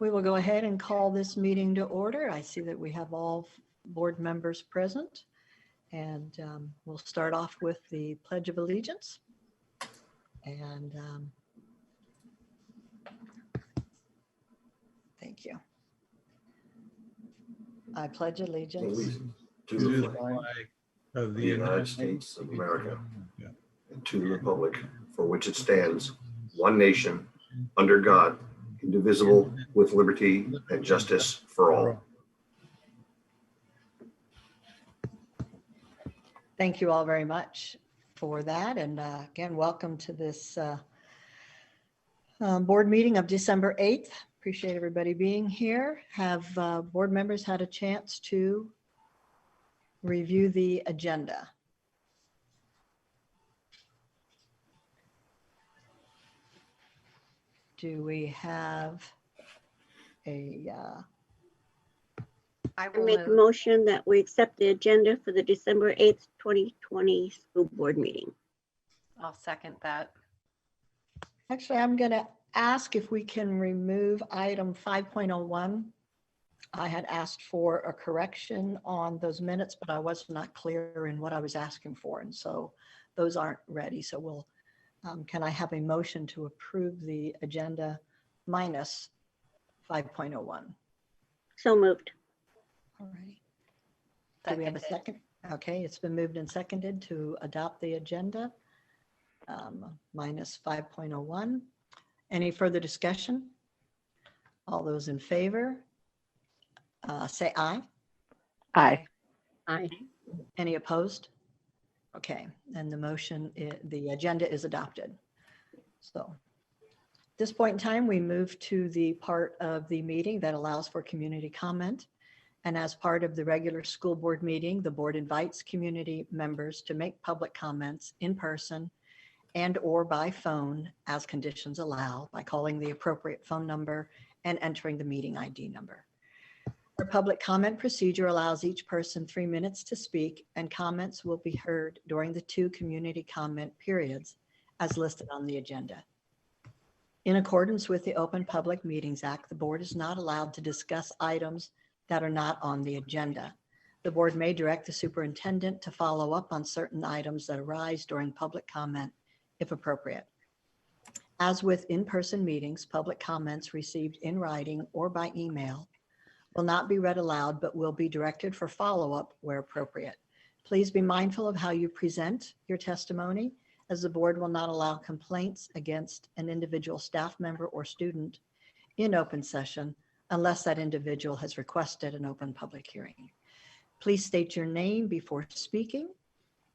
We will go ahead and call this meeting to order. I see that we have all board members present, and we'll start off with the Pledge of Allegiance. And thank you. I pledge allegiance to the flag of the United States of America and to the republic for which it stands, one nation, under God, indivisible, with liberty and justice for all. Thank you all very much for that. And again, welcome to this board meeting of December 8th. Appreciate everybody being here. Have board members had a chance to review the agenda? Do we have a I will make a motion that we accept the agenda for the December 8th, 2020 school board meeting. I'll second that. Actually, I'm going to ask if we can remove item 5.01. I had asked for a correction on those minutes, but I was not clear in what I was asking for. And so those aren't ready. So we'll, can I have a motion to approve the agenda minus 5.01? So moved. All right. Do we have a second? Okay, it's been moved and seconded to adopt the agenda minus 5.01. Any further discussion? All those in favor, say aye. Aye. Aye. Any opposed? Okay, and the motion, the agenda is adopted. So at this point in time, we move to the part of the meeting that allows for community comment. And as part of the regular school board meeting, the board invites community members to make public comments in person and or by phone as conditions allow by calling the appropriate phone number and entering the meeting ID number. Our public comment procedure allows each person 3 minutes to speak, and comments will be heard during the 2 community comment periods as listed on the agenda. In accordance with the Open Public Meetings Act, the board is not allowed to discuss items that are not on the agenda. The board may direct the superintendent to follow up on certain items that arise during public comment if appropriate. As with in-person meetings, public comments received in writing or by email will not be read aloud, but will be directed for follow-up where appropriate. Please be mindful of how you present your testimony, as the board will not allow complaints against an individual staff member or student in open session unless that individual has requested an open public hearing. Please state your name before speaking,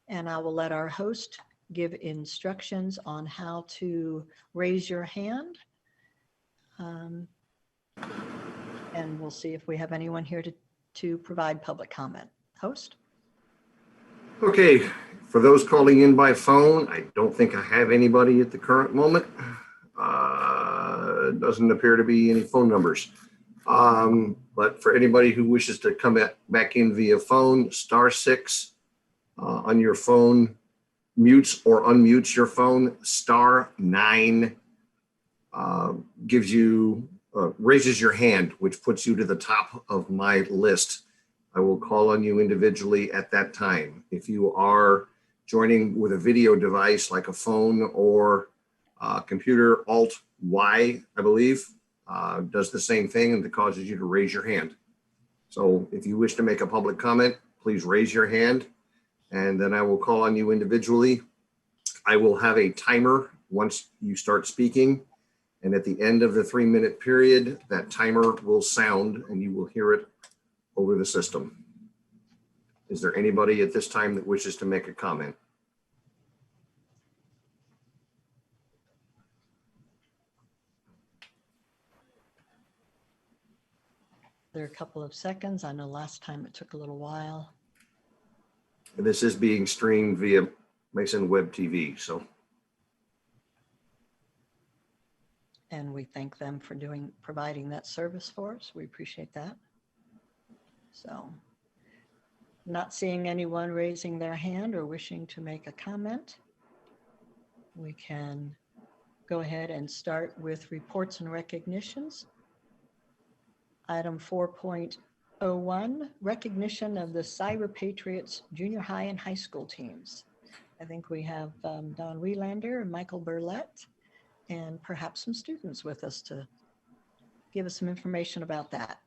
and I will let our host give instructions on how to raise your hand. And we'll see if we have anyone here to provide public comment. Host? Okay, for those calling in by phone, I don't think I have anybody at the current moment. Doesn't appear to be any phone numbers. But for anybody who wishes to come back in via phone, *6 on your phone mutes or unmutes your phone. *9 gives you raises your hand, which puts you to the top of my list. I will call on you individually at that time. If you are joining with a video device like a phone or computer, Alt-Y, I believe, does the same thing and it causes you to raise your hand. So if you wish to make a public comment, please raise your hand and then I will call on you individually. I will have a timer once you start speaking. And at the end of the 3-minute period, that timer will sound and you will hear it over the system. Is there anybody at this time that wishes to make a comment? There are a couple of seconds. I know last time it took a little while. And this is being streamed via Mason WebTV, so. And we thank them for providing that service for us. We appreciate that. So, not seeing anyone raising their hand or wishing to make a comment, we can go ahead and start with reports and recognitions. Item 4.01, recognition of the Cyber Patriots junior high and high school teams. I think we have Don Wielander and Michael Burlett, and perhaps some students with us to give us some information about that.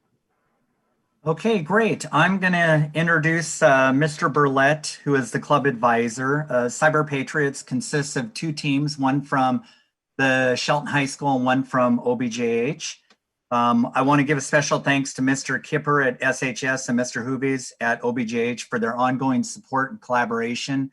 Okay, great. I'm going to introduce Mr. Burlett, who is the club advisor. Cyber Patriots consists of two teams, one from the Shelton High School and one from OBJH. I want to give a special thanks to Mr. Kipper at SHS and Mr. Hubies at OBJH for their ongoing support and collaboration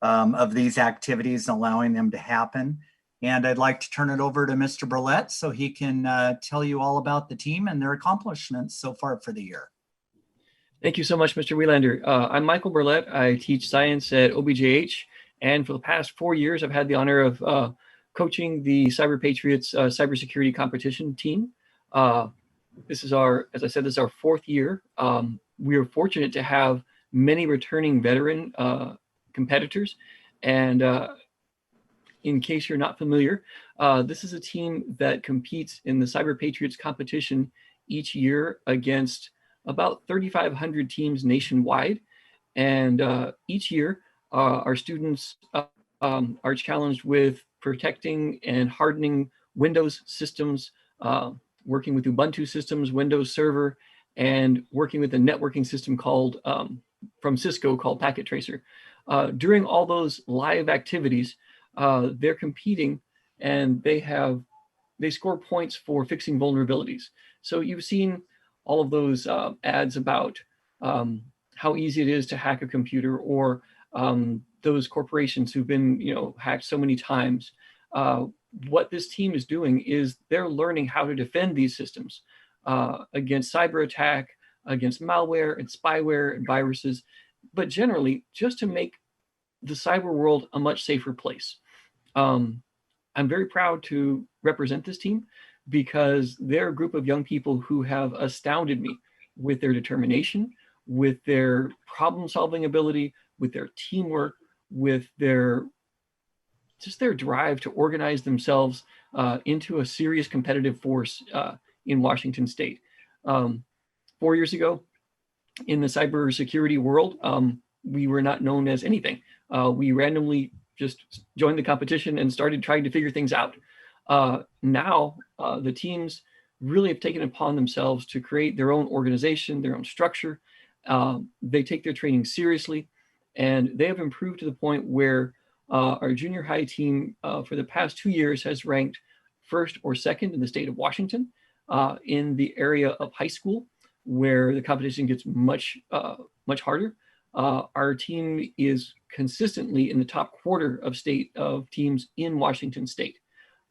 of these activities and allowing them to happen. And I'd like to turn it over to Mr. Burlett so he can tell you all about the team and their accomplishments so far for the year. Thank you so much, Mr. Wielander. I'm Michael Burlett. I teach science at OBJH. And for the past 4 years, I've had the honor of coaching the Cyber Patriots cybersecurity competition team. This is as I said, this is our 4th year. We are fortunate to have many returning veteran competitors. And in case you're not familiar, this is a team that competes in the Cyber Patriots competition each year against about 3,500 teams nationwide. And each year, our students are challenged with protecting and hardening Windows systems, working with Ubuntu systems, Windows Server, and working with a networking system called from Cisco called Packet Tracer. During all those live activities, they're competing and they score points for fixing vulnerabilities. So you've seen all of those ads about how easy it is to hack a computer, or those corporations who've been hacked so many times. What this team is doing is they're learning how to defend these systems against cyber attack, against malware and spyware and viruses, but generally just to make the cyber world a much safer place. I'm very proud to represent this team because they're a group of young people who have astounded me with their determination, with their problem-solving ability, with their teamwork, with their drive to organize themselves into a serious competitive force in Washington State. 4 years ago, in the cybersecurity world, we were not known as anything. We randomly just joined the competition and started trying to figure things out. Now, the teams really have taken it upon themselves to create their own organization, their own structure. They take their training seriously, and they have improved to the point where our junior high team for the past 2 years has ranked 1st or 2nd in the state of Washington in the area of high school, where the competition gets much harder. Our team is consistently in the top quarter of teams in Washington State.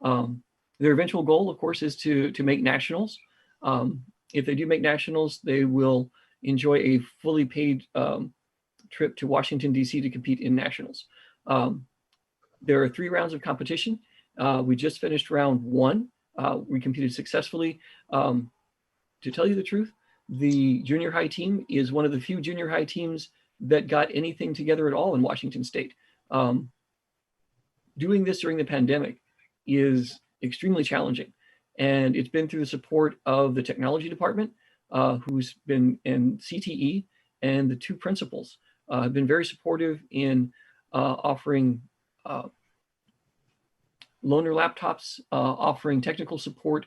Their eventual goal, of course, is to make nationals. If they do make nationals, they will enjoy a fully paid trip to Washington, D.C. to compete in nationals. There are 3 rounds of competition. We just finished round 1. We competed successfully. To tell you the truth, the junior high team is one of the few junior high teams that got anything together at all in Washington State. Doing this during the pandemic is extremely challenging. And it's been through the support of the technology department, who's been in CTE, and the 2 principals have been very supportive in offering loaner laptops, offering technical support,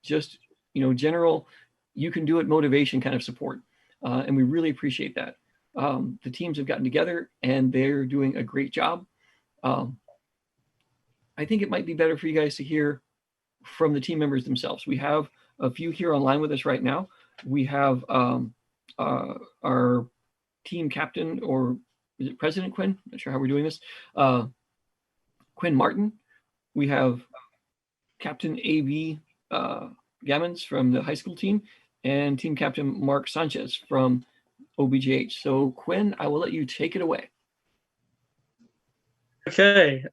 general, you can do it motivation kind of support. And we really appreciate that. The teams have gotten together and they're doing a great job. I think it might be better for you guys to hear from the team members themselves. We have a few here online with us right now. We have our team captain, or is it President Quinn? Not sure how we're doing this. Quinn Martin. We have Captain A.B. Gammons from the high school team, and team captain Mark Sanchez from OBGH. So Quinn, I will let you take it away. Okay,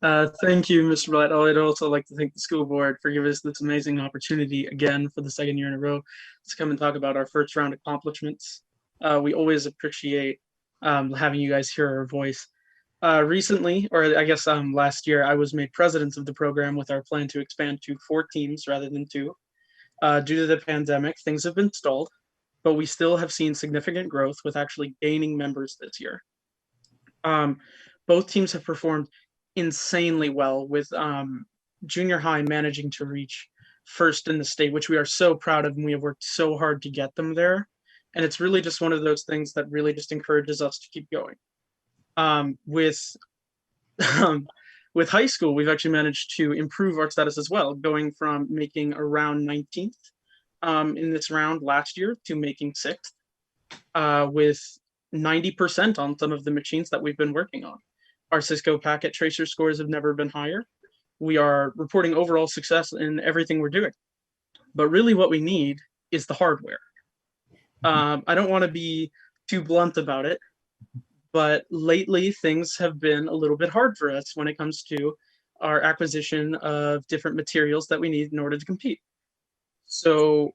thank you, Mr. Blatt. I'd also like to thank the school board for giving us this amazing opportunity again for the 2nd year in a row to come and talk about our 1st round accomplishments. We always appreciate having you guys hear our voice. Recently, or I guess last year, I was made president of the program with our plan to expand to 4 teams rather than 2. Due to the pandemic, things have been stalled, but we still have seen significant growth with actually gaining members this year. Both teams have performed insanely well, with junior high managing to reach first in the state, which we are so proud of, and we have worked so hard to get them there. And it's really just one of those things that really just encourages us to keep going. With with high school, we've actually managed to improve our status as well, going from making around 19th in this round last year to making 6th, with 90% on some of the machines that we've been working on. Our Cisco packet tracer scores have never been higher. We are reporting overall success in everything we're doing. But really what we need is the hardware. I don't want to be too blunt about it, but lately things have been a little bit hard for us when it comes to our acquisition of different materials that we need in order to compete. So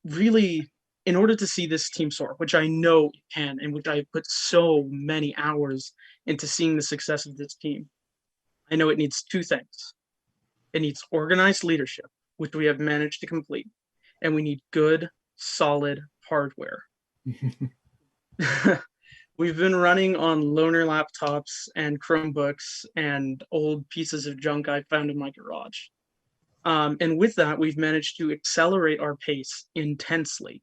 really, in order to see this team soar, which I know it can, and which I have put so many hours into seeing the success of this team, I know it needs two things. It needs organized leadership, which we have managed to complete, and we need good, solid hardware. We've been running on loaner laptops and Chromebooks and old pieces of junk I found in my garage. And with that, we've managed to accelerate our pace intensely.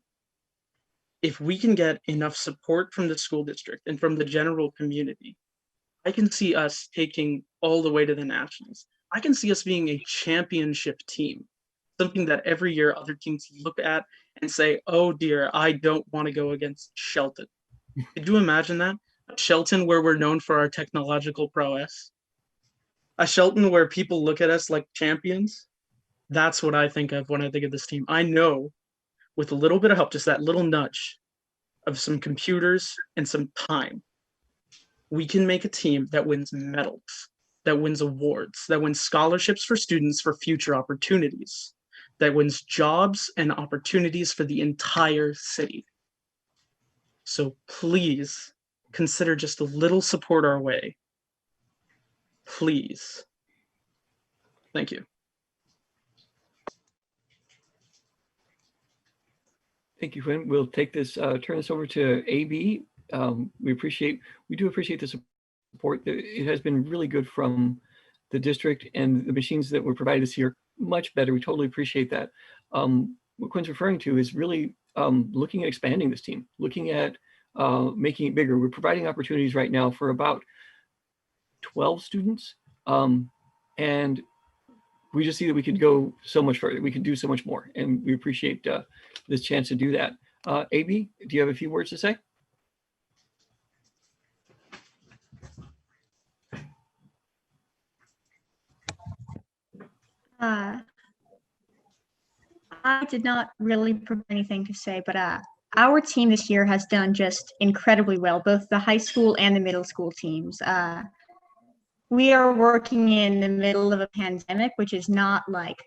If we can get enough support from the school district and from the general community, I can see us taking all the way to the nationals. I can see us being a championship team, something that every year other teams look at and say, oh dear, I don't want to go against Shelton. Could you imagine that? A Shelton where we're known for our technological prowess. A Shelton where people look at us like champions. That's what I think of when I think of this team. I know with a little bit of help, just that little nudge of some computers and some time, we can make a team that wins medals, that wins awards, that wins scholarships for students for future opportunities, that wins jobs and opportunities for the entire city. So please consider just a little support our way. Please. Thank you. Thank you, Quinn. We'll take this, turn this over to AB. We do appreciate the support. It has been really good from the district, and the machines that were provided this year, much better. We totally appreciate that. What Quinn's referring to is really looking at expanding this team, looking at making it bigger. We're providing opportunities right now for about 12 students. And we just see that we could go so much further. We could do so much more. And we appreciate this chance to do that. AB, do you have a few words to say? I did not really prepare anything to say, but our team this year has done just incredibly well, both the high school and the middle school teams. We are working in the middle of a pandemic, which is not like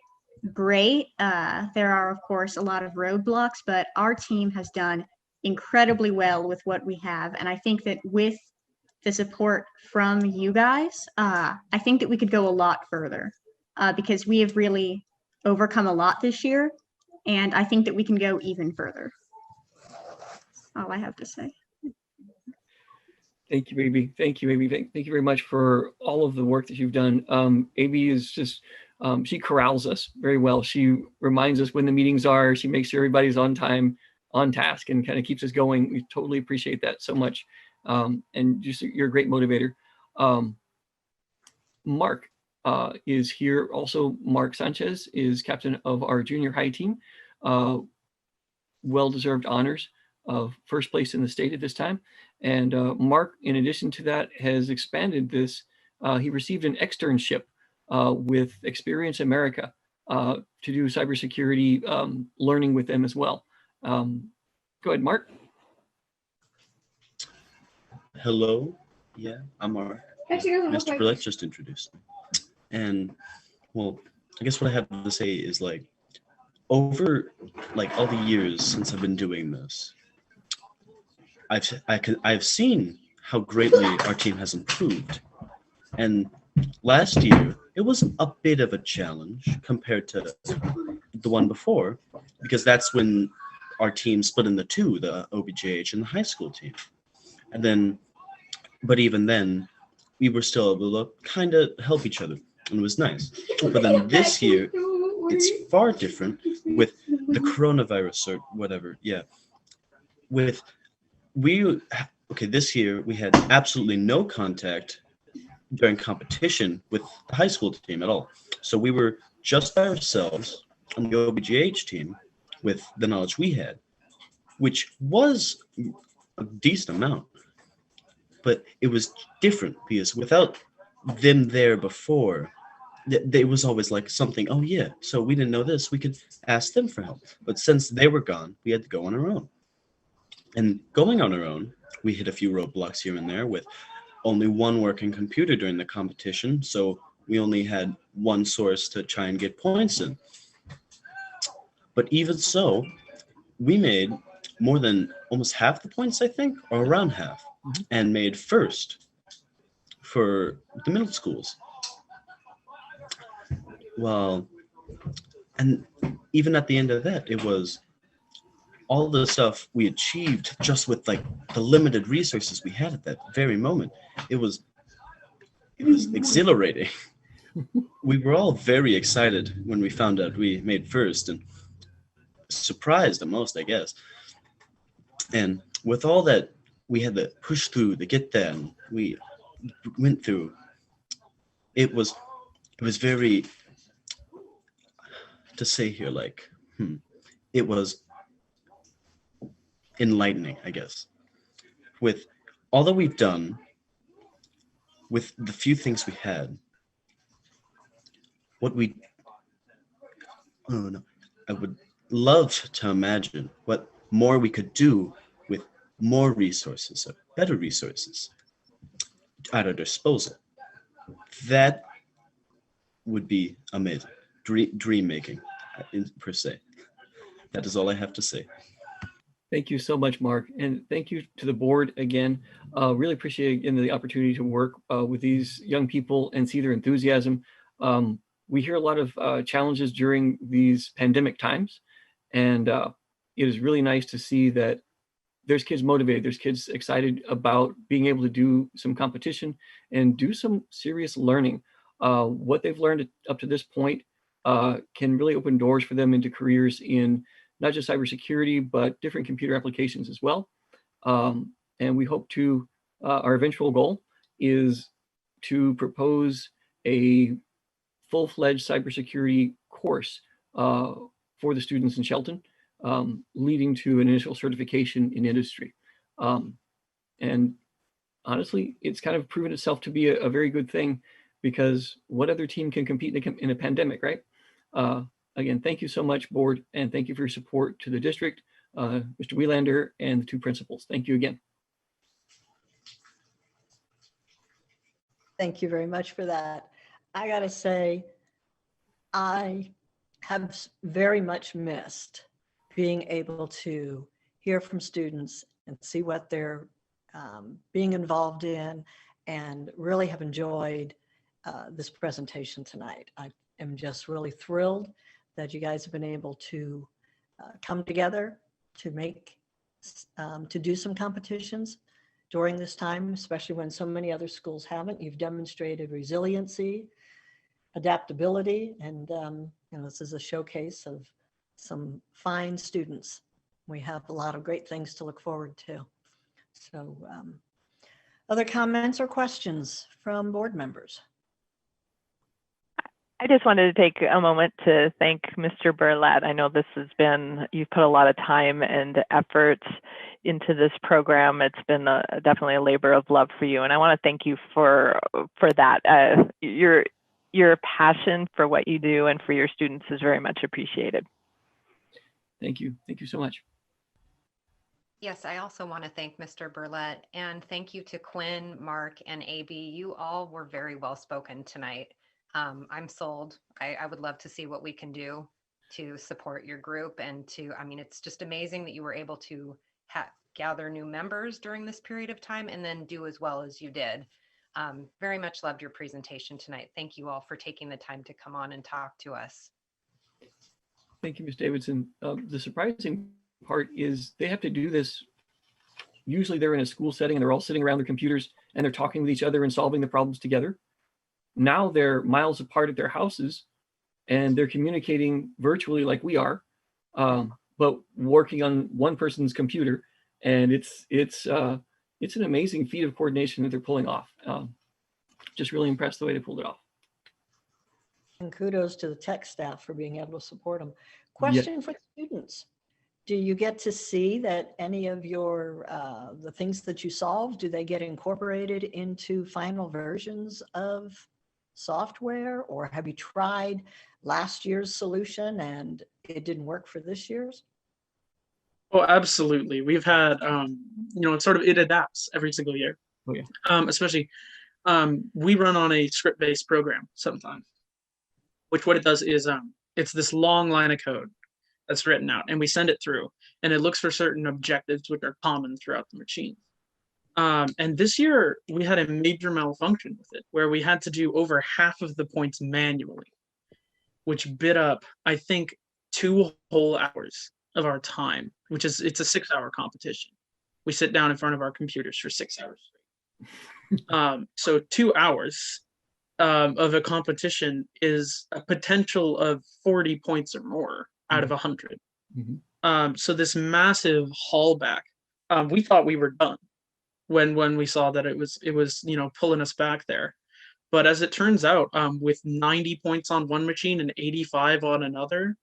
great. There are, of course, a lot of roadblocks, but our team has done incredibly well with what we have. And I think that with the support from you guys, I think that we could go a lot further because we have really overcome a lot this year. And I think that we can go even further. All I have to say. Thank you, AB. Thank you, AB. Thank you very much for all of the work that you've done. AB is just, she corrals us very well. She reminds us when the meetings are. She makes sure everybody's on time, on task, and kind of keeps us going. We totally appreciate that so much. And just, you're a great motivator. Mark is here. Also, Mark Sanchez is captain of our junior high team. Well-deserved honors of first place in the state at this time. And Mark, in addition to that, has expanded this. He received an externship with Experience America to do cybersecurity learning with them as well. Go ahead, Mark. Hello. Yeah, I'm Mark. Mr. Burlett just introduced me. And, well, I guess what I have to say is, like, over, like, all the years since I've been doing this, I've seen how greatly our team has improved. And last year, it was a bit of a challenge compared to the one before, because that's when our team split into two, the OBJH and the high school team. And then, but even then, we were still able to kind of help each other, and it was nice. But then this year, it's far different with the coronavirus or whatever. Yeah. This year we had absolutely no contact during competition with the high school team at all. So we were just by ourselves on the OBGH team with the knowledge we had, which was a decent amount. But it was different because without them there before, there was always like something, oh yeah, so we didn't know this, we could ask them for help. But since they were gone, we had to go on our own. And going on our own, we hit a few roadblocks here and there with only one working computer during the competition, so we only had one source to try and get points in. But even so, we made more than almost half the points, I think, or around half, and made first for the middle schools. Well, and even at the end of that, it was all the stuff we achieved just with like the limited resources we had at that very moment. It was exhilarating. We were all very excited when we found out we made first, and surprised the most, I guess. And with all that we had to push through to get there, and we went through, it was very, to say here, like, it was enlightening, I guess. With all that we've done, with the few things we had, I would love to imagine what more we could do with more resources, or better resources at our disposal. That would be amazing. Dream making, per se. That is all I have to say. Thank you so much, Mark. And thank you to the board again. Really appreciate the opportunity to work with these young people and see their enthusiasm. We hear a lot of challenges during these pandemic times, and it is really nice to see that there's kids motivated, there's kids excited about being able to do some competition and do some serious learning. What they've learned up to this point can really open doors for them into careers in not just cybersecurity, but different computer applications as well. And we hope to, our eventual goal is to propose a full-fledged cybersecurity course for the students in Shelton, leading to an initial certification in industry. And honestly, it's kind of proven itself to be a very good thing, because what other team can compete in a pandemic, right? Again, thank you so much, board, and thank you for your support to the district, Mr. Wielander, and the two principals. Thank you again. Thank you very much for that. I gotta say, I have very much missed being able to hear from students and see what they're being involved in, and really have enjoyed this presentation tonight. I am just really thrilled that you guys have been able to come together to do some competitions during this time, especially when so many other schools haven't. You've demonstrated resiliency, adaptability, and this is a showcase of some fine students. We have a lot of great things to look forward to. So other comments or questions from board members? I just wanted to take a moment to thank Mr. Burlett. I know this has been, you've put a lot of time and effort into this program. It's been definitely a labor of love for you. And I want to thank you for that. Your passion for what you do and for your students is very much appreciated. Thank you. Thank you so much. Yes, I also want to thank Mr. Burlett, and thank you to Quinn, Mark, and AB. You all were very well spoken tonight. I'm sold. I would love to see what we can do to support your group, and it's just amazing that you were able to gather new members during this period of time and then do as well as you did. Very much loved your presentation tonight. Thank you all for taking the time to come on and talk to us. Thank you, Ms. Davidson. The surprising part is they have to do this. Usually they're in a school setting and they're all sitting around their computers and they're talking with each other and solving the problems together. Now they're miles apart at their houses and they're communicating virtually like we are, but working on one person's computer. And it's an amazing feat of coordination that they're pulling off. Just really impressed the way they pulled it off. And kudos to the tech staff for being able to support them. Question for students. Do you get to see that any of your, the things that you solve, do they get incorporated into final versions of software? Or have you tried last year's solution and it didn't work for this year's? Oh, absolutely. We've had, it adapts every single year. Oh, yeah. Especially, we run on a script-based program sometimes, which what it does is it's this long line of code that's written out, and we send it through, and it looks for certain objectives which are common throughout the machine. And this year, we had a major malfunction with it, where we had to do over half of the points manually, which bit up, I think, 2 whole hours of our time, it's a 6-hour competition. We sit down in front of our computers for 6 hours straight. So 2 hours of a competition is a potential of 40 points or more out of 100. Mm-hmm. So this massive haulback, we thought we were done when we saw that it was pulling us back there. But as it turns out, with 90 points on one machine and 85 on another,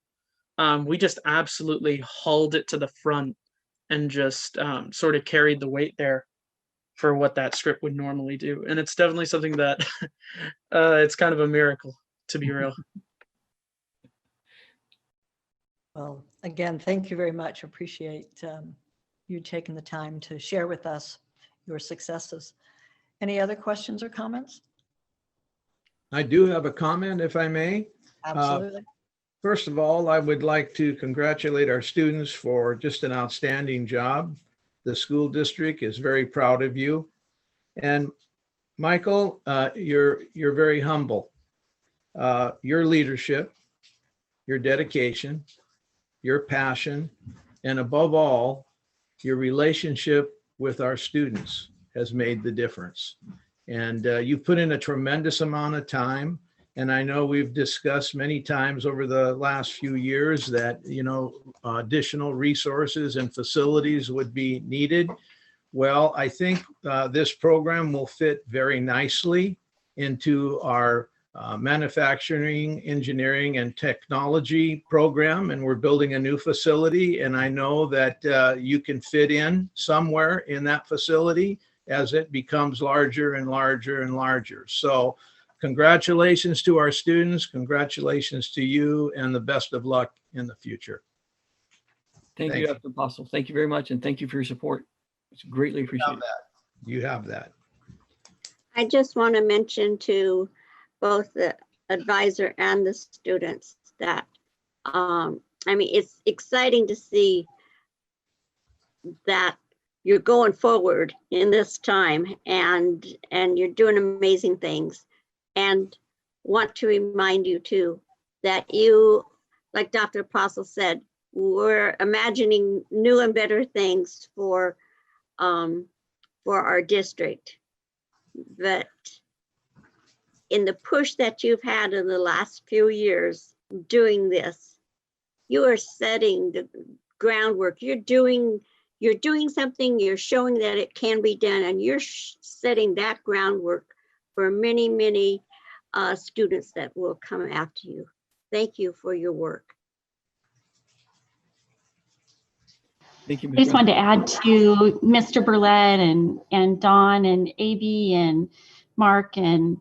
we just absolutely hauled it to the front and just sort of carried the weight there for what that script would normally do. And it's definitely something that it's kind of a miracle, to be real. Well, again, thank you very much. Appreciate you taking the time to share with us your successes. Any other questions or comments? I do have a comment, if I may. Absolutely. First of all, I would like to congratulate our students for just an outstanding job. The school district is very proud of you. And Michael, you're very humble. Your leadership, your dedication, your passion, and above all, your relationship with our students has made the difference. And you've put in a tremendous amount of time. And I know we've discussed many times over the last few years that, additional resources and facilities would be needed. Well, I think this program will fit very nicely into our manufacturing, engineering, and technology program. And we're building a new facility. And I know that you can fit in somewhere in that facility as it becomes larger and larger and larger. So congratulations to our students, congratulations to you, and the best of luck in the future. Thank you, Dr. Apostle. Thank you very much, and thank you for your support. It's greatly appreciated. You have that. I just want to mention to both the advisor and the students that, it's exciting to see that you're going forward in this time and you're doing amazing things. And want to remind you too, that you, like Dr. Apostle said, we're imagining new and better things for our district. But in the push that you've had in the last few years doing this, you are setting the groundwork. You're doing something, you're showing that it can be done, and you're setting that groundwork for many, many students that will come after you. Thank you for your work. Thank you, Ms. I just wanted to add to Mr. Burlett and Dawn and AB and Mark and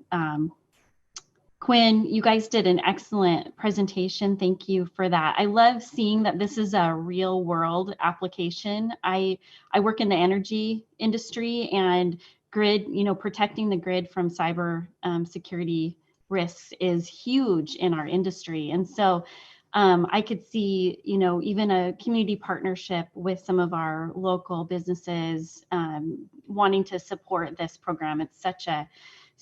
Quinn. You guys did an excellent presentation. Thank you for that. I love seeing that this is a real world application. I work in the energy industry, and grid, protecting the grid from cyber security risks is huge in our industry. And so I could see, even a community partnership with some of our local businesses wanting to support this program. It's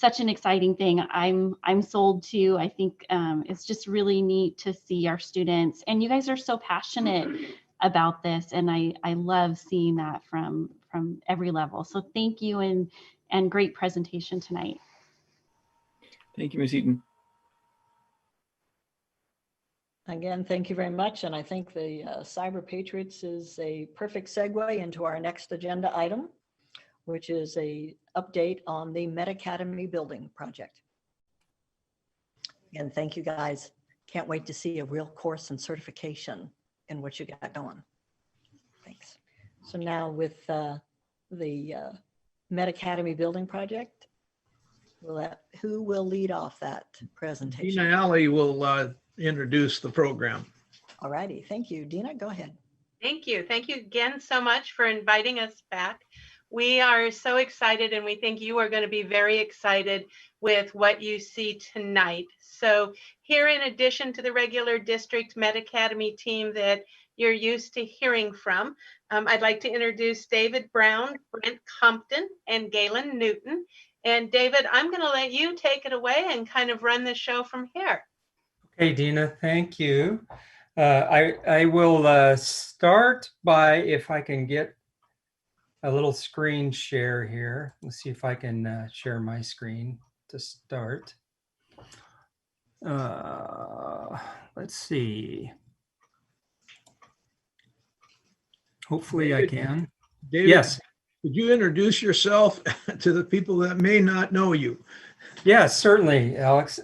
such an exciting thing. I'm sold too. I think it's just really neat to see our students, and you guys are so passionate about this, and I love seeing that from every level. So thank you, and great presentation tonight. Thank you, Ms. Eaton. Again, thank you very much. And I think the Cyber Patriots is a perfect segue into our next agenda item, which is a update on the Med Academy building project. And thank you guys. Can't wait to see a real course and certification in what you got going. Thanks. So now with the Med Academy building project, who will lead off that presentation? Dina Alley will introduce the program. All righty. Thank you. Dina, go ahead. Thank you. Thank you again so much for inviting us back. We are so excited, and we think you are going to be very excited with what you see tonight. So here, in addition to the regular district Med Academy team that you're used to hearing from, I'd like to introduce David Brown, Brent Compton, and Galen Newton. And David, I'm going to let you take it away and kind of run the show from here. Okay, Dina, thank you. I will start by, if I can get a little screen share here. Let's see if I can share my screen to start. Let's see. Hopefully I can. David, yes. Could you introduce yourself to the people that may not know you? Yes, certainly, Alex.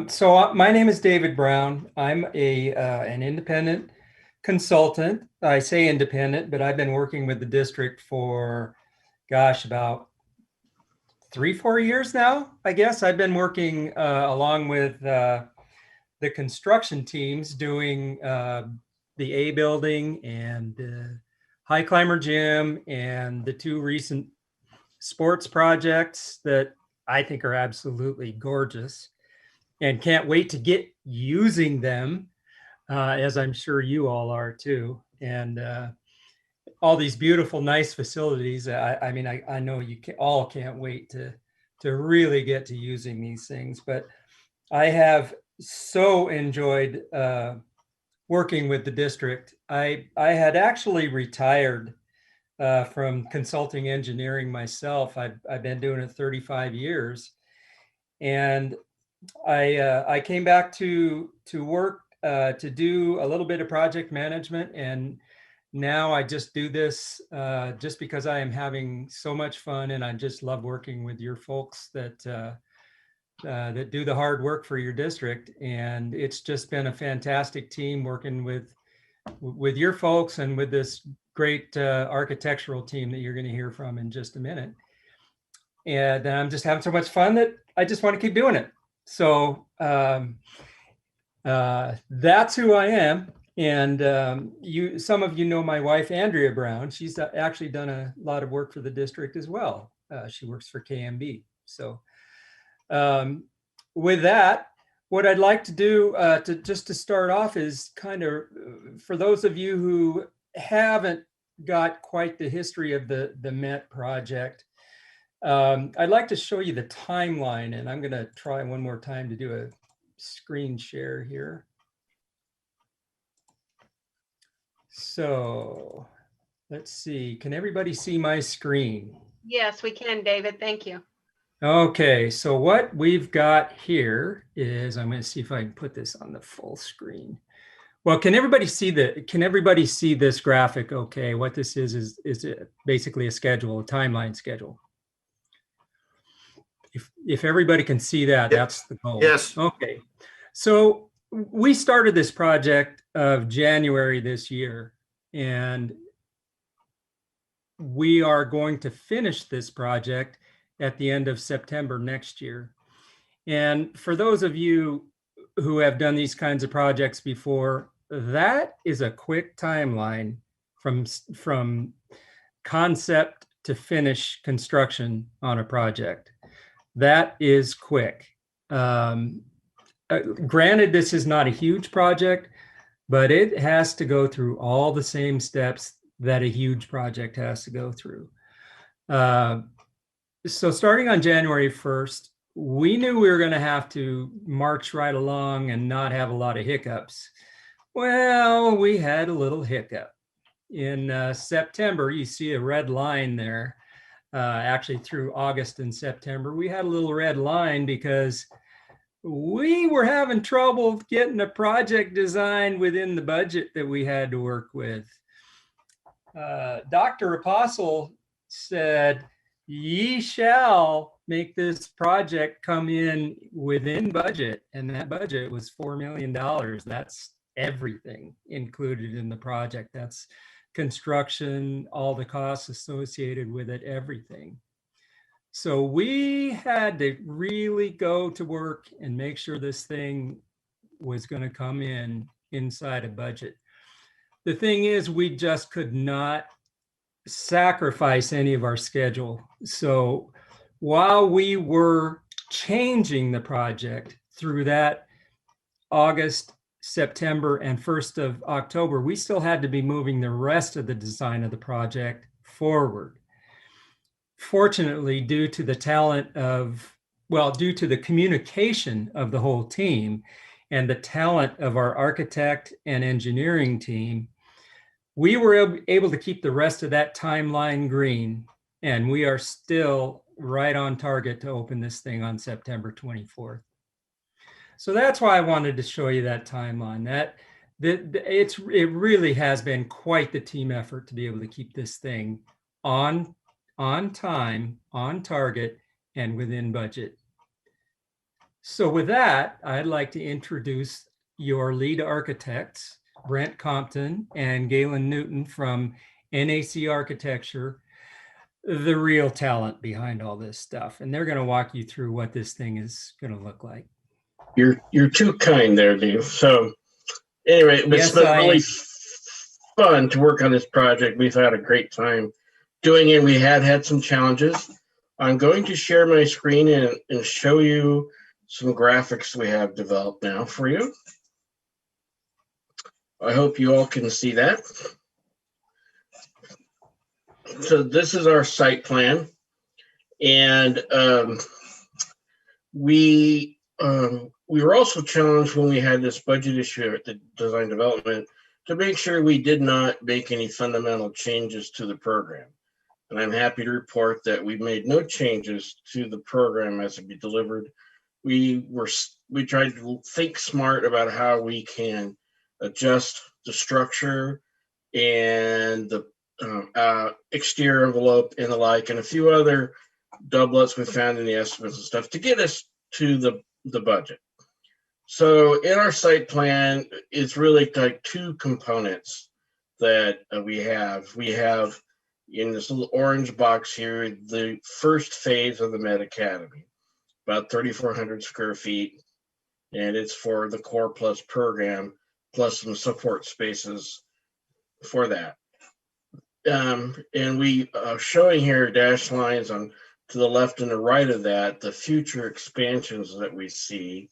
So my name is David Brown. I'm an independent consultant. I say independent, but I've been working with the district for, gosh, about 3-4 years now, I guess. I've been working along with the construction teams doing the A building and High Climber Gym and the 2 recent sports projects that I think are absolutely gorgeous and can't wait to get using them, as I'm sure you all are too. And all these beautiful, nice facilities. I mean, I know you all can't wait to really get to using these things, but I have so enjoyed working with the district. I had actually retired from consulting engineering myself. I've been doing it 35 years, and I came back to work to do a little bit of project management, and now I just do this just because I am having so much fun, and I just love working with your folks that do the hard work for your district. And it's just been a fantastic team working with your folks and with this great architectural team that you're going to hear from in just a minute. And I'm just having so much fun that I just want to keep doing it. So that's who I am. And some of you know my wife, Andrea Brown. She's actually done a lot of work for the district as well. She works for KMB. So with that, what I'd like to do to start off is kind of, for those of you who haven't got quite the history of the MET project, I'd like to show you the timeline, and I'm going to try one more time to do a screen share here. So let's see, can everybody see my screen? Yes, we can, David. Thank you. Okay, so what we've got here is, I'm going to see if I can put this on the full screen. Well, can everybody see this graphic? Okay, what this is basically a schedule, a timeline schedule. If everybody can see that, yep. That's the goal. Yes. Okay, so we started this project of January this year, and we are going to finish this project at the end of September next year. And for those of you who have done these kinds of projects before, that is a quick timeline from concept to finish construction on a project. That is quick. Granted, this is not a huge project, but it has to go through all the same steps that a huge project has to go through. So starting on January 1st, we knew we were going to have to march right along and not have a lot of hiccups. Well, we had a little hiccup. In September, you see a red line there. Actually, through August and September, we had a little red line because we were having trouble getting a project designed within the budget that we had to work with. Dr. Apostle said, "Ye shall make this project come in within budget." And that budget was $4 million. That's everything included in the project. That's construction, all the costs associated with it, everything. So we had to really go to work and make sure this thing was going to come in inside a budget. The thing is, we just could not sacrifice any of our schedule. So while we were changing the project through that August, September, and 1st of October, we still had to be moving the rest of the design of the project forward. Fortunately, due to the communication of the whole team and the talent of our architect and engineering team, we were able to keep the rest of that timeline green, and we are still right on target to open this thing on September 24th. So that's why I wanted to show you that timeline. It really has been quite the team effort to be able to keep this thing on time, on target, and within budget. So with that, I'd like to introduce your lead architects, Brent Compton and Galen Newton from NAC Architecture, the real talent behind all this stuff. And they're going to walk you through what this thing is going to look like. You're too kind there, Dave. So anyway, it's been really fun to work on this project. We've had a great time doing it. We had some challenges. I'm going to share my screen and show you some graphics we have developed now for you. I hope you all can see that. So this is our site plan. And we were also challenged when we had this budget issue at the design development to make sure we did not make any fundamental changes to the program. And I'm happy to report that we made no changes to the program as it be delivered. We tried to think smart about how we can adjust the structure and the exterior envelope and the like, and a few other doublets we found in the estimates and stuff to get us to the budget. So in our site plan, it's really like two components that we have. We have in this little orange box here, the first phase of the Med Academy, about 3,400 square feet. And it's for the Core Plus program, plus some support spaces for that. And we are showing here dashed lines on to the left and the right of that, the future expansions that we see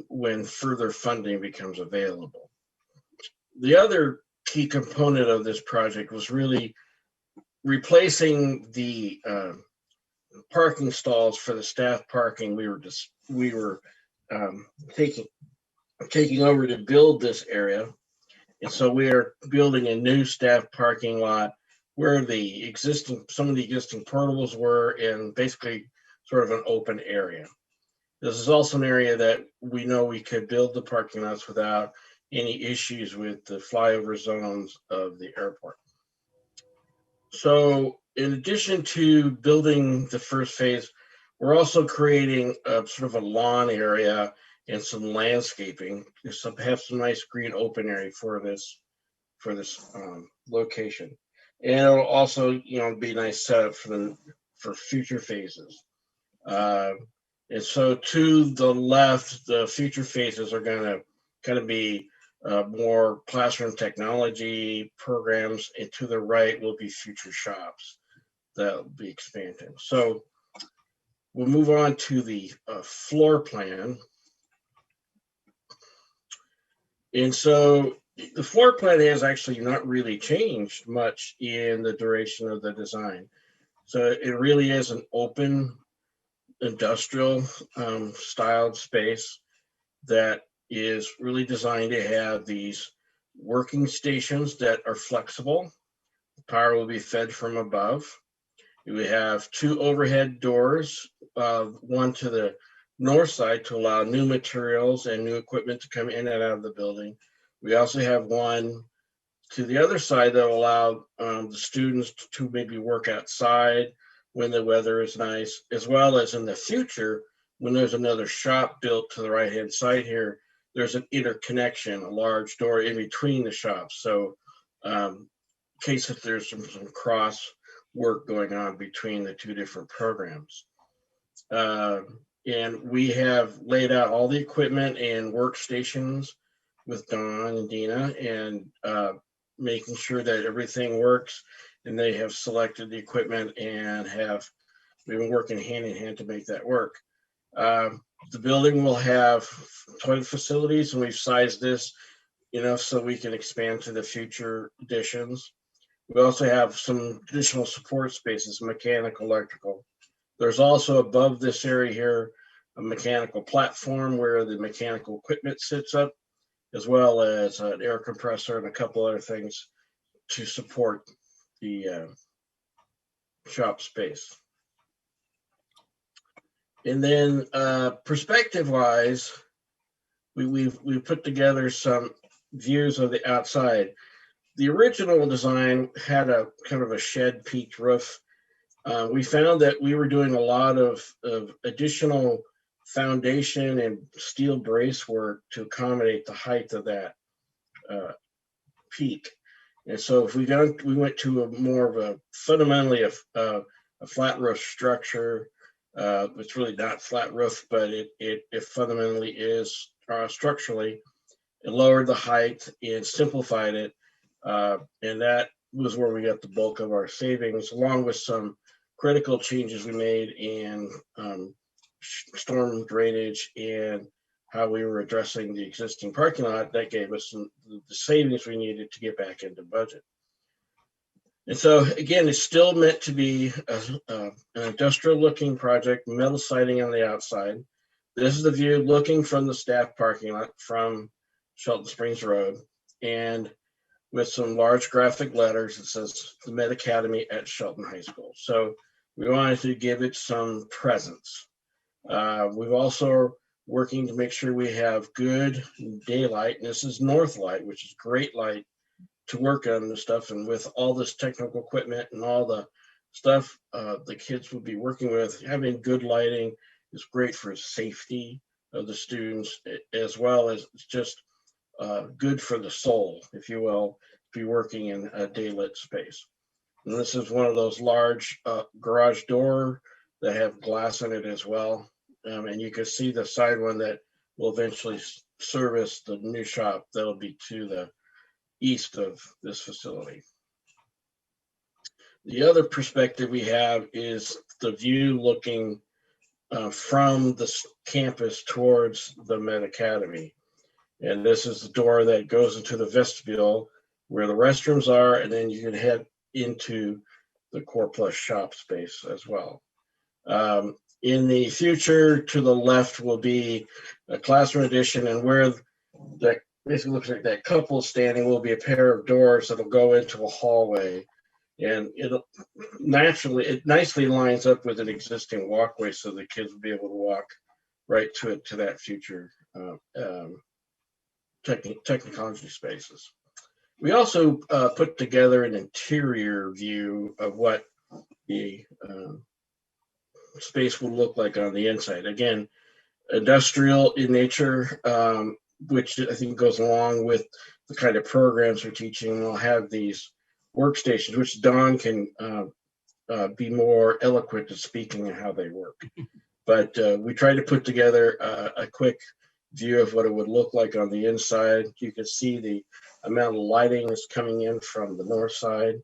when further funding becomes available. The other key component of this project was really replacing the parking stalls for the staff parking. We were taking over to build this area. And so we are building a new staff parking lot where some of the existing portables were, and basically sort of an open area. This is also an area that we know we could build the parking lots without any issues with the flyover zones of the airport. So in addition to building the first phase, we're also creating a sort of a lawn area and some landscaping. Have some nice green open area for this location, and it'll also be a nice setup for future phases. And so to the left, the future phases are going to kind of be more classroom technology programs, and to the right will be future shops that will be expanded. So we'll move on to the floor plan. And so the floor plan has actually not really changed much in the duration of the design. So it really is an open industrial styled space that is really designed to have these working stations that are flexible. Power will be fed from above. We have 2 overhead doors, one to the north side to allow new materials and new equipment to come in and out of the building. We also have one to the other side that will allow the students to maybe work outside when the weather is nice, as well as in the future, when there's another shop built to the right-hand side here, there's an interconnection, a large door in between the shops. So in case if there's some cross work going on between the 2 different programs. And we have laid out all the equipment and workstations with Dawn and Dina, and making sure that everything works. And they have selected the equipment and we've been working hand in hand to make that work. The building will have toilet facilities, and we've sized this, so we can expand to the future additions. We also have some additional support spaces, mechanical, electrical. There's also above this area here, a mechanical platform where the mechanical equipment sits up, as well as an air compressor and a couple other things to support the shop space. And then perspective-wise, we've put together some views of the outside. The original design had a kind of a shed peaked roof. We found that we were doing a lot of additional foundation and steel brace work to accommodate the height of that peak. And so if we went to a more of a fundamentally a flat roof structure. It's really not flat roof, but it fundamentally is structurally. It lowered the height and simplified it. And that was where we got the bulk of our savings, along with some critical changes we made in storm drainage and how we were addressing the existing parking lot. That gave us the savings we needed to get back into budget. And so again, it's still meant to be an industrial looking project, metal siding on the outside. This is the view looking from the staff parking lot from Shelton Springs Road, and with some large graphic letters, it says the Med Academy at Shelton High School. So we wanted to give it some presence. We've also working to make sure we have good daylight, and this is north light, which is great light to work on the stuff. And with all this technical equipment and all the stuff the kids will be working with, having good lighting is great for safety of the students, as well as just good for the soul, if you will, be working in a daylit space. And this is one of those large garage door that have glass in it as well. And you can see the side one that will eventually service the new shop that'll be to the east of this facility. The other perspective we have is the view looking from the campus towards the Med Academy. And this is the door that goes into the vestibule where the restrooms are, and then you can head into the Core Plus shop space as well. In the future, to the left will be a classroom addition, and where that basically looks like that couple standing will be a pair of doors that'll go into a hallway, and it nicely lines up with an existing walkway, so the kids will be able to walk right to it, to that future technology spaces. We also put together an interior view of what the space will look like on the inside. Again, industrial in nature, which I think goes along with the kind of programs we're teaching. We'll have these workstations, which Dawn can be more eloquent in speaking of how they work. But we tried to put together a quick view of what it would look like on the inside. You can see the amount of lighting is coming in from the north side.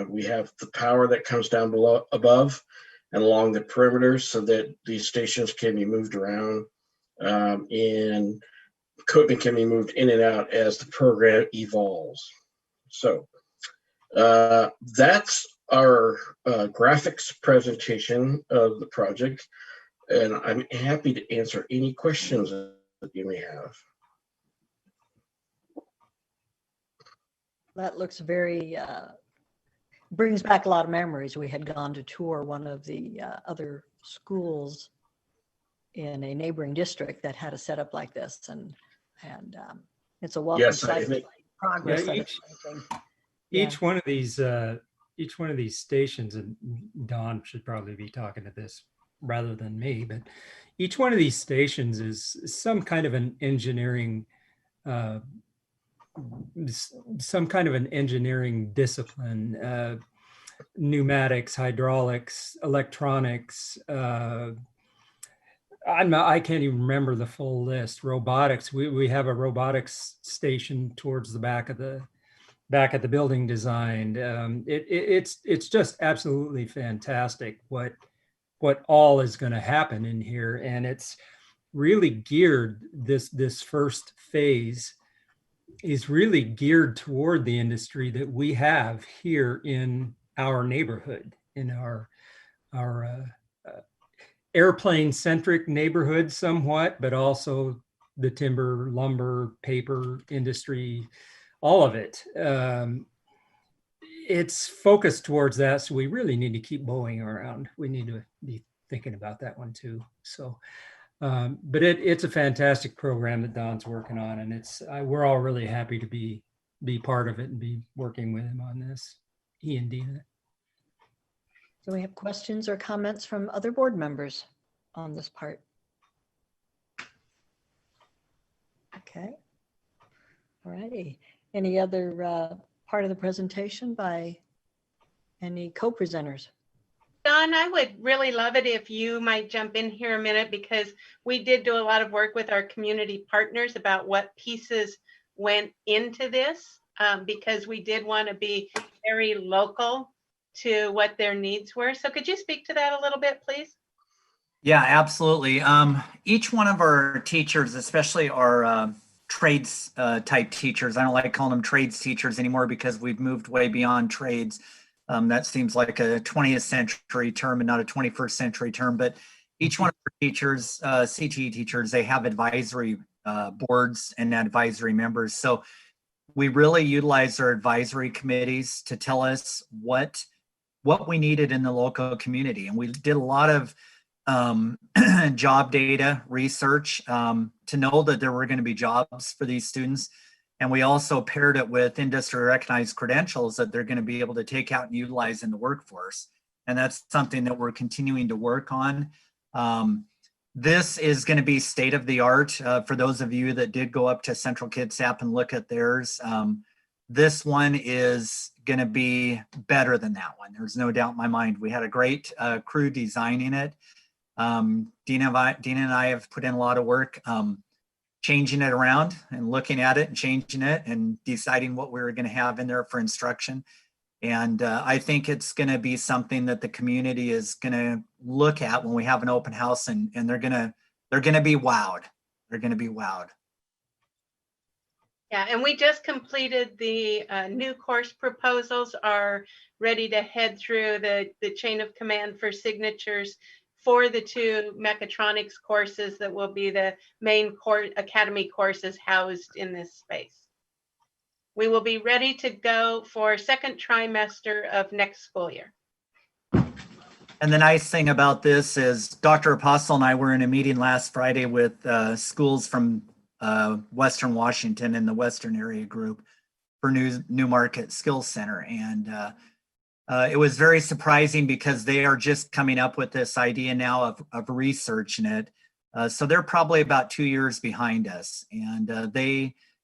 We have the power that comes down below, above, and along the perimeter, so that these stations can be moved around, and equipment can be moved in and out as the program evolves. So that's our graphics presentation of the project, and I'm happy to answer any questions that you may have. That looks very, brings back a lot of memories. We had gone to tour one of the other schools in a neighboring district that had a setup like this, and it's a welcome Yes, I sight think progress. Yeah, that it's making. each one of these stations, and Don should probably be talking to this rather than me, but each one of these stations is some kind of an engineering discipline, pneumatics, hydraulics, electronics, I can't even remember the full list. Robotics. We have a robotics station towards the back of the building designed. It's just absolutely fantastic what all is going to happen in here, and it's really geared. This first phase is really geared toward the industry that we have here in our neighborhood, in our airplane-centric neighborhood somewhat, but also the timber, lumber, paper industry, all of it. It's focused towards that, so we really need to keep bowing around. We need to be thinking about that one too. So, but it's a fantastic program that Don's working on, and we're all really happy to be part of it and be working with him on this. He and Dina. Do we have questions or comments from other board members on this part? Okay. All righty. Any other part of the presentation by any co-presenters? Don, I would really love it if you might jump in here a minute, because we did do a lot of work with our community partners about what pieces went into this, because we did want to be very local to what their needs were. So could you speak to that a little bit, please? Yeah, absolutely. Each one of our teachers, especially our trades type teachers, I don't like calling them trades teachers anymore because we've moved way beyond trades. That seems like a 20th century term and not a 21st century term, but each one of our teachers, CTE teachers, they have advisory boards and advisory members. So we really utilize our advisory committees to tell us what we needed in the local community. And we did a lot of job data research to know that there were going to be jobs for these students. And we also paired it with industry recognized credentials that they're going to be able to take out and utilize in the workforce. And that's something that we're continuing to work on. This is going to be state of the art for those of you that did go up to Central Kitsap and look at theirs. This one is going to be better than that one. There's no doubt in my mind. We had a great crew designing it. Dina and I have put in a lot of work changing it around and looking at it and changing it and deciding what we were going to have in there for instruction. And I think it's going to be something that the community is going to look at when we have an open house, and they're going to be wowed. They're going to be wowed. Yeah, and we just completed the new course proposals, are ready to head through the chain of command for signatures for the two mechatronics courses that will be the main academy courses housed in this space. We will be ready to go for second trimester of next school year. And the nice thing about this is Dr. Apostle and I were in a meeting last Friday with schools from Western Washington in the Western area group for New Market Skills Center. And it was very surprising because they are just coming up with this idea now of researching it. So they're probably about 2 years behind us. And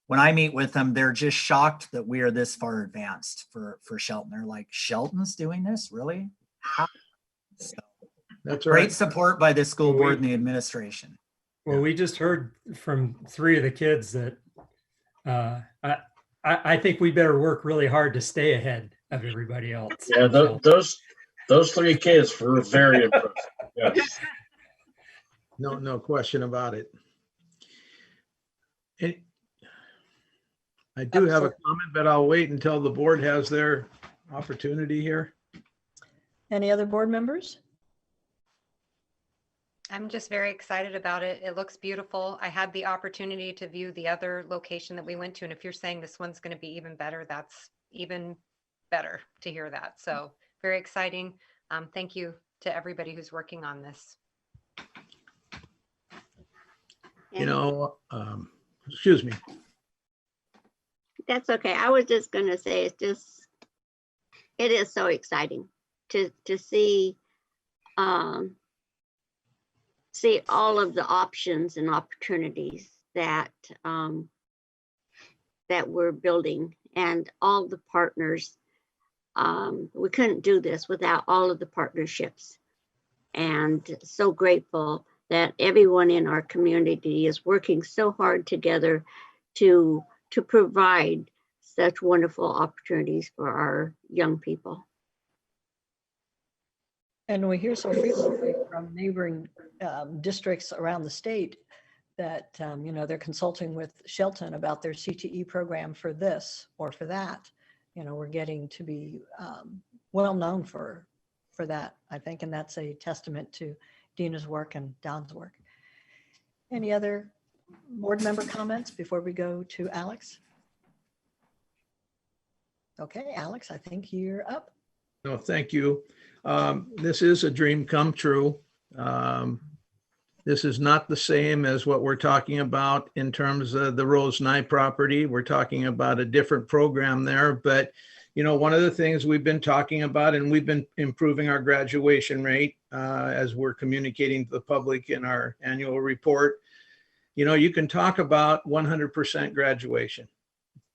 when I meet with them, they're just shocked that we are this far advanced for Shelton. They're like, Shelton's doing this? Really? How? So, that's great right. support by the school board and the administration. Well, we just heard from 3 of the kids that I think we better work really hard to stay ahead of everybody else. Yeah, those 3 kids were very impressive. Yes. No question about it. I do have a comment, but I'll wait until the board has their opportunity here. Any other board members? I'm just very excited about it. It looks beautiful. I had the opportunity to view the other location that we went to. And if you're saying this one's going to be even better, that's even better to hear that. So very exciting. Thank you to everybody who's working on this. You know, excuse me. That's okay. I was just going to say, it is so exciting to see all of the options and opportunities that that we're building, and all the partners. We couldn't do this without all of the partnerships, and so grateful that everyone in our community is working so hard together to provide such wonderful opportunities for our young people. And we hear so frequently from neighboring districts around the state that, you know, they're consulting with Shelton about their CTE program for this or for that. You know, we're getting to be well known for that, I think, and that's a testament to Dina's work and Don's work. Any other board member comments before we go to Alex? Okay, Alex, I think you're up. No, thank you. This is a dream come true. This is not the same as what we're talking about in terms of the Rose Nye property. We're talking about a different program there, but you know, one of the things we've been talking about, and we've been improving our graduation rate as we're communicating to the public in our annual report. You know, you can talk about 100% graduation,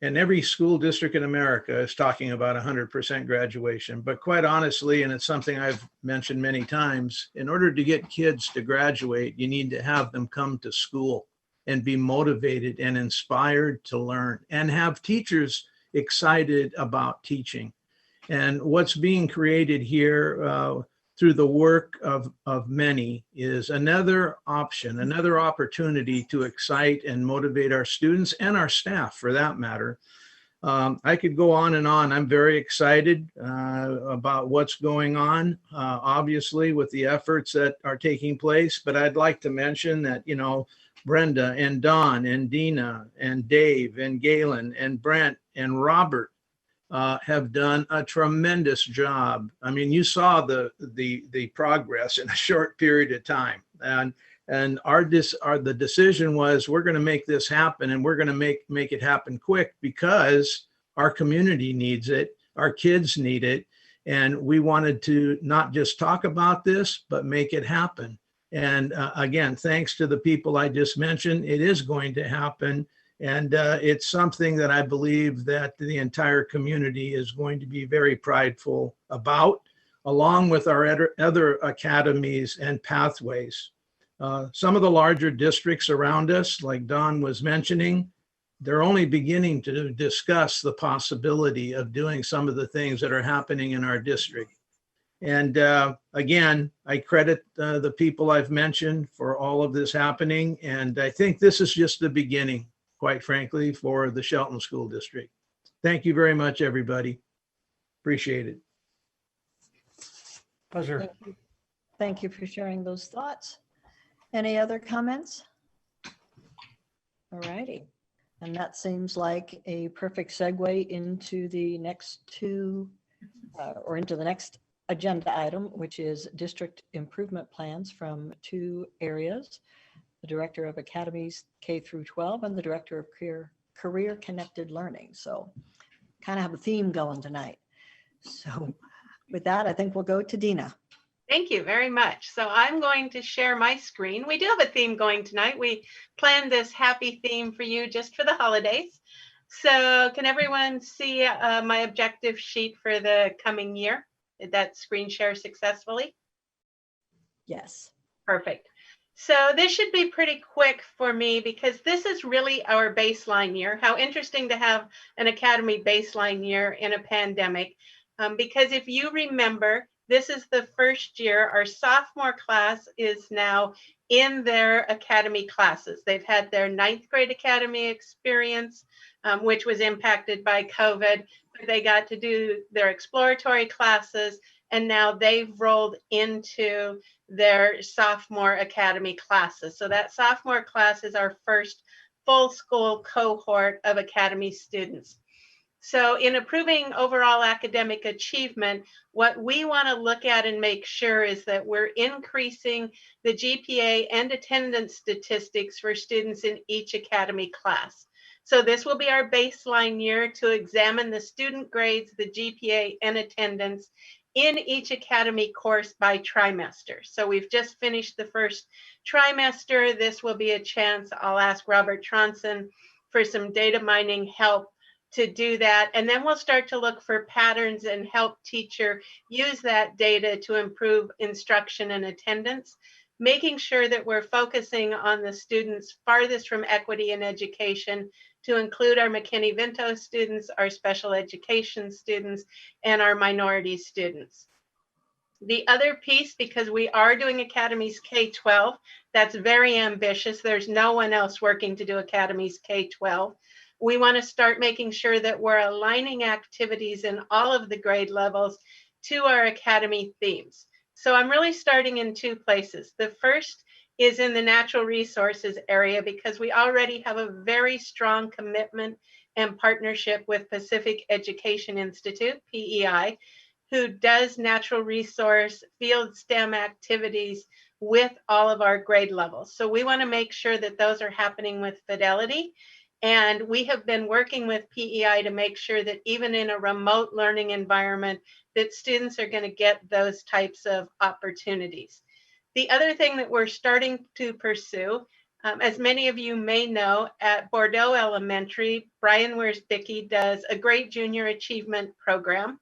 and every school district in America is talking about 100% graduation. But quite honestly, and it's something I've mentioned many times, in order to get kids to graduate, you need to have them come to school and be motivated and inspired to learn, and have teachers excited about teaching. And what's being created here through the work of many is another option, another opportunity to excite and motivate our students and our staff for that matter. I could go on and on. I'm very excited about what's going on, obviously with the efforts that are taking place, but I'd like to mention that, you know, Brenda and Don and Dina and Dave and Galen and Brent and Robert have done a tremendous job. I mean, you saw the progress in a short period of time, and the decision was, we're going to make this happen, and we're going to make it happen quick because our community needs it, our kids need it, and we wanted to not just talk about this, but make it happen. And again, thanks to the people I just mentioned, it is going to happen. And it's something that I believe that the entire community is going to be very prideful about, along with our other academies and pathways. Some of the larger districts around us, like Don was mentioning, they're only beginning to discuss the possibility of doing some of the things that are happening in our district. And again, I credit the people I've mentioned for all of this happening. And I think this is just the beginning, quite frankly, for the Shelton School District. Thank you very much, everybody. Appreciate it. Pleasure. Thank you for sharing those thoughts. Any other comments? All righty. And that seems like a perfect segue into the next two, or into the next agenda item, which is district improvement plans from two areas: the Director of Academies K through 12 and the Director of Career Connected Learning. So kind of have a theme going tonight. So with that, I think we'll go to Dina. Thank you very much. So I'm going to share my screen. We do have a theme going tonight. We planned this happy theme for you just for the holidays. So can everyone see my objective sheet for the coming year? Did that screen share successfully? Yes. Perfect. So this should be pretty quick for me because this is really our baseline year. How interesting to have an academy baseline year in a pandemic. Because if you remember, this is the first year our sophomore class is now in their academy classes. They've had their 9th grade academy experience, which was impacted by COVID. They got to do their exploratory classes, and now they've rolled into their sophomore academy classes. So that sophomore class is our first full school cohort of academy students. So in improving overall academic achievement, what we want to look at and make sure is that we're increasing the GPA and attendance statistics for students in each academy class. So this will be our baseline year to examine the student grades, the GPA, and attendance in each academy course by trimester. So we've just finished the first trimester. This will be a chance. I'll ask Robert Tronson for some data mining help to do that. And then we'll start to look for patterns and help teacher use that data to improve instruction and attendance, making sure that we're focusing on the students farthest from equity in education, to include our McKinney-Vento students, our special education students, and our minority students. The other piece, because we are doing Academies K-12, that's very ambitious. There's no one else working to do Academies K-12. We want to start making sure that we're aligning activities in all of the grade levels to our academy themes. So I'm really starting in two places. The first is in the natural resources area, because we already have a very strong commitment and partnership with Pacific Education Institute, PEI, who does natural resource field STEM activities with all of our grade levels. So we want to make sure that those are happening with fidelity. And we have been working with PEI to make sure that even in a remote learning environment, that students are going to get those types of opportunities. The other thing that we're starting to pursue, as many of you may know, at Bordeaux Elementary, Brian Wiersbicki does a great junior achievement program.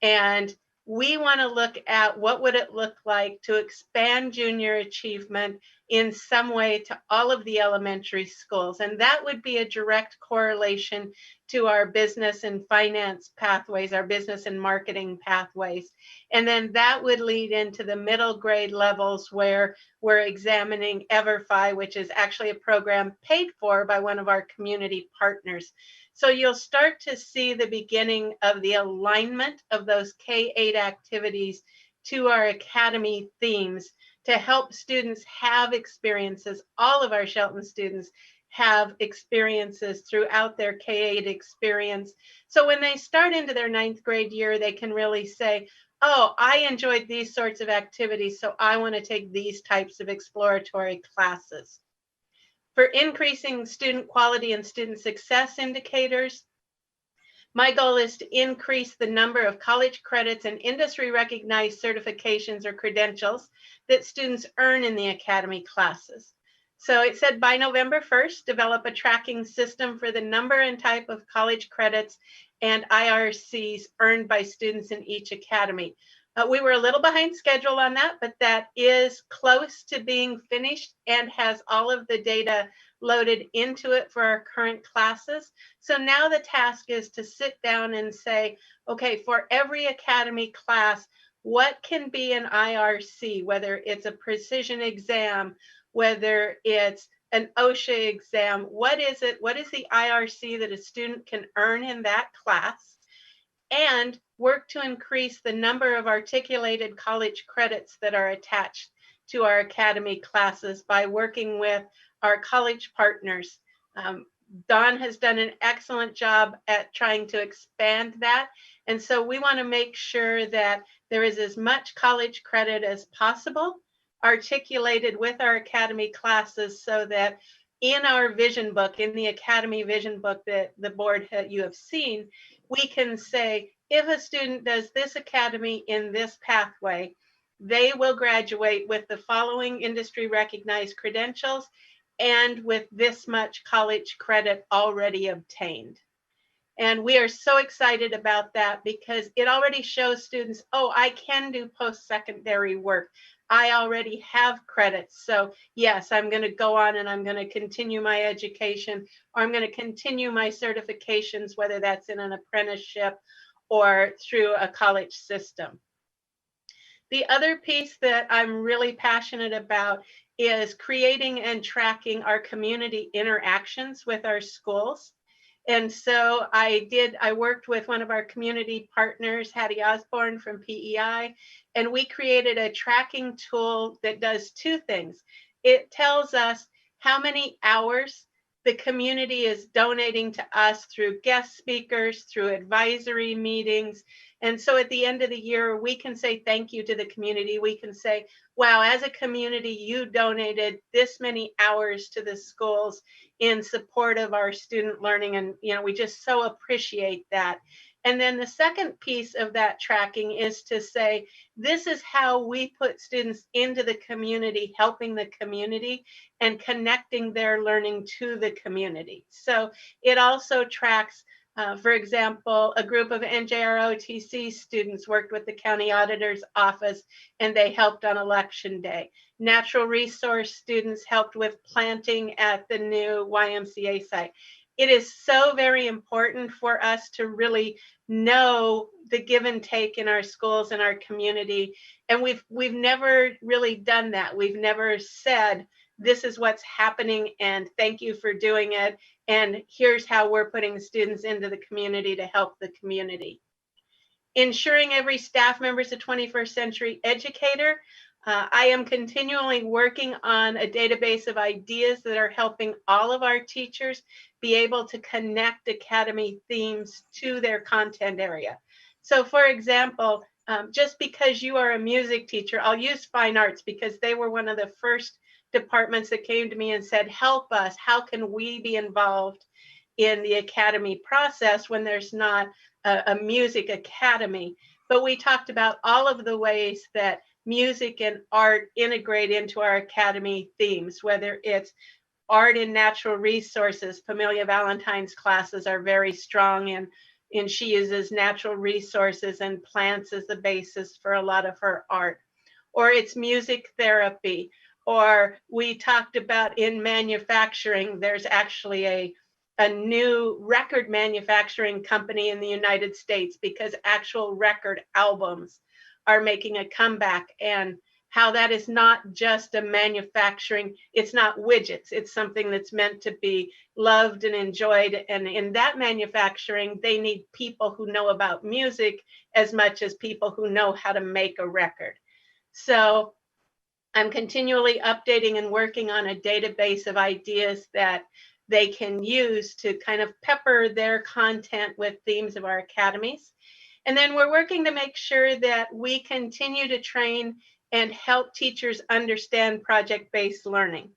And we want to look at what would it look like to expand junior achievement in some way to all of the elementary schools. And that would be a direct correlation to our business and finance pathways, our business and marketing pathways. And then that would lead into the middle grade levels where we're examining EverFi, which is actually a program paid for by one of our community partners. So you'll start to see the beginning of the alignment of those K-8 activities to our academy themes to help students have experiences. All of our Shelton students have experiences throughout their K-8 experience. So when they start into their 9th grade year, they can really say, oh, I enjoyed these sorts of activities, so I want to take these types of exploratory classes. For increasing student quality and student success indicators, my goal is to increase the number of college credits and industry recognized certifications or credentials that students earn in the academy classes. So it said by November 1st, develop a tracking system for the number and type of college credits and IRCs earned by students in each academy. We were a little behind schedule on that, but that is close to being finished and has all of the data loaded into it for our current classes. So now the task is to sit down and say, okay, for every academy class, what can be an IRC, whether it's a precision exam, whether it's an OSHA exam, what is it? What is the IRC that a student can earn in that class? And work to increase the number of articulated college credits that are attached to our academy classes by working with our college partners. Dawn has done an excellent job at trying to expand that. And so we want to make sure that there is as much college credit as possible articulated with our academy classes, so that in our vision book, in the academy vision book that the board you have seen, we can say, if a student does this academy in this pathway, they will graduate with the following industry recognized credentials and with this much college credit already obtained. And we are so excited about that because it already shows students, oh, I can do post-secondary work. I already have credits. So yes, I'm going to go on and I'm going to continue my education, or I'm going to continue my certifications, whether that's in an apprenticeship or through a college system. The other piece that I'm really passionate about is creating and tracking our community interactions with our schools. And so I worked with one of our community partners, Hattie Osborne from PEI, and we created a tracking tool that does two things. It tells us how many hours the community is donating to us through guest speakers, through advisory meetings. And so at the end of the year, we can say thank you to the community. We can say, wow, as a community, you donated this many hours to the schools in support of our student learning. And, we just so appreciate that. And then the second piece of that tracking is to say, this is how we put students into the community, helping the community and connecting their learning to the community. So it also tracks, for example, a group of NJROTC students worked with the county auditor's office and they helped on election day. Natural resource students helped with planting at the new YMCA site. It is so very important for us to really know the give and take in our schools and our community. And we've never really done that. We've never said, this is what's happening and thank you for doing it. And here's how we're putting students into the community to help the community. Ensuring every staff member is a 21st century educator. I am continually working on a database of ideas that are helping all of our teachers be able to connect academy themes to their content area. So for example, just because you are a music teacher, I'll use fine arts because they were one of the first departments that came to me and said, help us, how can we be involved in the academy process when there's not a music academy? But we talked about all of the ways that music and art integrate into our academy themes, whether it's art and natural resources. Pamelia Valentine's classes are very strong and she uses natural resources and plants as the basis for a lot of her art. Or it's music therapy. Or we talked about in manufacturing, there's actually a new record manufacturing company in the United States because actual record albums are making a comeback, and how that is not just a manufacturing, it's not widgets, it's something that's meant to be loved and enjoyed. And in that manufacturing, they need people who know about music as much as people who know how to make a record. So I'm continually updating and working on a database of ideas that they can use to kind of pepper their content with themes of our academies. And then we're working to make sure that we continue to train and help teachers understand project-based learning.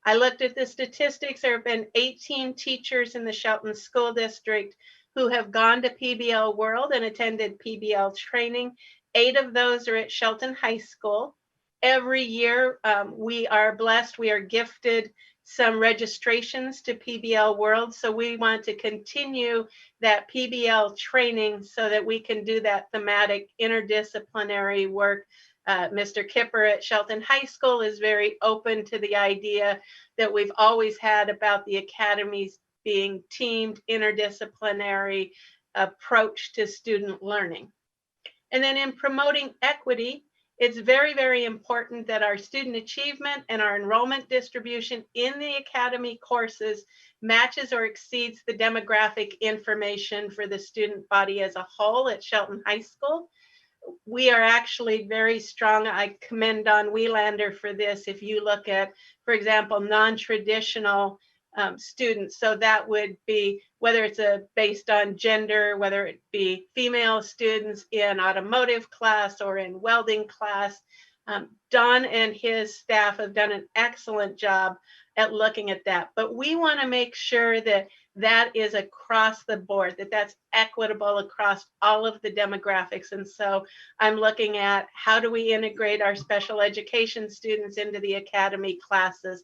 I looked at the statistics. There have been 18 teachers in the Shelton School District who have gone to PBL World and attended PBL training. 8 of those are at Shelton High School. Every year, we are blessed, we are gifted some registrations to PBL World. So we want to continue that PBL training so that we can do that thematic interdisciplinary work. Mr. Kipper at Shelton High School is very open to the idea that we've always had about the academies being teamed interdisciplinary approach to student learning. And then in promoting equity, it's very, very important that our student achievement and our enrollment distribution in the academy courses matches or exceeds the demographic information for the student body as a whole at Shelton High School. We are actually very strong. I commend Don Wielander for this. If you look at, for example, non-traditional students. So that would be whether it's based on gender, whether it be female students in automotive class or in welding class. Don and his staff have done an excellent job at looking at that. But we want to make sure that that is across the board, that that's equitable across all of the demographics. And so I'm looking at how do we integrate our special education students into the academy classes,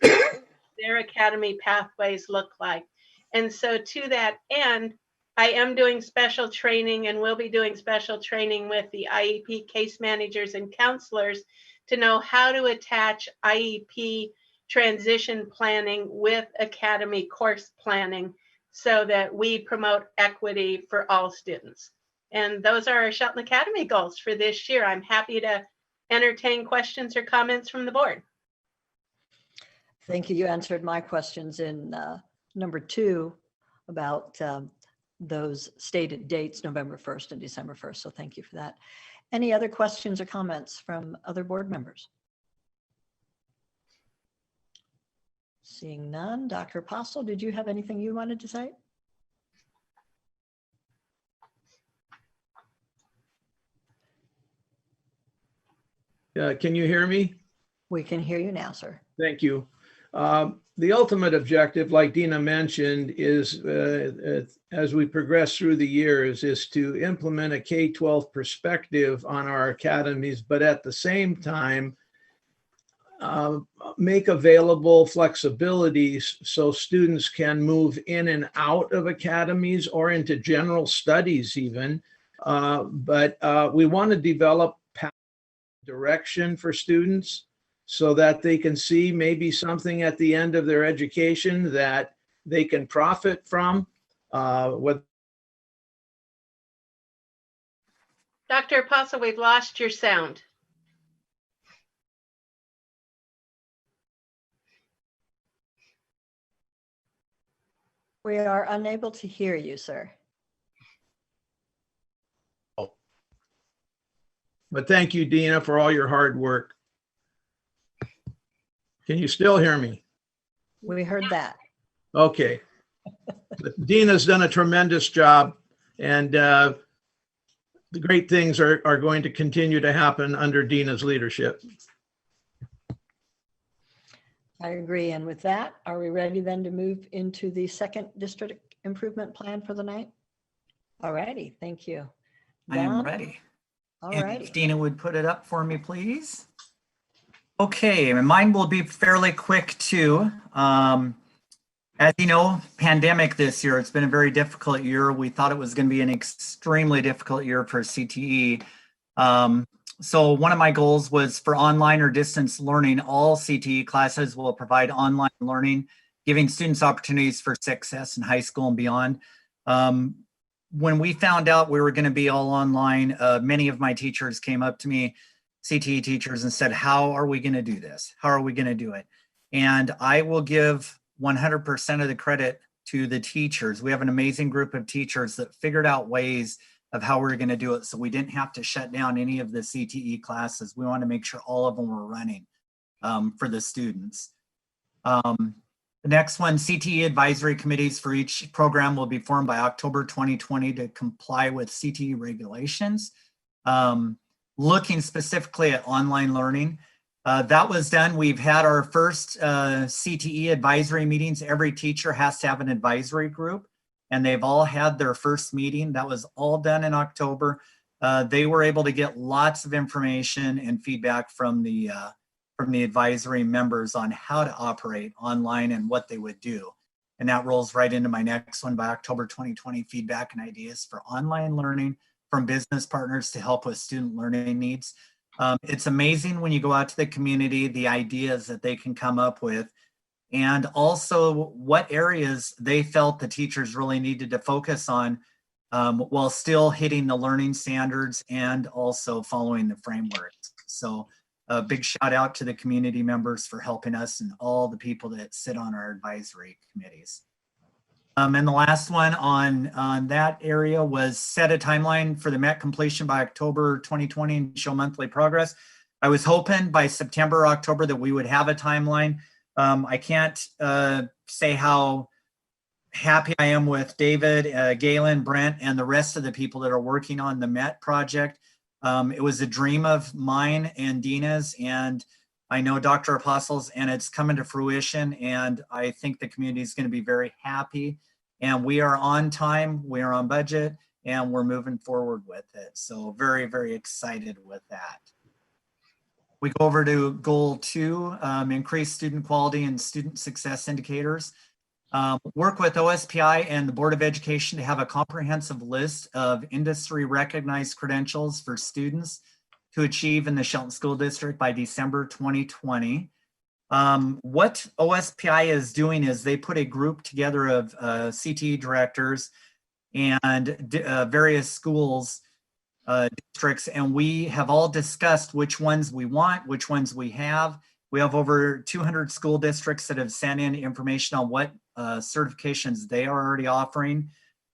their academy pathways look like. And so to that end, I am doing special training and will be doing special training with the IEP case managers and counselors to know how to attach IEP transition planning with academy course planning so that we promote equity for all students. And those are our Shelton Academy goals for this year. I'm happy to entertain questions or comments from the board. Thank you. You answered my questions in number 2 about those stated dates, November 1st and December 1st. So thank you for that. Any other questions or comments from other board members? Seeing none. Dr. Apostle, did you have anything you wanted to say? Can you hear me? We can hear you now, sir. Thank you. The ultimate objective, like Dina mentioned, is as we progress through the years, is to implement a K-12 perspective on our academies, but at the same time, make available flexibilities so students can move in and out of academies or into general studies even. But we want to develop direction for students so that they can see maybe something at the end of their education that they can profit from. Dr. Apostle, we've lost your sound. We are unable to hear you, sir. But thank you, Dina, for all your hard work. Can you still hear me? We heard that. Okay. Dina's done a tremendous job, and the great things are going to continue to happen under Dina's leadership. I agree. And with that, are we ready then to move into the second district improvement plan for the night? All righty. Thank you. I am Don? ready. All And righty. if Dina would put it up for me, please. Okay, and mine will be fairly quick too. As you know, pandemic this year, it's been a very difficult year. We thought it was going to be an extremely difficult year for CTE. So one of my goals was for online or distance learning. All CTE classes will provide online learning, giving students opportunities for success in high school and beyond. When we found out we were going to be all online, many of my teachers came up to me, CTE teachers, and said, how are we going to do this? How are we going to do it? And I will give 100% of the credit to the teachers. We have an amazing group of teachers that figured out ways of how we're going to do it, so we didn't have to shut down any of the CTE classes. We want to make sure all of them were running for the students. The next one, CTE advisory committees for each program will be formed by October 2020 to comply with CTE regulations. Looking specifically at online learning, that was done. We've had our first CTE advisory meetings. Every teacher has to have an advisory group, and they've all had their first meeting. That was all done in October. They were able to get lots of information and feedback from the advisory members on how to operate online and what they would do. And that rolls right into my next one, by October 2020, feedback and ideas for online learning from business partners to help with student learning needs. It's amazing when you go out to the community, the ideas that they can come up with, and also what areas they felt the teachers really needed to focus on while still hitting the learning standards and also following the frameworks. So a big shout out to the community members for helping us and all the people that sit on our advisory committees. And the last one on that area was set a timeline for the MET completion by October 2020 and show monthly progress. I was hoping by September, October that we would have a timeline. I can't say how happy I am with David, Galen, Brent, and the rest of the people that are working on the MET project. It was a dream of mine and Dina's, and I know Dr. Apostle's, and it's coming to fruition, and I think the community is going to be very happy. And we are on time, we are on budget, and we're moving forward with it. So very, very excited with that. We go over to goal 2, increase student quality and student success indicators. Work with OSPI and the Board of Education to have a comprehensive list of industry recognized credentials for students to achieve in the Shelton School District by December 2020. What OSPI is doing is they put a group together of CTE directors and various schools, districts, and we have all discussed which ones we want, which ones we have. We have over 200 school districts that have sent in information on what certifications they are already offering.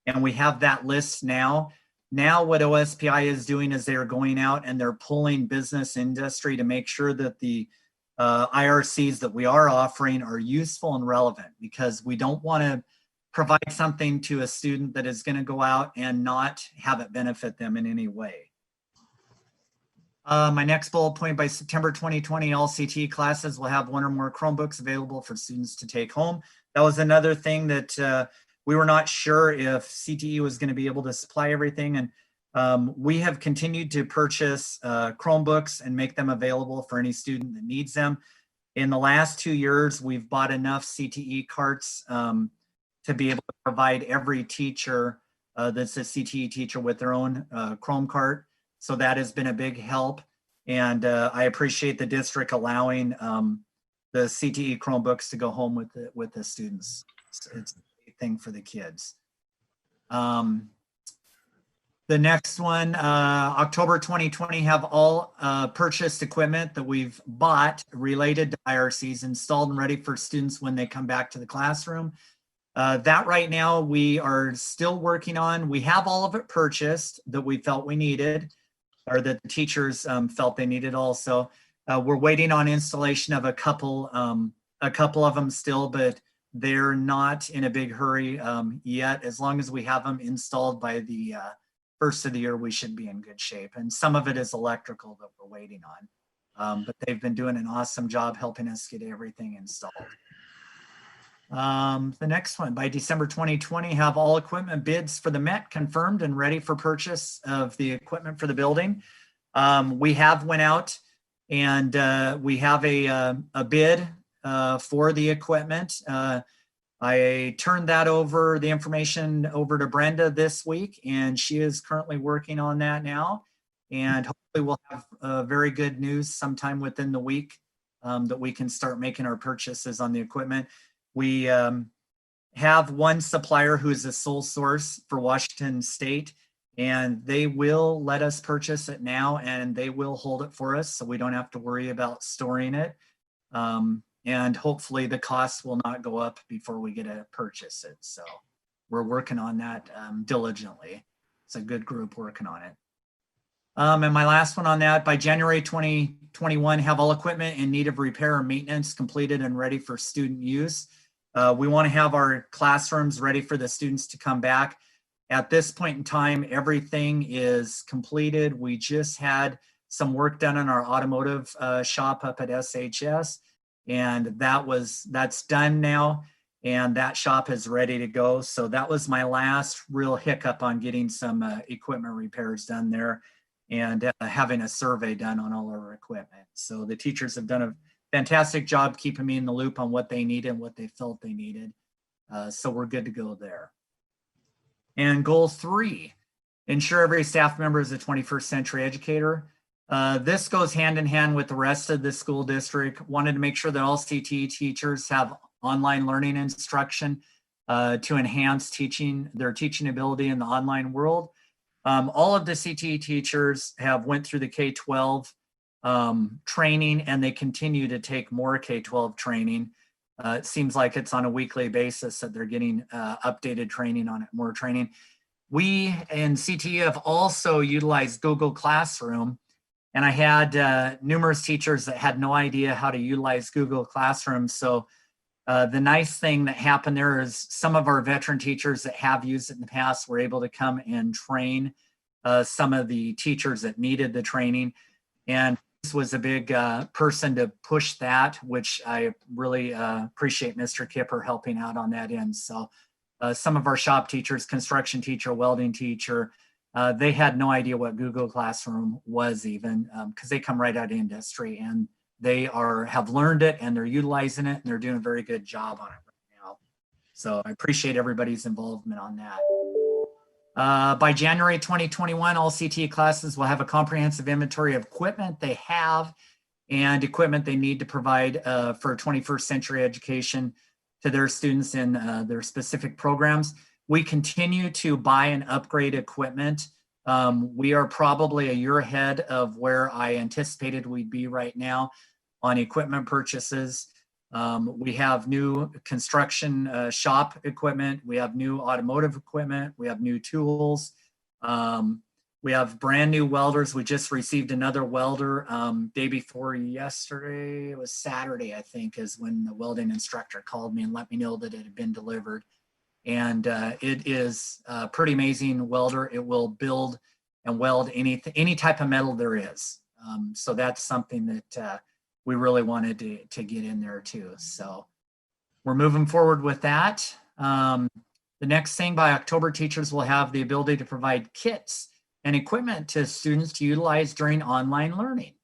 And we have that list now. Now what OSPI is doing is they're going out and they're pulling business industry to make sure that the IRCs that we are offering are useful and relevant, because we don't want to provide something to a student that is going to go out and not have it benefit them in any way. My next bullet point: by September 2020, all CTE classes will have one or more Chromebooks available for students to take home. That was another thing that we were not sure if CTE was going to be able to supply everything. And we have continued to purchase Chromebooks and make them available for any student that needs them. In the last 2 years, we've bought enough CTE carts to be able to provide every teacher that's a CTE teacher with their own Chrome cart. So that has been a big help. And I appreciate the district allowing the CTE Chromebooks to go home with the students. It's a great thing for the kids. The next one, October 2020, have all purchased equipment that we've bought related to IRCs installed and ready for students when they come back to the classroom. That right now we are still working on. We have all of it purchased that we felt we needed, or that the teachers felt they needed also. We're waiting on installation of a couple of them still, but they're not in a big hurry yet. As long as we have them installed by the first of the year, we should be in good shape. And some of it is electrical that we're waiting on, but they've been doing an awesome job helping us get everything installed. The next one, by December 2020, have all equipment bids for the Met confirmed and ready for purchase of the equipment for the building. We have went out and we have a bid for the equipment. I turned the information over to Brenda this week, and she is currently working on that now. And hopefully we'll have very good news sometime within the week that we can start making our purchases on the equipment. We have one supplier who is a sole source for Washington State, and they will let us purchase it now, and they will hold it for us, so we don't have to worry about storing it. And hopefully the costs will not go up before we get to purchase it. So we're working on that diligently. It's a good group working on it. And my last one on that, by January 2021, have all equipment in need of repair or maintenance completed and ready for student use. We want to have our classrooms ready for the students to come back. At this point in time, everything is completed. We just had some work done in our automotive shop up at SHS, and that's done now, and that shop is ready to go. So that was my last real hiccup on getting some equipment repairs done there, and having a survey done on all our equipment. So the teachers have done a fantastic job keeping me in the loop on what they needed and what they felt they needed. So we're good to go there. And goal 3, ensure every staff member is a 21st century educator. This goes hand in hand with the rest of the school district. Wanted to make sure that all CTE teachers have online learning instruction to enhance their teaching ability in the online world. All of the CTE teachers have went through the K-12 training, and they continue to take more K-12 training. It seems like it's on a weekly basis that they're getting updated training on it, more training. We in CTE have also utilized Google Classroom, and I had numerous teachers that had no idea how to utilize Google Classroom. So the nice thing that happened there is some of our veteran teachers that have used it in the past were able to come and train some of the teachers that needed the training. And this was a big person to push that, which I really appreciate Mr. Kipper helping out on that end. So some of our shop teachers, construction teacher, welding teacher, they had no idea what Google Classroom was even, because they come right out of industry, and they have learned it and they're utilizing it, and they're doing a very good job on it right now. So I appreciate everybody's involvement on that. By January 2021, all CTE classes will have a comprehensive inventory of equipment they have and equipment they need to provide for 21st century education to their students in their specific programs. We continue to buy and upgrade equipment. We are probably a year ahead of where I anticipated we'd be right now on equipment purchases. We have new construction shop equipment. We have new automotive equipment. We have new tools. We have brand new welders. We just received another welder day before yesterday. It was Saturday, I think, is when the welding instructor called me and let me know that it had been delivered. And it is a pretty amazing welder. It will build and weld any type of metal there is. So that's something that we really wanted to get in there too. So we're moving forward with that. The next thing, by October, teachers will have the ability to provide kits and equipment to students to utilize during online learning.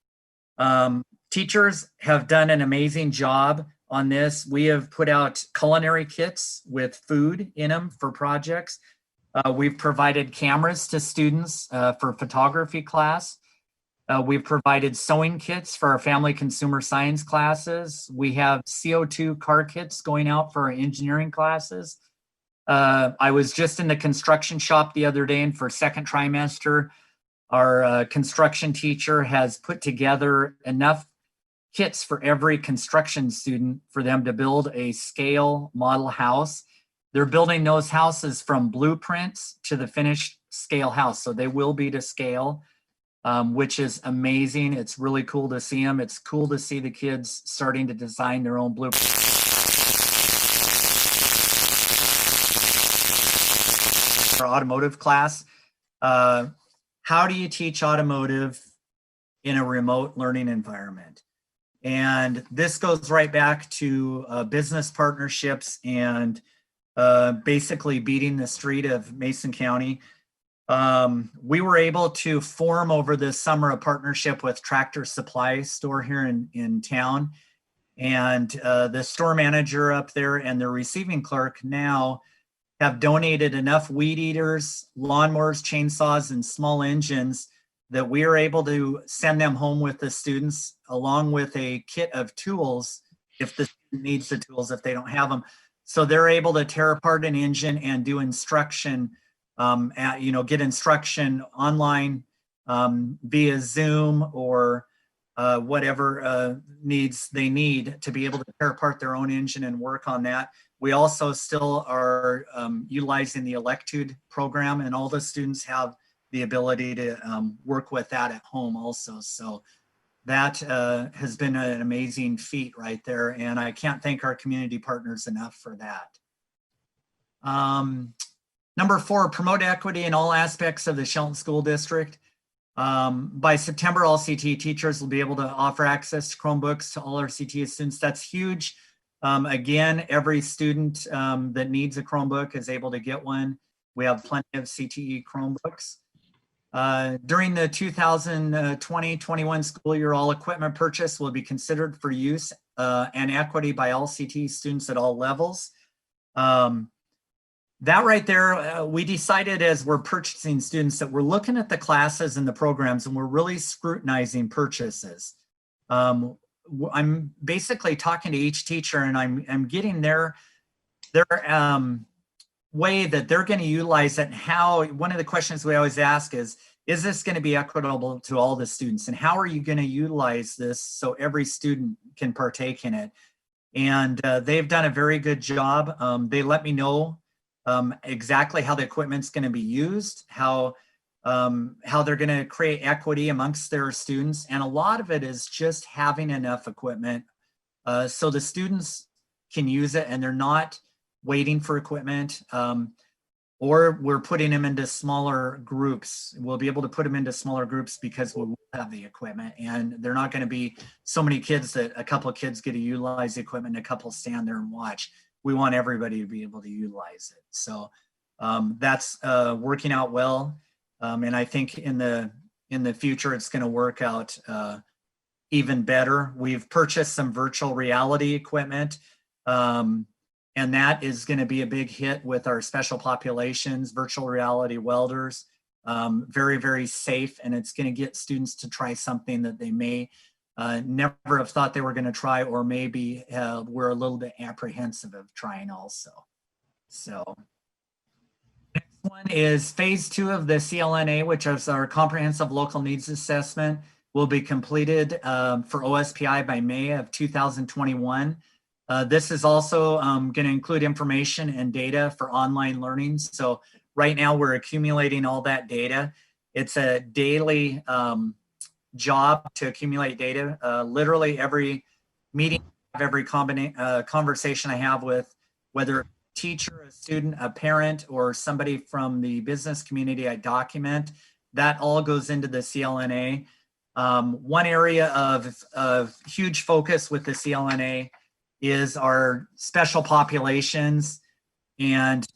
Teachers have done an amazing job on this. We have put out culinary kits with food in them for projects. We've provided cameras to students for photography class. We've provided sewing kits for our family consumer science classes. We have CO2 car kits going out for our engineering classes. I was just in the construction shop the other day, and for second trimester, our construction teacher has put together enough kits for every construction student for them to build a scale model house. They're building those houses from blueprints to the finished scale house. So they will be to scale, which is amazing. It's really cool to see them. It's cool to see the kids starting to design their own blueprints. Our automotive class. How do you teach automotive in a remote learning environment? And this goes right back to business partnerships and basically beating the street of Mason County. We were able to form over this summer a partnership with Tractor Supply store here in town. And the store manager up there and the receiving clerk now have donated enough weed eaters, lawnmowers, chainsaws, and small engines that we are able to send them home with the students along with a kit of tools if the student needs the tools, if they don't have them. So they're able to tear apart an engine and do instruction, get instruction online via Zoom or whatever needs they need to be able to tear apart their own engine and work on that. We also still are utilizing the Electude program, and all the students have the ability to work with that at home also. So that has been an amazing feat right there. And I can't thank our community partners enough for that. Number 4, promote equity in all aspects of the Shelton School District. By September, all CTE teachers will be able to offer access to Chromebooks to all our CTE students. That's huge. Again, every student that needs a Chromebook is able to get one. We have plenty of CTE Chromebooks. During the 2020-21 school year, all equipment purchase will be considered for use and equity by all CTE students at all levels. That right there, we decided as we're purchasing students that we're looking at the classes and the programs and we're really scrutinizing purchases. I'm basically talking to each teacher and I'm getting their way that they're going to utilize it, and how. One of the questions we always ask is this going to be equitable to all the students, and how are you going to utilize this so every student can partake in it? And they've done a very good job. They let me know exactly how the equipment's going to be used, how they're going to create equity amongst their students. And a lot of it is just having enough equipment so the students can use it and they're not waiting for equipment, or we're putting them into smaller groups. We'll be able to put them into smaller groups because we will have the equipment, and they're not going to be so many kids that a couple of kids get to utilize the equipment and a couple stand there and watch. We want everybody to be able to utilize it. So that's working out well. And I think in the future, it's going to work out even better. We've purchased some virtual reality equipment, and that is going to be a big hit with our special populations, virtual reality welders. Very, very safe, and it's going to get students to try something that they may never have thought they were going to try, or maybe we're a little bit apprehensive of trying also. So next one is phase 2 of the CLNA, which is our comprehensive local needs assessment, will be completed for OSPI by May of 2021. This is also going to include information and data for online learning. So right now we're accumulating all that data. It's a daily job to accumulate data. Literally every meeting, every conversation I have with whether a teacher, a student, a parent, or somebody from the business community, I document. That all goes into the CLNA. One area of huge focus with the CLNA is our special populations and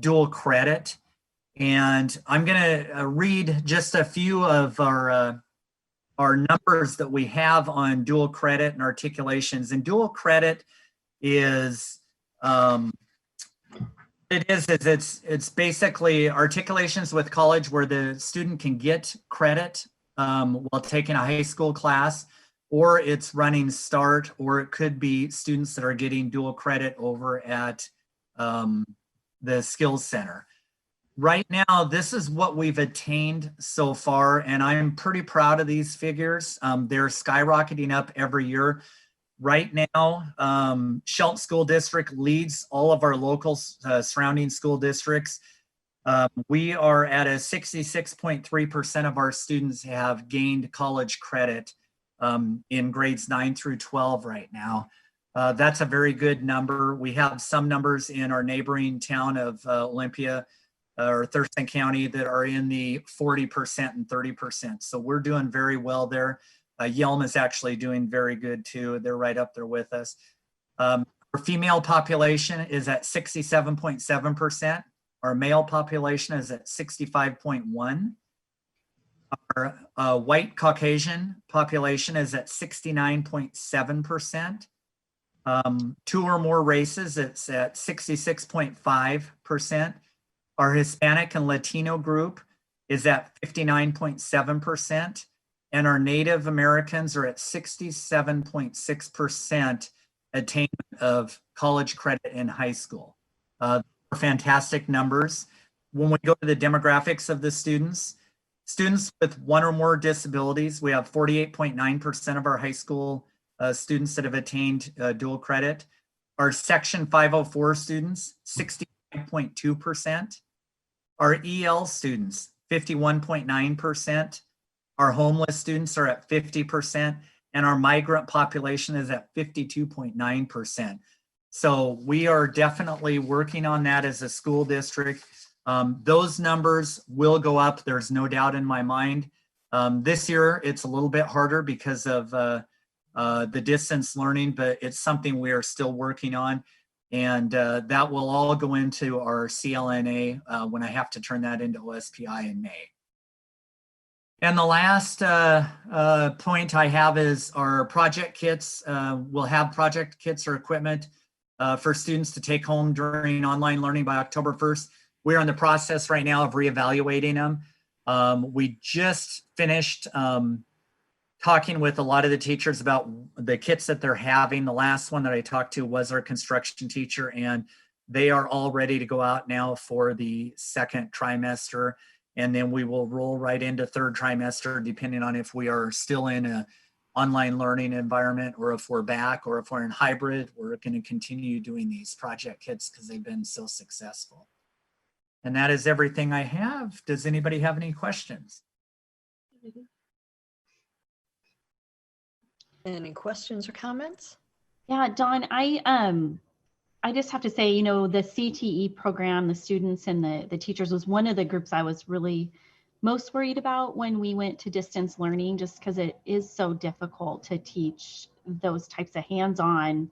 dual credit. And I'm going to read just a few of our numbers that we have on dual credit and articulations. And dual credit is it's basically articulations with college where the student can get credit while taking a high school class, or it's running START, or it could be students that are getting dual credit over at the Skills Center. Right now, this is what we've attained so far, and I'm pretty proud of these figures. They're skyrocketing up every year. Right now, Shelton School District leads all of our local surrounding school districts. We are at a 66.3% of our students have gained college credit in grades 9 through 12 right now. That's a very good number. We have some numbers in our neighboring town of Olympia or Thurston County that are in the 40% and 30%. So we're doing very well there. Yelm is actually doing very good too. They're right up there with us. Our female population is at 67.7%. Our male population is at 65.1%. Our white Caucasian population is at 69.7%. 2 or more races, it's at 66.5%. Our Hispanic and Latino group is at 59.7%. And our Native Americans are at 67.6% attainment of college credit in high school. Fantastic numbers. When we go to the demographics of the students with 1 or more disabilities, we have 48.9% of our high school students that have attained dual credit. Our Section 504 students, 65.2%. Our EL students, 51.9%. Our homeless students are at 50%, and our migrant population is at 52.9%. So we are definitely working on that as a school district. Those numbers will go up. There's no doubt in my mind. This year, it's a little bit harder because of the distance learning, but it's something we are still working on. And that will all go into our CLNA when I have to turn that into OSPI in May. And the last point I have is our project kits. We'll have project kits or equipment for students to take home during online learning by October 1st. We're in the process right now of reevaluating them. We just finished talking with a lot of the teachers about the kits that they're having. The last one that I talked to was our construction teacher, and they are all ready to go out now for the 2nd trimester. And then we will roll right into 3rd trimester, depending on if we are still in an online learning environment or if we're back, or if we're in hybrid. We're going to continue doing these project kits because they've been so successful. And that is everything I have. Does anybody have any questions? Any questions or comments? Yeah, Dawn, I just have to say, you know, the CTE program, the students and the teachers was one of the groups I was really most worried about when we went to distance learning, just because it is so difficult to teach those types of hands-on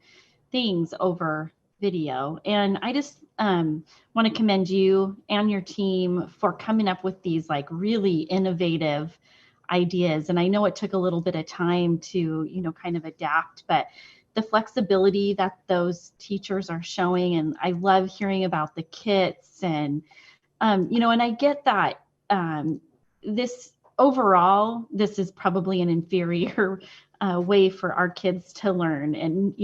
things over video. And I just want to commend you and your team for coming up with these like really innovative ideas. And I know it took a little bit of time to, you know, kind of adapt, but the flexibility that those teachers are showing, and I love hearing about the kits and, you know, and I get that this overall, this is probably an inferior way for our kids to learn. And,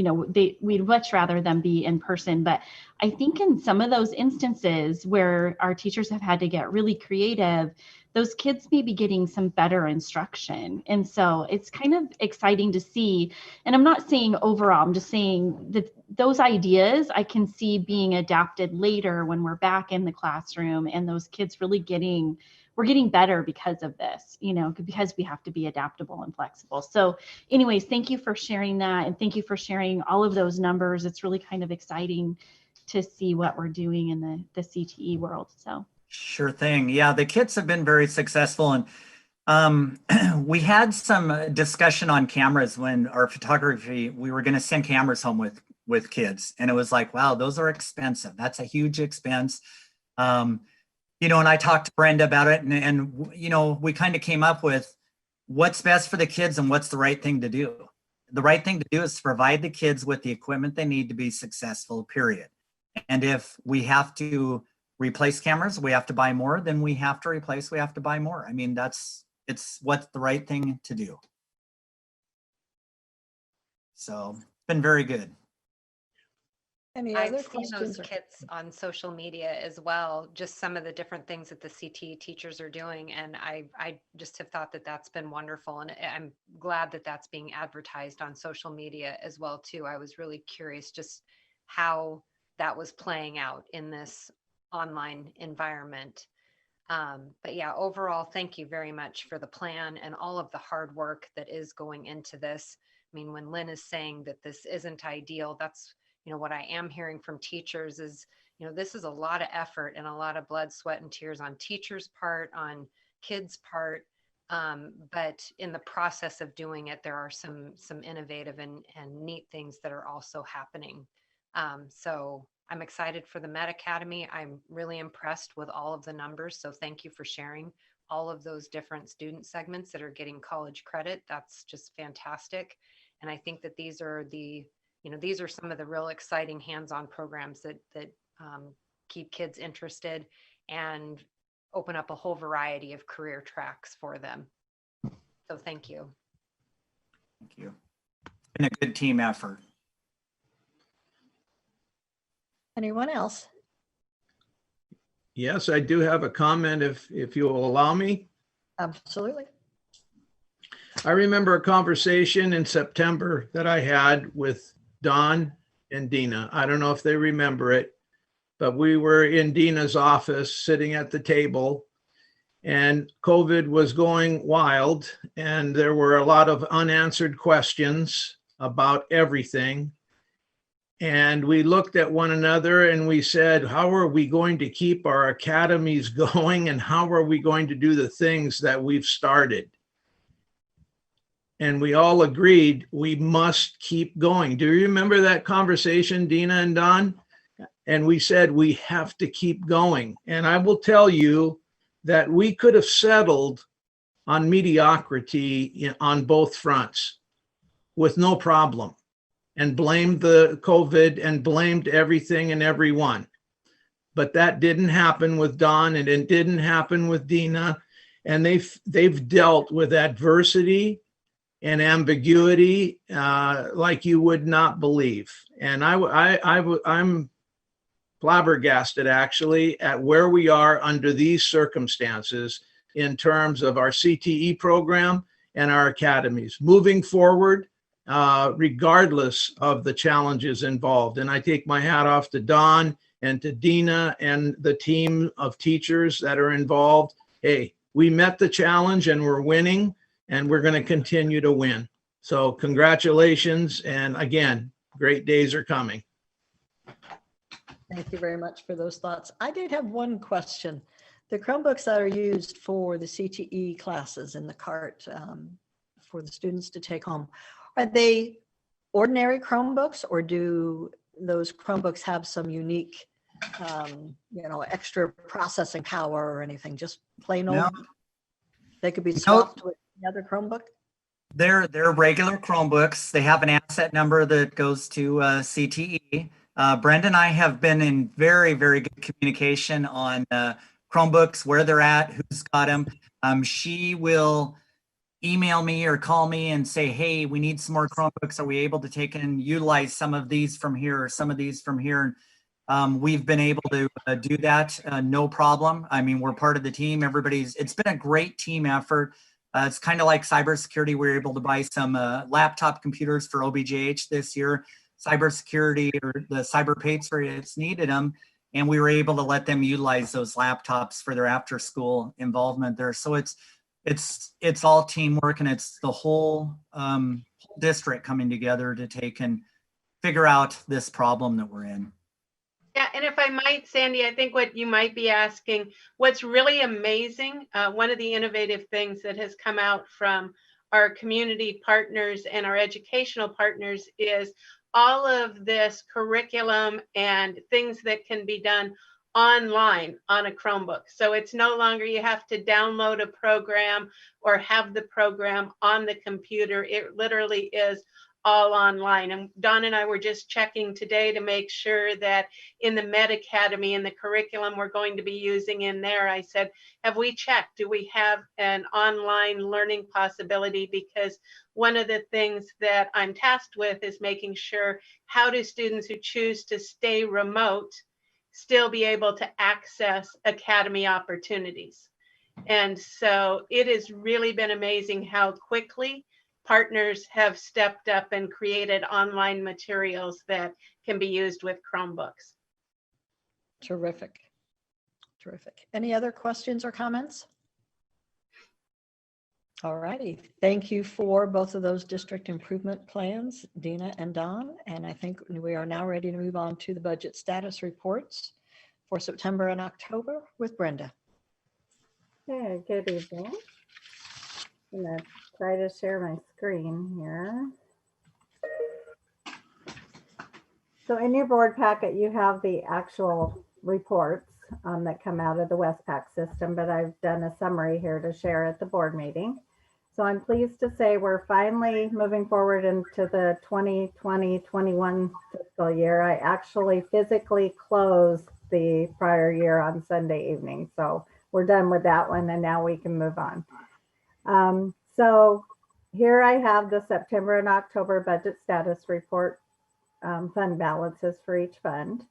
we'd much rather them be in person. But I think in some of those instances where our teachers have had to get really creative, those kids may be getting some better instruction. And so it's kind of exciting to see. And I'm not saying overall, I'm just saying that those ideas I can see being adapted later when we're back in the classroom and those kids really we're getting better because of this, because we have to be adaptable and flexible. So anyways, thank you for sharing that. And thank you for sharing all of those numbers. It's really kind of exciting to see what we're doing in the CTE world. So. Sure thing. Yeah, the kids have been very successful. And we had some discussion on cameras when our photography, we were going to send cameras home with kids. And it was like, wow, those are expensive. That's a huge expense. And I talked to Brenda about it and we kind of came up with what's best for the kids and what's the right thing to do. The right thing to do is to provide the kids with the equipment they need to be successful, period. And if we have to replace cameras, we have to buy more, then we have to buy more. I mean, it's what's the right thing to do. So it's been very good. Any other I've seen those questions? kits on social media as well, just some of the different things that the CTE teachers are doing. And I just have thought that that's been wonderful. And I'm glad that that's being advertised on social media as well, too. I was really curious just how that was playing out in this online environment. But yeah, overall, thank you very much for the plan and all of the hard work that is going into this. I mean, when Lynn is saying that this isn't ideal, that's what I am hearing from teachers is, this is a lot of effort and a lot of blood, sweat, and tears on teachers' part, on kids' part. But in the process of doing it, there are some innovative and neat things that are also happening. So I'm excited for the Med Academy. I'm really impressed with all of the numbers. So thank you for sharing all of those different student segments that are getting college credit. That's just fantastic. And I think that these are some of the real exciting hands-on programs that keep kids interested and open up a whole variety of career tracks for them. So thank you. Thank you. It's been a good team effort. Anyone else? Yes, I do have a comment if you will allow me. Absolutely. I remember a conversation in September that I had with Don and Dina. I don't know if they remember it, but we were in Dina's office sitting at the table and COVID was going wild and there were a lot of unanswered questions about everything. And we looked at one another and we said, how are we going to keep our academies going and how are we going to do the things that we've started? And we all agreed we must keep going. Do you remember that conversation, Dina and Don? And we said we have to keep going. And I will tell you that we could have settled on mediocrity on both fronts with no problem and blamed the COVID and blamed everything and everyone. But that didn't happen with Don and it didn't happen with Dina. And they've dealt with adversity and ambiguity like you would not believe. And I'm flabbergasted actually at where we are under these circumstances in terms of our CTE program and our academies moving forward, regardless of the challenges involved. And I take my hat off to Don and to Dina and the team of teachers that are involved. Hey, we met the challenge and we're winning. And we're going to continue to win. So congratulations. And again, great days are coming. Thank you very much for those thoughts. I did have one question. The Chromebooks that are used for the CTE classes in the cart for the students to take home, are they ordinary Chromebooks or do those Chromebooks have some unique, extra processing power or anything? Just plain old, they could be swapped with another Chromebook? They're regular Chromebooks. They have an asset number that goes to CTE. Brenda and I have been in very, very good communication on Chromebooks, where they're at, who's got them. She will email me or call me and say, hey, we need some more Chromebooks. Are we able to take and utilize some of these from here or some of these from here? We've been able to do that, no problem. I mean, we're part of the team. It's been a great team effort. It's kind of like cybersecurity. We were able to buy some laptop computers for OBJH this year. Cybersecurity or the Cyber Patriots needed them, and we were able to let them utilize those laptops for their after-school involvement there. So it's all teamwork, and it's the whole district coming together to take and figure out this problem that we're in. Yeah, and if I might, Sandy, I think what you might be asking, what's really amazing, one of the innovative things that has come out from our community partners and our educational partners is all of this curriculum and things that can be done online on a Chromebook. So it's no longer you have to download a program or have the program on the computer. It literally is all online. And Don and I were just checking today to make sure that in the Med Academy and the curriculum we're going to be using in there, I said, have we checked? Do we have an online learning possibility? Because one of the things that I'm tasked with is making sure, how do students who choose to stay remote still be able to access academy opportunities? And so it has really been amazing how quickly partners have stepped up and created online materials that can be used with Chromebooks. Terrific. Terrific. Any other questions or comments? All righty. Thank you for both of those district improvement plans, Dina and Don. And I think we are now ready to move on to the budget status reports for September and October with Brenda. Okay, good evening. I'm going to try to share my screen here. So in your board packet, you have the actual reports that come out of the Westpac system, but I've done a summary here to share at the board meeting. So I'm pleased to say we're finally moving forward into the 2020-21 fiscal year. I actually physically closed the prior year on Sunday evening. So we're done with that one, and now we can move on. So here I have the September and October budget status report, fund balances for each fund.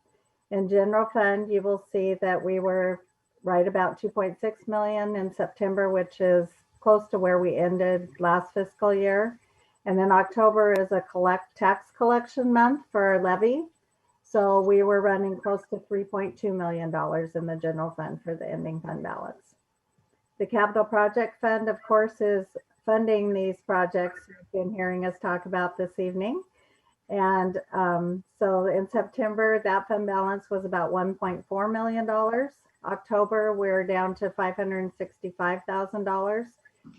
In general fund, you will see that we were right about 2.6 million in September, which is close to where we ended last fiscal year. And then October is a tax collection month for our levy. So we were running close to $3.2 million in the general fund for the ending fund balance. The capital project fund, of course, is funding these projects you've been hearing us talk about this evening. And so in September, that fund balance was about $1.4 million. October, we're down to $565,000.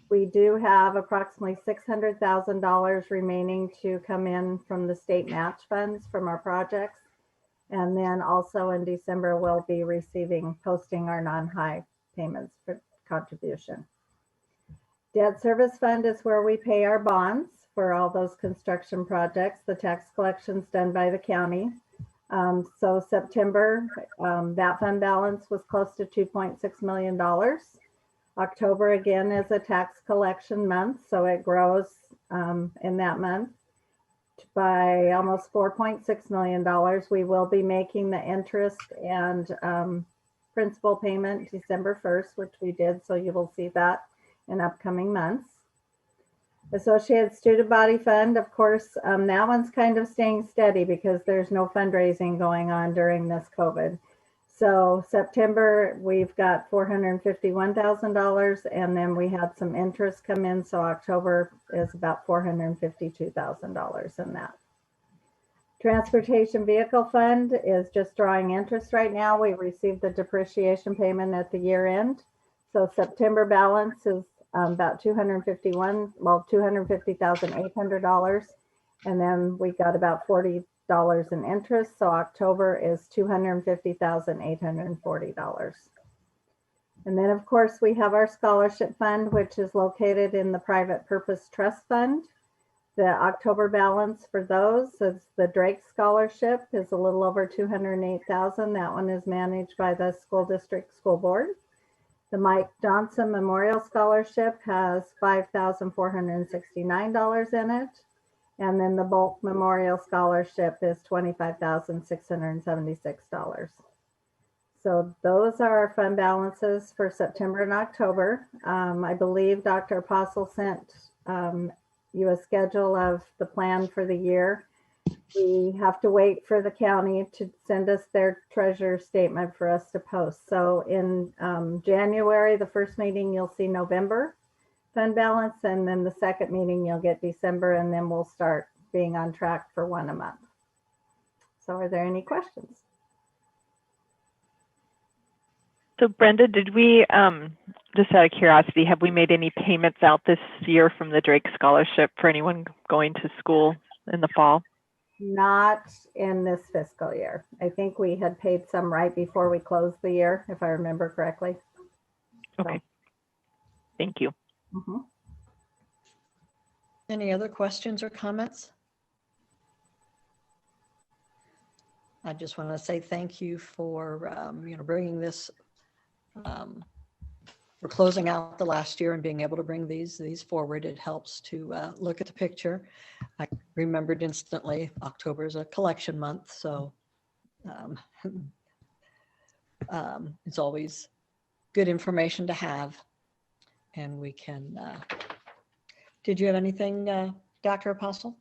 We do have approximately $600,000 remaining to come in from the state match funds from our projects. And then also in December, we'll be posting our non-high payments for contribution. Debt service fund is where we pay our bonds for all those construction projects, the tax collections done by the county. So September, that fund balance was close to $2.6 million. October again is a tax collection month, so it grows in that month by almost $4.6 million. We will be making the interest and principal payment December 1st, which we did, so you will see that in upcoming months. Associated Student Body Fund, of course, that one's kind of staying steady because there's no fundraising going on during this COVID. So September, we've got $451,000, and then we had some interest come in. So October is about $452,000 in that. Transportation Vehicle Fund is just drawing interest right now. We received the depreciation payment at the year end. So September balance is about $250,800. And then we got about $40 in interest. So October is $250,840. And then of course we have our scholarship fund, which is located in the private purpose trust fund. The October balance for those is the Drake scholarship is a little over $208,000. That one is managed by the school district school board. The Mike Johnson Memorial Scholarship has $5,469 in it. And then the Bulk Memorial Scholarship is $25,676. So those are our fund balances for September and October. I believe Dr. Apostle sent you a schedule of the plan for the year. We have to wait for the county to send us their treasurer statement for us to post. So in January, the first meeting, you'll see November fund balance, and then the second meeting, you'll get December, and then we'll start being on track for one a month. So are there any questions? So Brenda, did we, just out of curiosity, have we made any payments out this year from the Drake Scholarship for anyone going to school in the fall? Not in this fiscal year. I think we had paid some right before we closed the year, if I remember correctly. Okay. Thank you. Any other questions or comments? I just want to say thank you for bringing this. For closing out the last year and being able to bring these forward. It helps to look at the picture. I remembered instantly October is a collection month, so it's always good information to have. And we can. Did you have anything, Dr. Apostle?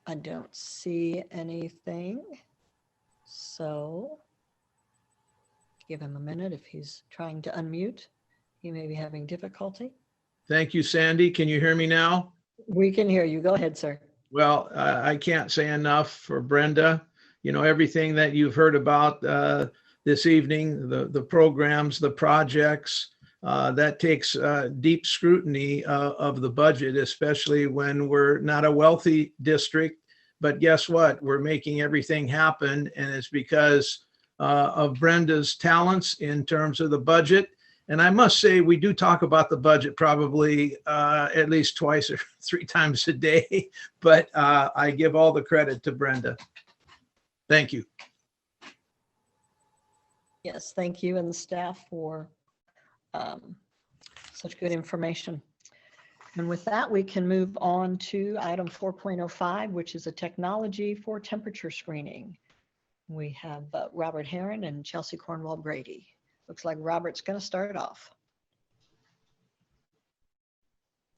I don't see anything. So give him a minute if he's trying to unmute. He may be having difficulty. Thank you, Sandy. Can you hear me now? We can hear you. Go ahead, sir. Well, I can't say enough for Brenda. You know, everything that you've heard about this evening, the programs, the projects, that takes deep scrutiny of the budget, especially when we're not a wealthy district. But guess what? We're making everything happen, and it's because of Brenda's talents in terms of the budget. And I must say, we do talk about the budget probably at least twice or 3 times a day, but I give all the credit to Brenda. Thank you. Yes, thank you and the staff for such good information. And with that, we can move on to item 4.05, which is a technology for temperature screening. We have Robert Heron and Chelsea Cornwall Brady. Looks like Robert's going to start off.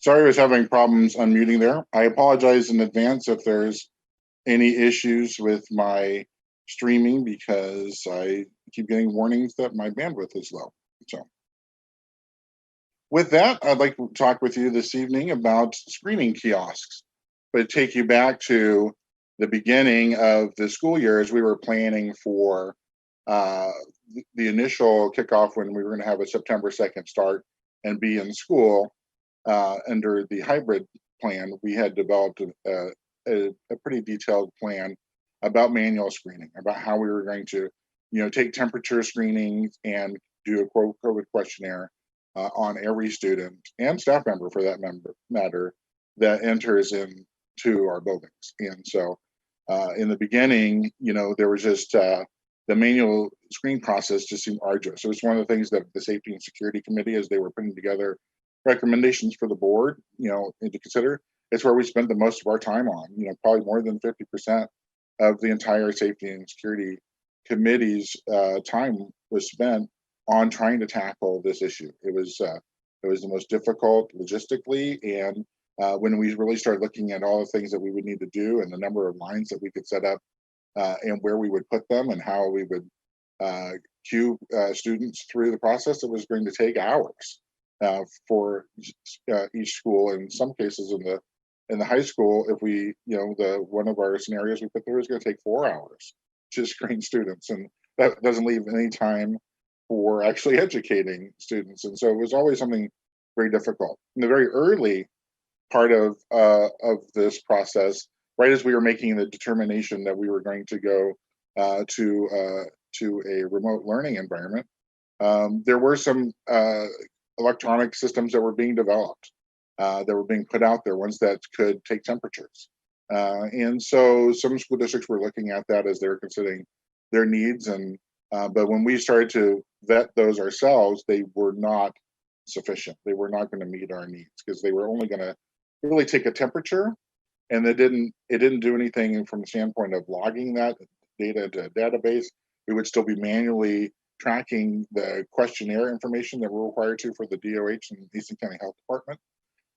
Sorry, I was having problems unmuting there. I apologize in advance if there's any issues with my streaming because I keep getting warnings that my bandwidth is low. So with that, I'd like to talk with you this evening about screening kiosks, but take you back to the beginning of the school year as we were planning for the initial kickoff when we were going to have a September 2nd start and be in school under the hybrid plan. We had developed a pretty detailed plan about manual screening, about how we were going to, take temperature screenings and do a COVID questionnaire on every student and staff member, for that matter, that enters into our buildings. And so in the beginning, there was just the manual screen process just seemed arduous. So it's one of the things that the Safety and Security Committee, as they were putting together recommendations for the board, and to consider, it's where we spent the most of our time on, probably more than 50% of the entire Safety and Security Committee's time was spent on trying to tackle this issue. It was the most difficult logistically, and when we really started looking at all the things that we would need to do and the number of lines that we could set up and where we would put them and how we would queue students through the process, it was going to take hours for each school. In some cases, in the high school, if we, one of our scenarios we put there is going to take 4 hours to screen students, and that doesn't leave any time for actually educating students. And so it was always something very difficult. In the very early part of this process, right as we were making the determination that we were going to go to a remote learning environment, there were some electronic systems that were being developed, that were being put out there, ones that could take temperatures. And so some school districts were looking at that as they were considering their needs. And but when we started to vet those ourselves, they were not sufficient. They were not going to meet our needs because they were only going to really take a temperature, and it didn't do anything from the standpoint of logging that data into a database. We would still be manually tracking the questionnaire information that we're required to for the DOH and Eastern County Health Department.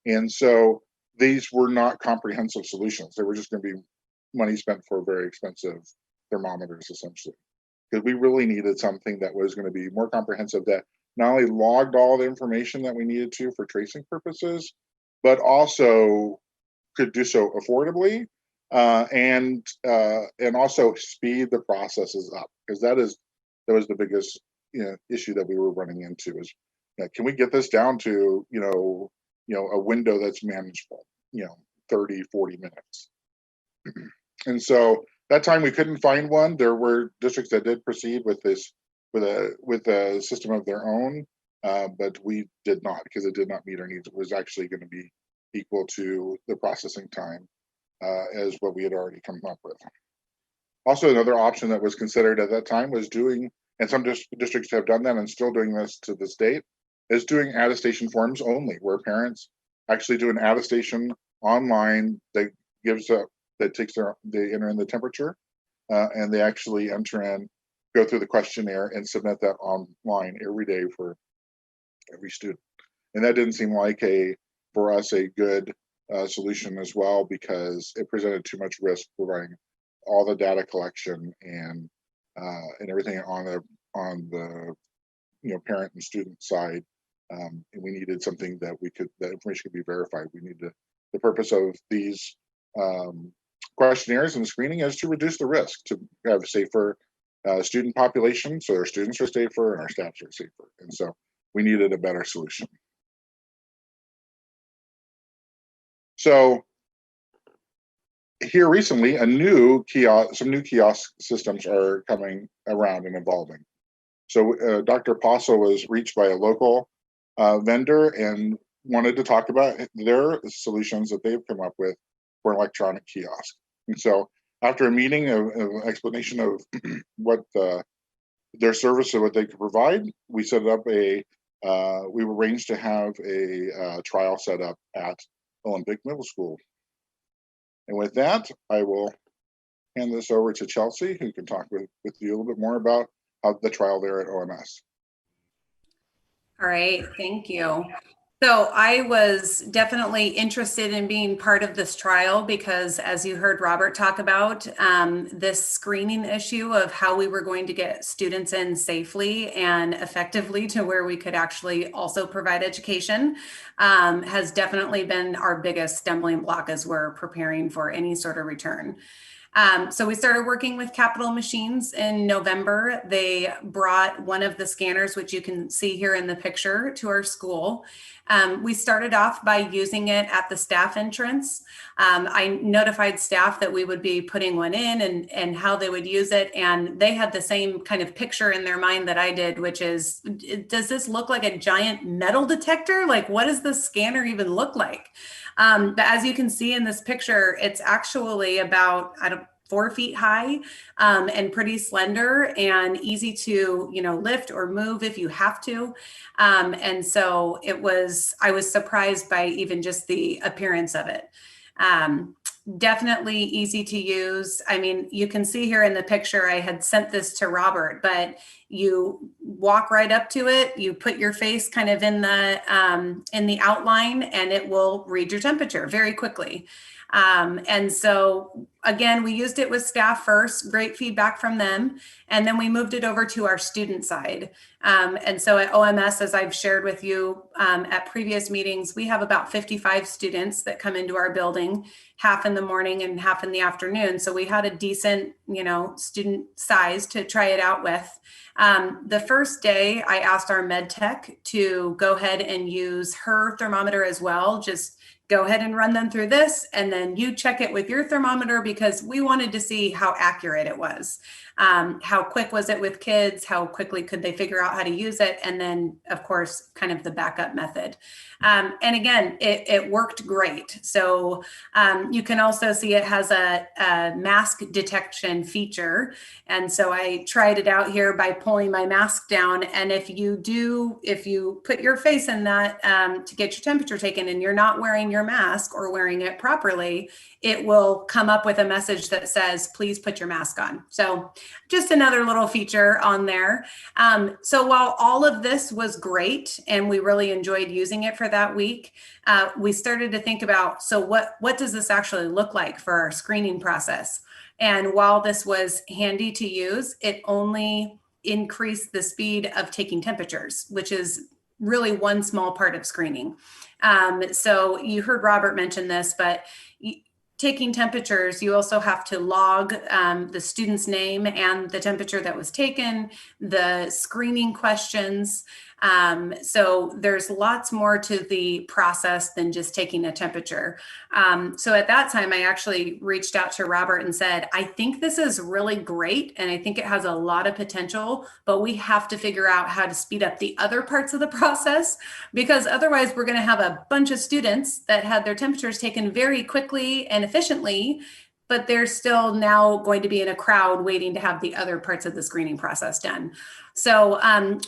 And so these were not comprehensive solutions. They were just going to be money spent for very expensive thermometers, essentially. Because we really needed something that was going to be more comprehensive, that not only logged all the information that we needed to for tracing purposes, but also could do so affordably, and also speed the processes up, because that was the biggest issue that we were running into is, can we get this down to a window that's manageable, 30, 40 minutes. And so that time we couldn't find one. There were districts that did proceed with this with a system of their own, but we did not, because it did not meet our needs. It was actually going to be equal to the processing time as what we had already come up with. Also, another option that was considered at that time was doing, and some districts have done that and still doing this to this date, is doing attestation forms only, where parents actually do an attestation online that they enter in the temperature, and they actually go through the questionnaire and submit that online every day for every student. And that didn't seem like for us a good solution as well, because it presented too much risk providing all the data collection and everything on the parent and student side. And we needed something that information could be verified. We needed the purpose of these questionnaires and screening is to reduce the risk, to have safer student population, so our students are safer and our staff are safer. And so we needed a better solution. So here recently, some new kiosk systems are coming around and evolving. So Dr. Paso was reached by a local vendor and wanted to talk about their solutions that they've come up with for electronic kiosk. And so after a meeting of explanation of what their service and what they could provide, we set up we arranged to have a trial set up at Olympic Middle School. And with that, I will hand this over to Chelsea, who can talk with you a little bit more about the trial there at OMS. All right, thank you. So I was definitely interested in being part of this trial because, as you heard Robert talk about, this screening issue of how we were going to get students in safely and effectively to where we could actually also provide education has definitely been our biggest stumbling block as we're preparing for any sort of return. So we started working with Capital Machines in November. They brought one of the scanners, which you can see here in the picture, to our school. We started off by using it at the staff entrance. I notified staff that we would be putting one in and how they would use it. And they had the same kind of picture in their mind that I did, which is, does this look like a giant metal detector? Like, what does the scanner even look like? But as you can see in this picture, it's actually about 4 feet high and pretty slender and easy to, lift or move if you have to. And so I was surprised by even just the appearance of it. Definitely easy to use. I mean, you can see here in the picture, I had sent this to Robert, but you walk right up to it, you put your face kind of in the outline, and it will read your temperature very quickly. And so again, we used it with staff first, great feedback from them. And then we moved it over to our student side. And so at OMS, as I've shared with you at previous meetings, we have about 55 students that come into our building, half in the morning and half in the afternoon. So we had a decent, student size to try it out with. The first day I asked our med tech to go ahead and use her thermometer as well, just go ahead and run them through this, and then you check it with your thermometer, because we wanted to see how accurate it was. How quick was it with kids? How quickly could they figure out how to use it? And then, of course, kind of the backup method. And again, it worked great. So you can also see it has a mask detection feature. And so I tried it out here by pulling my mask down. And if you put your face in that to get your temperature taken and you're not wearing your mask or wearing it properly, it will come up with a message that says, please put your mask on. So just another little feature on there. So while all of this was great and we really enjoyed using it for that week, we started to think about, so what does this actually look like for our screening process? And while this was handy to use, it only increased the speed of taking temperatures, which is really one small part of screening. So you heard Robert mention this, but taking temperatures, you also have to log the student's name and the temperature that was taken, the screening questions. So there's lots more to the process than just taking a temperature. So at that time, I actually reached out to Robert and said, I think this is really great, and I think it has a lot of potential, but we have to figure out how to speed up the other parts of the process, because otherwise we're going to have a bunch of students that had their temperatures taken very quickly and efficiently, but they're still now going to be in a crowd waiting to have the other parts of the screening process done. So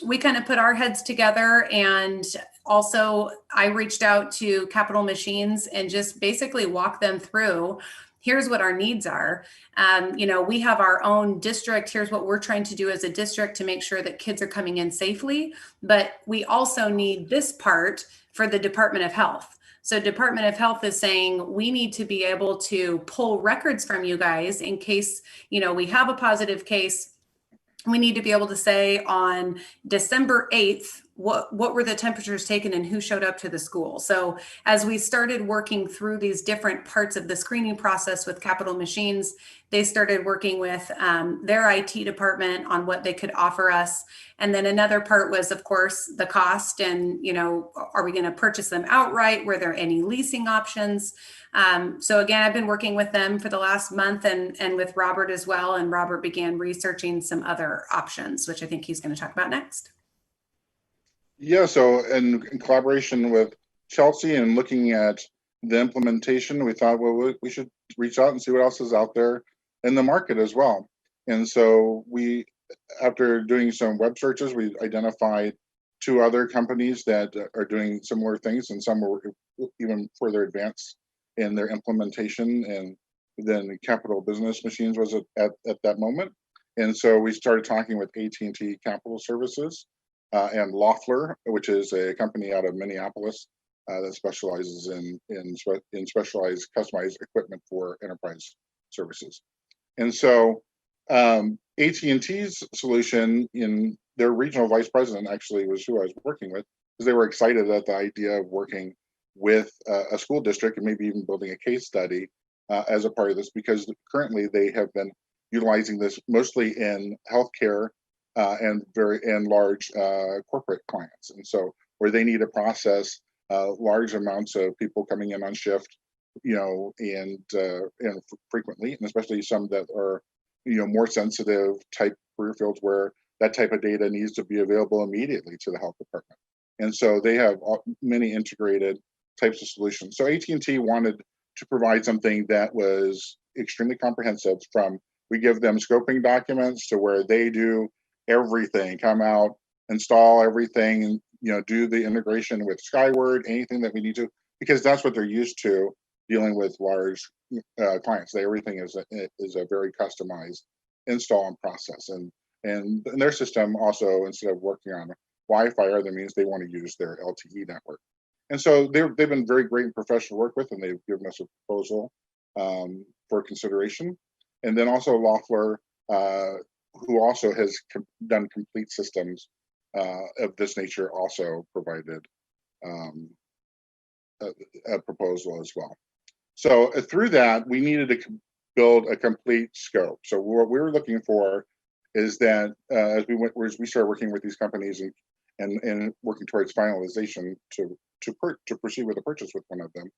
we kind of put our heads together, and also I reached out to Capital Machines and just basically walked them through, here's what our needs are. We have our own district. Here's what we're trying to do as a district to make sure that kids are coming in safely. But we also need this part for the Department of Health. So Department of Health is saying we need to be able to pull records from you guys in case, we have a positive case. We need to be able to say on December 8th, what were the temperatures taken and who showed up to the school. So as we started working through these different parts of the screening process with Capital Machines, they started working with their IT department on what they could offer us. And then another part was, of course, the cost and, are we going to purchase them outright? Were there any leasing options? So again, I've been working with them for the last month and with Robert as well. And Robert began researching some other options, which I think he's going to talk about next. Yeah, so in collaboration with Chelsea and looking at the implementation, we thought, well, we should reach out and see what else is out there in the market as well. And so after doing some web searches, we identified 2 other companies that are doing similar things, and some were even further advanced in their implementation. And then Capital Business Machines was at that moment. And so we started talking with AT&T Capital Services and Loeffler, which is a company out of Minneapolis that specializes in specialized customized equipment for enterprise services. And so AT&T's solution, in their regional vice president actually was who I was working with, because they were excited at the idea of working with a school district and maybe even building a case study as a part of this, because currently they have been utilizing this mostly in healthcare and large corporate clients. And so where they need to process large amounts of people coming in on shift, and frequently, and especially some that are, more sensitive type career fields where that type of data needs to be available immediately to the health department. And so they have many integrated types of solutions. So AT&T wanted to provide something that was extremely comprehensive, from we give them scoping documents to where they do everything, come out, install everything, and do the integration with Skyward, anything that we need to, because that's what they're used to dealing with large clients. Everything is a very customized install and process, and their system also, instead of working on Wi-Fi or other means, they want to use their LTE network. And so they've been very great and professional to work with, and they've given us a proposal for consideration. And then also Loeffler, who also has done complete systems of this nature, also provided a proposal as well. So through that, we needed to build a complete scope. So what we were looking for is that as we started working with these companies and working towards finalization to proceed with a purchase with one of them,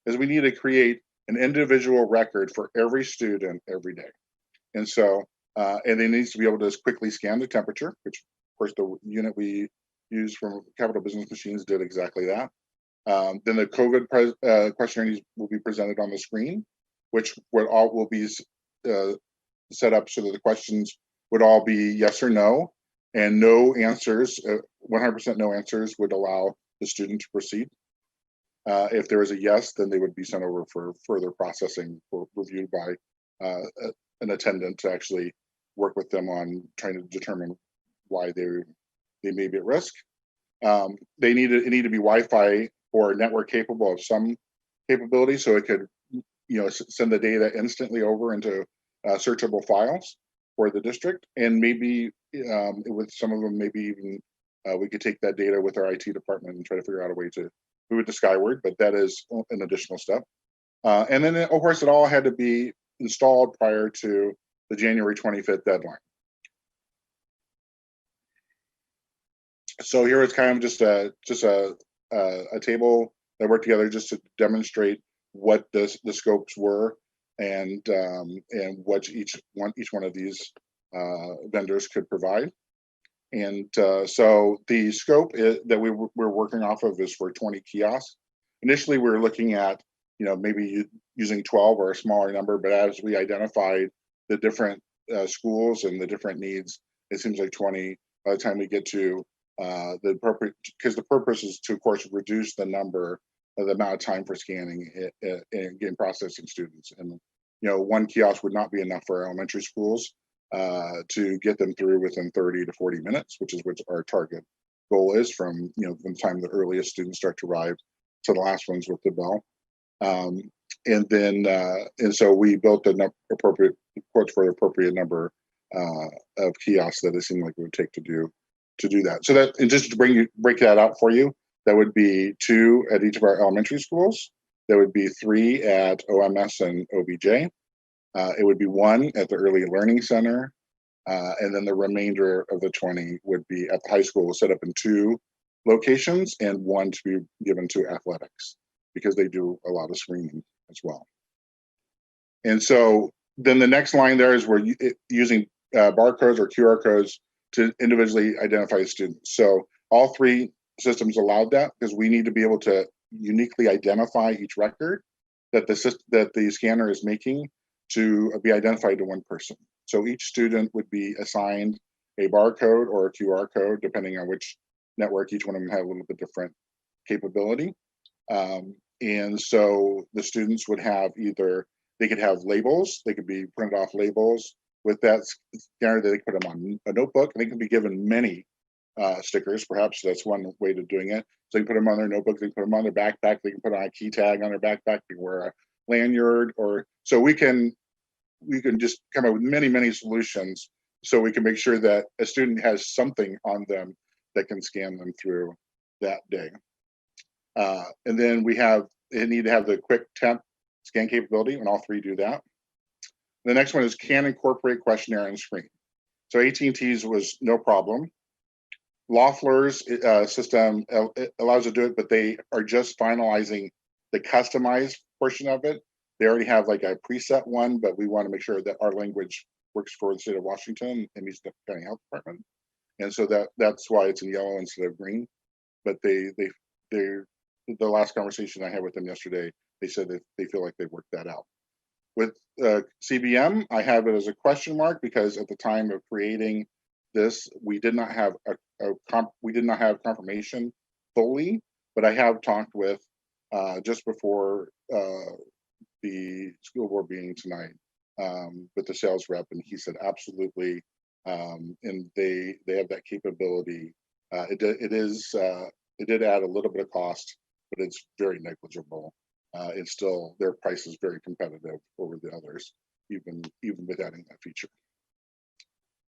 is we need to create an individual record for every student every day. And so, and it needs to be able to quickly scan the temperature, which of course the unit we use from Capital Business Machines did exactly that. Then the COVID questionnaire will be presented on the screen, which will be set up so that the questions would all be yes or no, and no answers, 100% no answers would allow the student to proceed. If there was a yes, then they would be sent over for further processing or reviewed by an attendant to actually work with them on trying to determine why they may be at risk. They need to be Wi-Fi or network capable of some capability, so it could, send the data instantly over into searchable files for the district, and maybe with some of them, maybe even we could take that data with our IT department and try to figure out a way to move it to Skyward, but that is an additional step. And then, of course, it all had to be installed prior to the January 25th deadline. So here is kind of just a table that worked together just to demonstrate what the scopes were and what each one of these vendors could provide. And so the scope that we're working off of is for 20 kiosks. Initially, we were looking at maybe using 12 or a smaller number, but as we identified the different schools and the different needs, it seems like 20 by the time we get to the appropriate, because the purpose is to, of course, reduce the amount of time for scanning and getting processing students. And one kiosk would not be enough for our elementary schools to get them through within 30 to 40 minutes, which is what our target goal is from the time the earliest students start to arrive to the last ones with the bell. And so we built the appropriate quotes for the appropriate number of kiosks that it seemed like it would take to do that. So that, and just to break that out for you, that would be 2 at each of our elementary schools. There would be 3 at OMS and OBJ. It would be 1 at the Early Learning Center. And then the remainder of the 20 would be at the high school, set up in 2 locations, and 1 to be given to athletics because they do a lot of screening as well. And so then the next line there is we're using barcodes or QR codes to individually identify the students. So all 3 systems allowed that because we need to be able to uniquely identify each record that the scanner is making to be identified to one person. So each student would be assigned a barcode or a QR code, depending on which network. Each one of them had a little bit different capability. And so the students would have they could have labels, they could be printed off labels with that scanner that they put them on a notebook, and they can be given many stickers. Perhaps that's one way of doing it. So they can put them on their notebook, they can put them on their backpack, they can put on a key tag on their backpack, they can wear a lanyard, so we can just come up with many solutions so we can make sure that a student has something on them that can scan them through that day. And then they need to have the quick temp scan capability, and all 3 do that. The next one is can incorporate questionnaire and screen. So AT&T's was no problem. Loeffler's system allows to do it, but they are just finalizing the customized portion of it. They already have like a preset one, but we want to make sure that our language works for the state of Washington and meets the county health department. And so that's why it's in yellow instead of green. But the last conversation I had with them yesterday, they said that they feel like they've worked that out. With CBM, I have it as a question mark because at the time of creating this, we did not have confirmation fully, but I have talked with just before the school board meeting tonight with the sales rep, and he said absolutely, and they have that capability. It did add a little bit of cost, but it's very negligible. It's still, their price is very competitive over the others, even with adding that feature.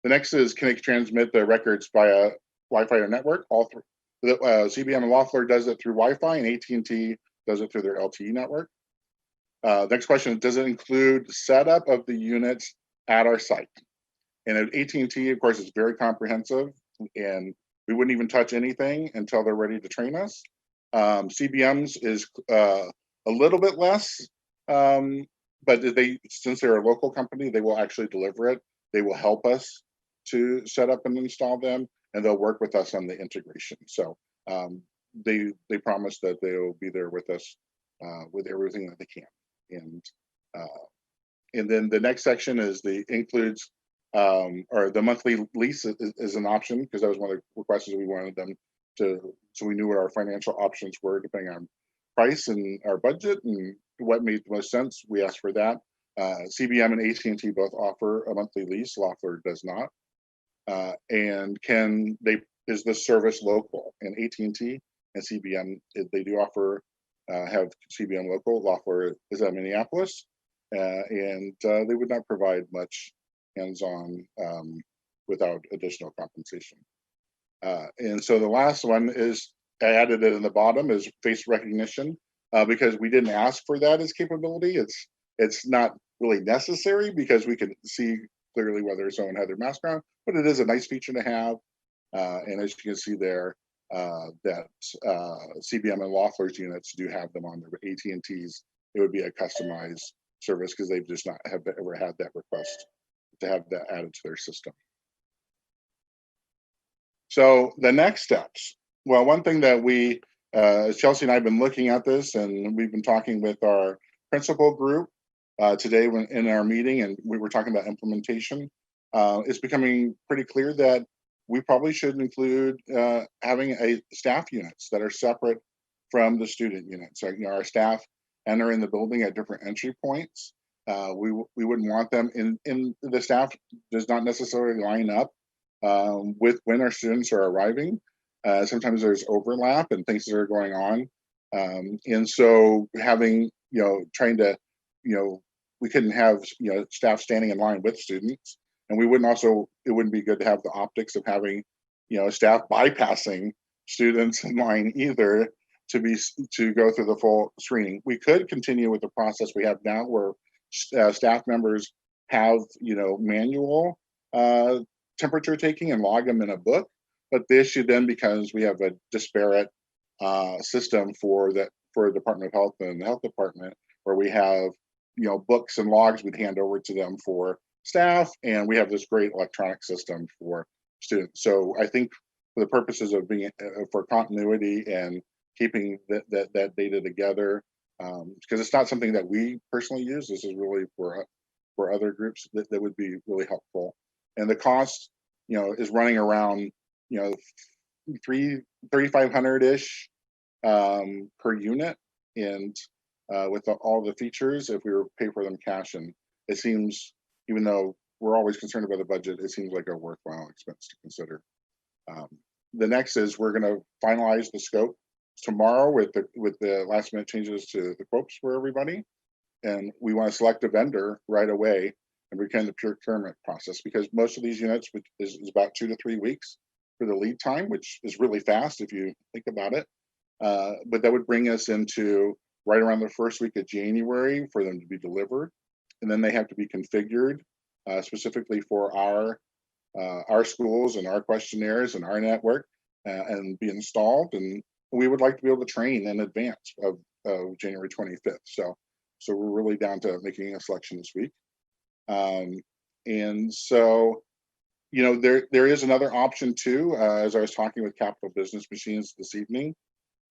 The next is can it transmit the records via Wi-Fi or network? All 3. CBM and Loeffler does it through Wi-Fi, and AT&T does it through their LTE network. Next question is, does it include setup of the units at our site? And at AT&T, of course, is very comprehensive, and we wouldn't even touch anything until they're ready to train us. CBM's is a little bit less, but since they're a local company, they will actually deliver it. They will help us to set up and install them, and they'll work with us on the integration. So they promise that they'll be there with us with everything that they can. And then the next section is includes or the monthly lease is an option, because that was one of the requests we wanted them to, so we knew what our financial options were depending on price and our budget and what made the most sense. We asked for that. CBM and AT&T both offer a monthly lease. Loeffler does not. And is the service local? And AT&T and CBM, they do offer have CBM local. Loeffler is at Minneapolis, and they would not provide much hands-on without additional compensation. And so the last one is, I added it in the bottom, is face recognition, because we didn't ask for that as capability. It's not really necessary because we can see clearly whether someone had their mask on, but it is a nice feature to have. And as you can see there, that CBM and Loeffler's units do have them on there, but AT&T's, it would be a customized service because they've just not ever had that request to have that added to their system. So the next steps. Well, one thing that Chelsea and I have been looking at this, and we've been talking with our principal group today in our meeting, and we were talking about implementation. It's becoming pretty clear that we probably should include having staff units that are separate from the student units. So, our staff enter in the building at different entry points. We wouldn't want them in the staff does not necessarily line up with when our students are arriving. Sometimes there's overlap and things that are going on. And so having, trying to, we couldn't have, staff standing in line with students. And we wouldn't it wouldn't be good to have the optics of having, staff bypassing students in line either to go through the full screening. We could continue with the process we have now where staff members have, manual temperature taking and log them in a book. But the issue then becomes we have a disparate system for the Department of Health and the Health Department, where we have, books and logs we'd hand over to them for staff, and we have this great electronic system for students. So I think for the purposes of being for continuity and keeping that data together, because it's not something that we personally use. This is really for other groups that would be really helpful. And the cost, is running around, $3,500-ish per unit, and with all the features, if we were to pay for them cash, and it seems, even though we're always concerned about the budget, it seems like a worthwhile expense to consider. The next is we're going to finalize the scope tomorrow with the last minute changes to the quotes for everybody, and we want to select a vendor right away and begin the procurement process, because most of these units is about 2 to 3 weeks for the lead time, which is really fast if you think about it. But that would bring us into right around the first week of January for them to be delivered, and then they have to be configured specifically for our schools and our questionnaires and our network, and be installed. And we would like to be able to train in advance of January 25th. So we're really down to making a selection this week. And so, there is another option too, as I was talking with Capital Business Machines this evening,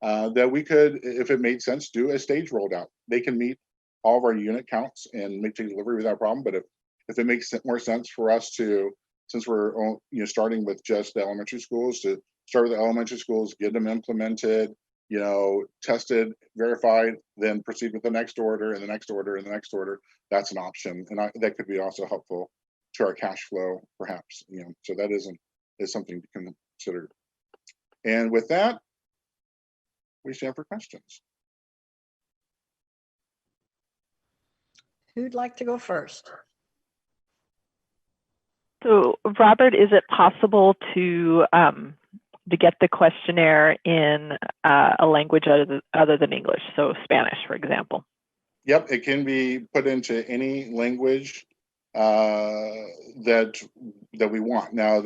that we could, if it made sense, do a stage rolled out. They can meet all of our unit counts and make the delivery without problem. But if it makes more sense for us to, since we're starting with just the elementary schools, to start with the elementary schools, get them implemented, tested, verified, then proceed with the next order and the next order and the next order, that's an option. And that could be also helpful to our cash flow, perhaps. So that is something to consider. And with that, we stand for questions. Who'd like to go first? So, Robert, is it possible to get the questionnaire in a language other than English, so Spanish, for example? Yep, it can be put into any language that we want. Now,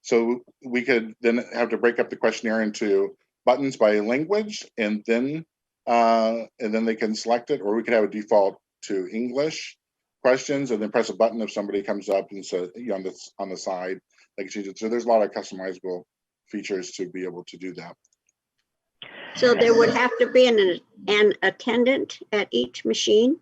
so we could then have to break up the questionnaire into buttons by language, and then and then they can select it, or we could have a default to English questions and then press a button if somebody comes up and says, you know, on the side, they can change it. So there's a lot of customizable features to be able to do that. So there would have to be an attendant at each machine?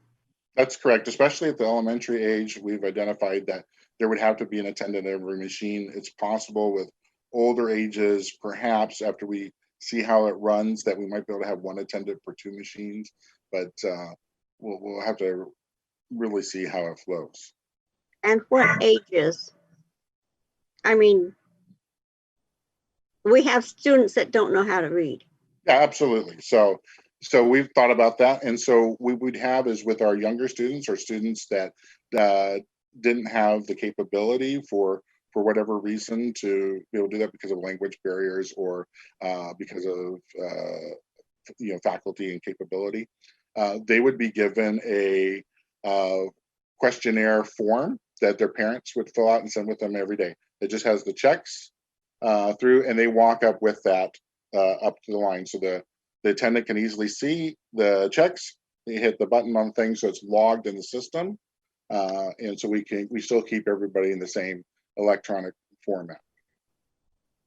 That's correct. Especially at the elementary age, we've identified that there would have to be an attendant at every machine. It's possible with older ages, perhaps after we see how it runs, that we might be able to have one attendant per 2 machines, but we'll have to really see how it flows. And what ages? I mean, we have students that don't know how to read. Yeah, absolutely. So we've thought about that. And so we would have is with our younger students or students that didn't have the capability for whatever reason to be able to do that because of language barriers or because of you know, faculty and capability, they would be given a questionnaire form that their parents would fill out and send with them every day. It just has the checks through, and they walk up with that up to the line. So the attendant can easily see the checks. They hit the button on things, so it's logged in the system. And so we still keep everybody in the same electronic format.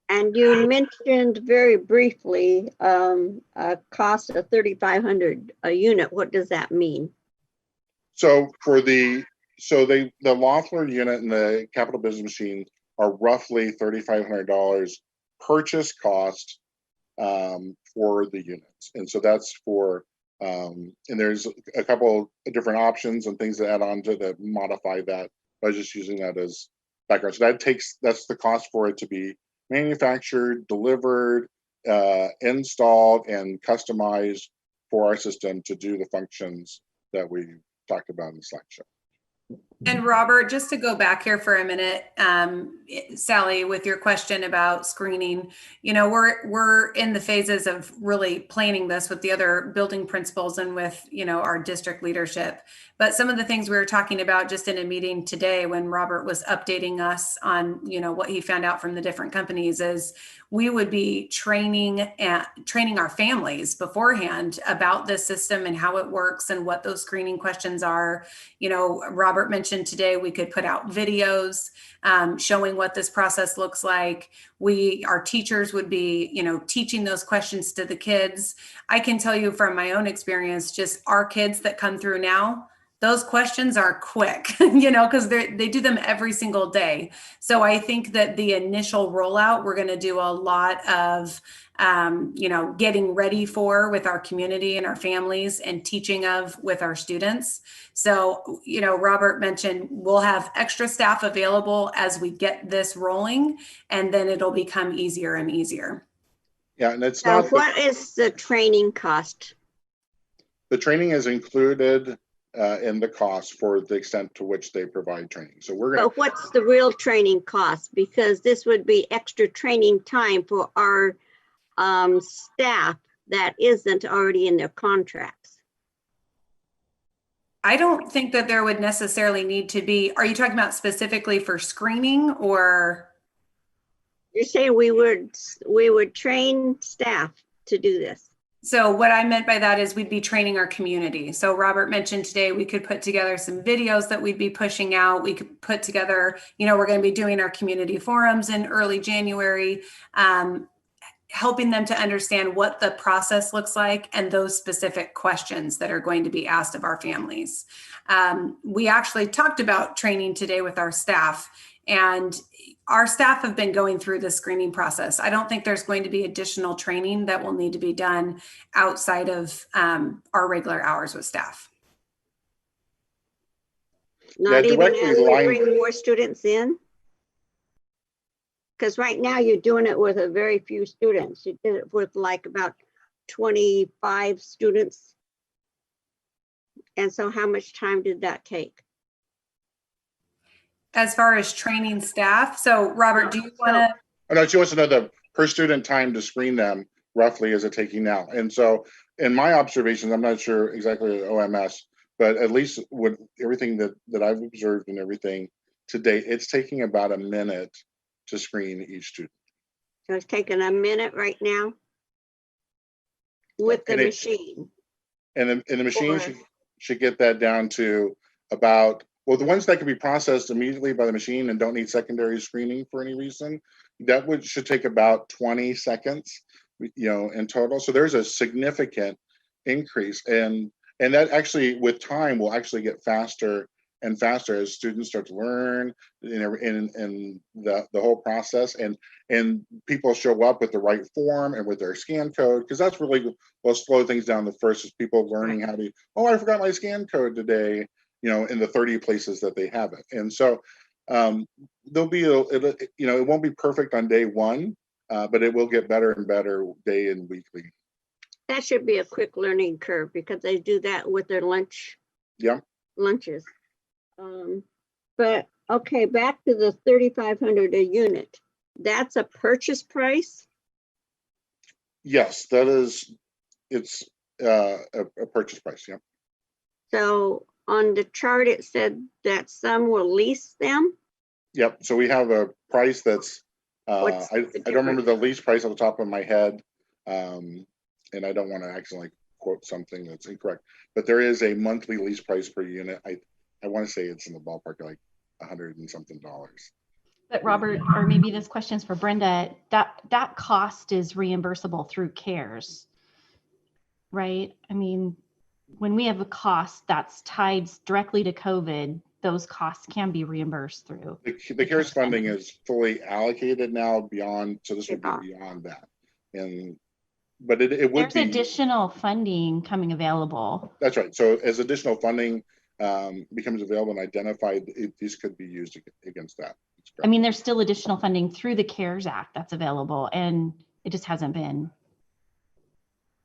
And you mentioned very briefly a cost of $3,500 a unit. What does that mean? So for the Loeffler unit and the Capital Business Machine are roughly $3,500 purchase cost for the units. And so that's for, and there's a couple of different options and things to add on to modify that by just using that as background. So that's the cost for it to be manufactured, delivered, installed, and customized for our system to do the functions that we talked about in the slideshow. And Robert, just to go back here for a minute, Sally, with your question about screening, you know, we're in the phases of really planning this with the other building principals and with, you know, our district leadership. But some of the things we were talking about just in a meeting today when Robert was updating us on, you know, what he found out from the different companies is we would be training our families beforehand about this system and how it works and what those screening questions are. You know, Robert mentioned today we could put out videos showing what this process looks like. Our teachers would be, you know, teaching those questions to the kids. I can tell you from my own experience, just our kids that come through now, those questions are quick, you know, because they do them every single day. So I think that the initial rollout, we're going to do a lot of, you know, getting ready for with our community and our families and teaching with our students. So, you know, Robert mentioned we'll have extra staff available as we get this rolling, and then it'll become easier and easier. Yeah, and it's Now, not. what is the training cost? The training is included in the cost for the extent to which they provide training. So we're going to. But what's the real training cost? Because this would be extra training time for our staff that isn't already in their contracts. I don't think that there would necessarily need to be. Are you talking about specifically for screening, or? You're saying we would train staff to do this? So what I meant by that is we'd be training our community. So Robert mentioned today we could put together some videos that we'd be pushing out. We could put together, you know, we're going to be doing our community forums in early January, helping them to understand what the process looks like and those specific questions that are going to be asked of our families. We actually talked about training today with our staff, and our staff have been going through the screening process. I don't think there's going to be additional training that will need to be done outside of our regular hours with staff. Not even as we bring more students in? Because right now you're doing it with a very few students. You did it with like about 25 students. And so how much time did that take? As far as training staff, so Robert, do you want to? Oh, no, she wants to know the per student time to screen them roughly is it taking now? And so in my observations, I'm not sure exactly at OMS, but at least with everything that I've observed and everything to date, it's taking about a minute to screen each student. So it's taking a minute right now with the machine. And the machine Or- should get that down to about, well, the ones that can be processed immediately by the machine and don't need secondary screening for any reason, that should take about 20 seconds, in total. So there's a significant increase, and that actually with time will actually get faster and faster as students start to learn in the whole process, and people show up with the right form and with their scan code, because that's really will slow things down. The first is people learning how to, oh, I forgot my scan code today, in the 30 places that they have it. And so there'll be it won't be perfect on day one, but it will get better and better day and weekly. That should be a quick learning curve because they do that with their lunches. But okay, back to the 3,500 a unit. That's a purchase price? Yes, it's a purchase price. Yeah. So on the chart, it said that some will lease them. Yep. So we have a price that's, What's I the don't remember difference? the lease price off the top of my head. And I don't want to accidentally quote something that's incorrect, but there is a monthly lease price per unit. I want to say it's in the ballpark of like $100 and something. But Robert, or maybe this question's for Brenda, that cost is reimbursable through CARES, right? I mean, when we have a cost that's tied directly to COVID, those costs can be reimbursed through. The CARES funding is fully allocated now beyond, so this would be beyond that. But it would There's be additional funding coming available. That's right. So as additional funding becomes available and identified, these could be used against that. I mean, there's still additional funding through the CARES Act that's available, and it just hasn't been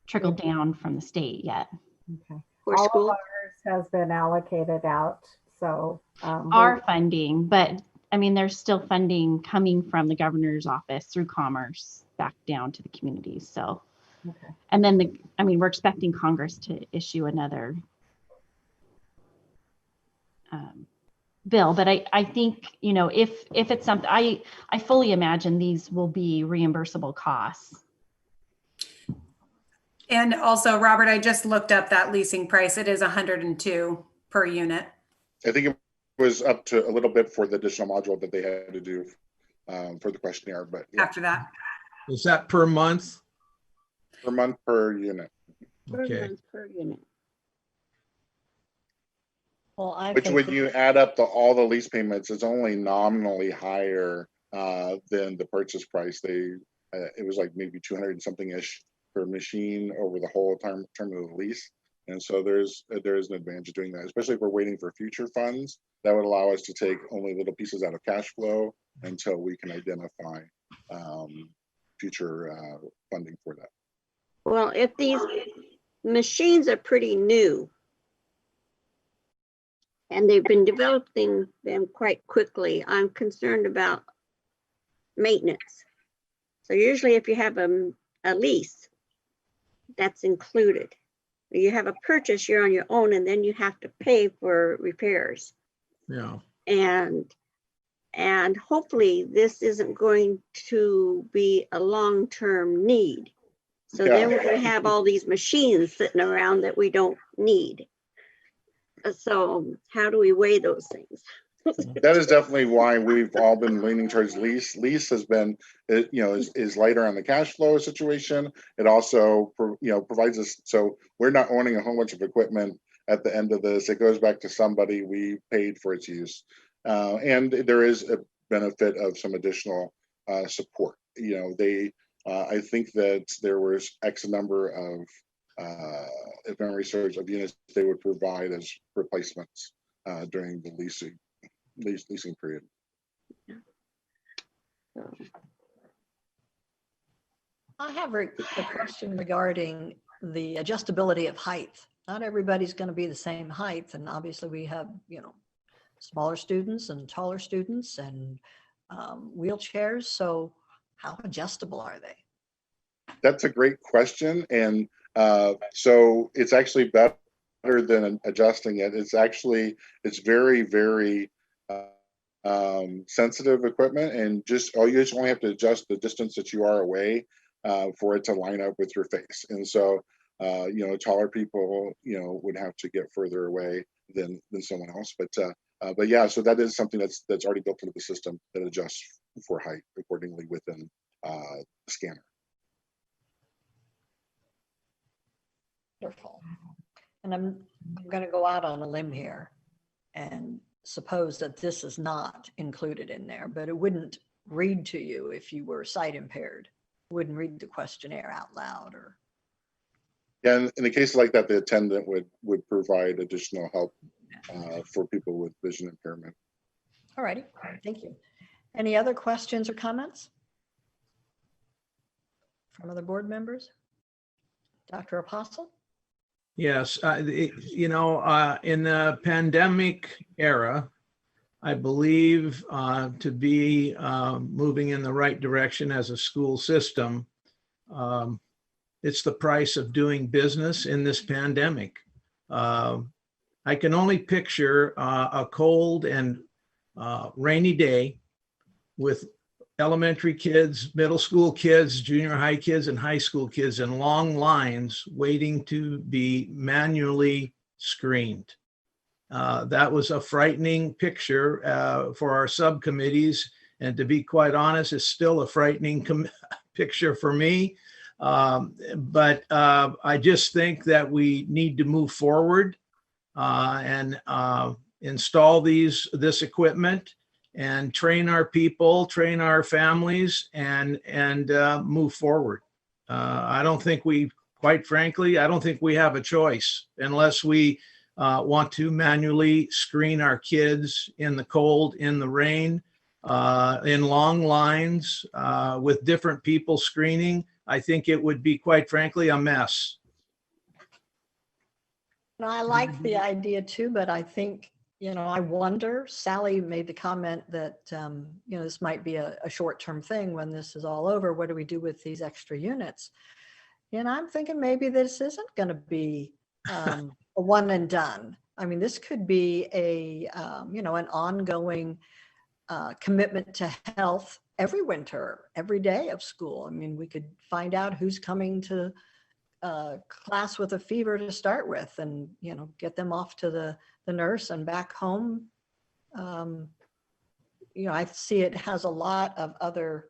trickled down from the state yet. Okay. All of ours has been allocated out. So our funding, but I mean, there's still funding coming from the governor's office through Commerce back down to the communities. So, okay. And then we're expecting Congress to issue another bill, but I think, if it's something, I fully imagine these will be reimbursable costs. And also, Robert, I just looked up that leasing price. It is $102 per unit. I think it was up to a little bit for the additional module that they had to do for the questionnaire, but yeah. After that. Is that per month? Per month, per unit. Okay. Per unit. Well, Which when you add up all the lease payments, it's only nominally higher than the purchase price. It was like maybe 200 and something ish per machine over the whole term of the lease. And so there is an advantage of doing that, especially if we're waiting for future funds. That would allow us to take only little pieces out of cash flow until we can identify future funding for that. Well, if these machines are pretty new and they've been developing them quite quickly, I'm concerned about maintenance. So usually if you have a lease, that's included. You have a purchase, you're on your own, and then you have to pay for repairs. Yeah. And hopefully this isn't going to be a long-term need. So then we're going to have all these machines sitting around that we don't need. So how do we weigh those things? That is definitely why we've all been leaning towards lease. Lease has been, is lighter on the cash flow situation. It also, provides us, so we're not owning a whole bunch of equipment at the end of this. It goes back to somebody we paid for its use. And there is a benefit of some additional support. I think that there was X number of, if memory serves, of units they would provide as replacements during the leasing period. I have a question regarding the adjustability of height. Not everybody's going to be the same height, and obviously we have, smaller students and taller students and wheelchairs. So how adjustable are they? That's a great question, and so it's actually better than adjusting it. It's very, very sensitive equipment, and you just only have to adjust the distance that you are away for it to line up with your face. And so Taller people, would have to get further away than someone else. But yeah, so that is something that's already built into the system that adjusts for height accordingly within the scanner. Wonderful. And I'm going to go out on a limb here and suppose that this is not included in there, but it wouldn't read to you if you were sight impaired. Wouldn't read the questionnaire out loud or. Yeah, in a case like that, the attendant would provide additional help for people with vision impairment. All righty, thank you. Any other questions or comments from other board members? Dr. Apostle? Yes, in the pandemic era, I believe to be moving in the right direction as a school system, it's the price of doing business in this pandemic. I can only picture a cold and rainy day with elementary kids, middle school kids, junior high kids, and high school kids in long lines waiting to be manually screened. That was a frightening picture for our subcommittees, and to be quite honest, it's still a frightening picture for me. But I just think that we need to move forward and install this equipment and train our people, train our families, and move forward. I don't think quite frankly, I don't think we have a choice unless we want to manually screen our kids in the cold, in the rain, in long lines, with different people screening. I think it would be, quite frankly, a mess. I like the idea too, but I think, I wonder, Sally made the comment that, this might be a short-term thing when this is all over. What do we do with these extra units? And I'm thinking maybe this isn't going to be a one and done. I mean, this could be an ongoing commitment to health every winter, every day of school. I mean, we could find out who's coming to class with a fever to start with and, get them off to the nurse and back home. I see it has a lot of other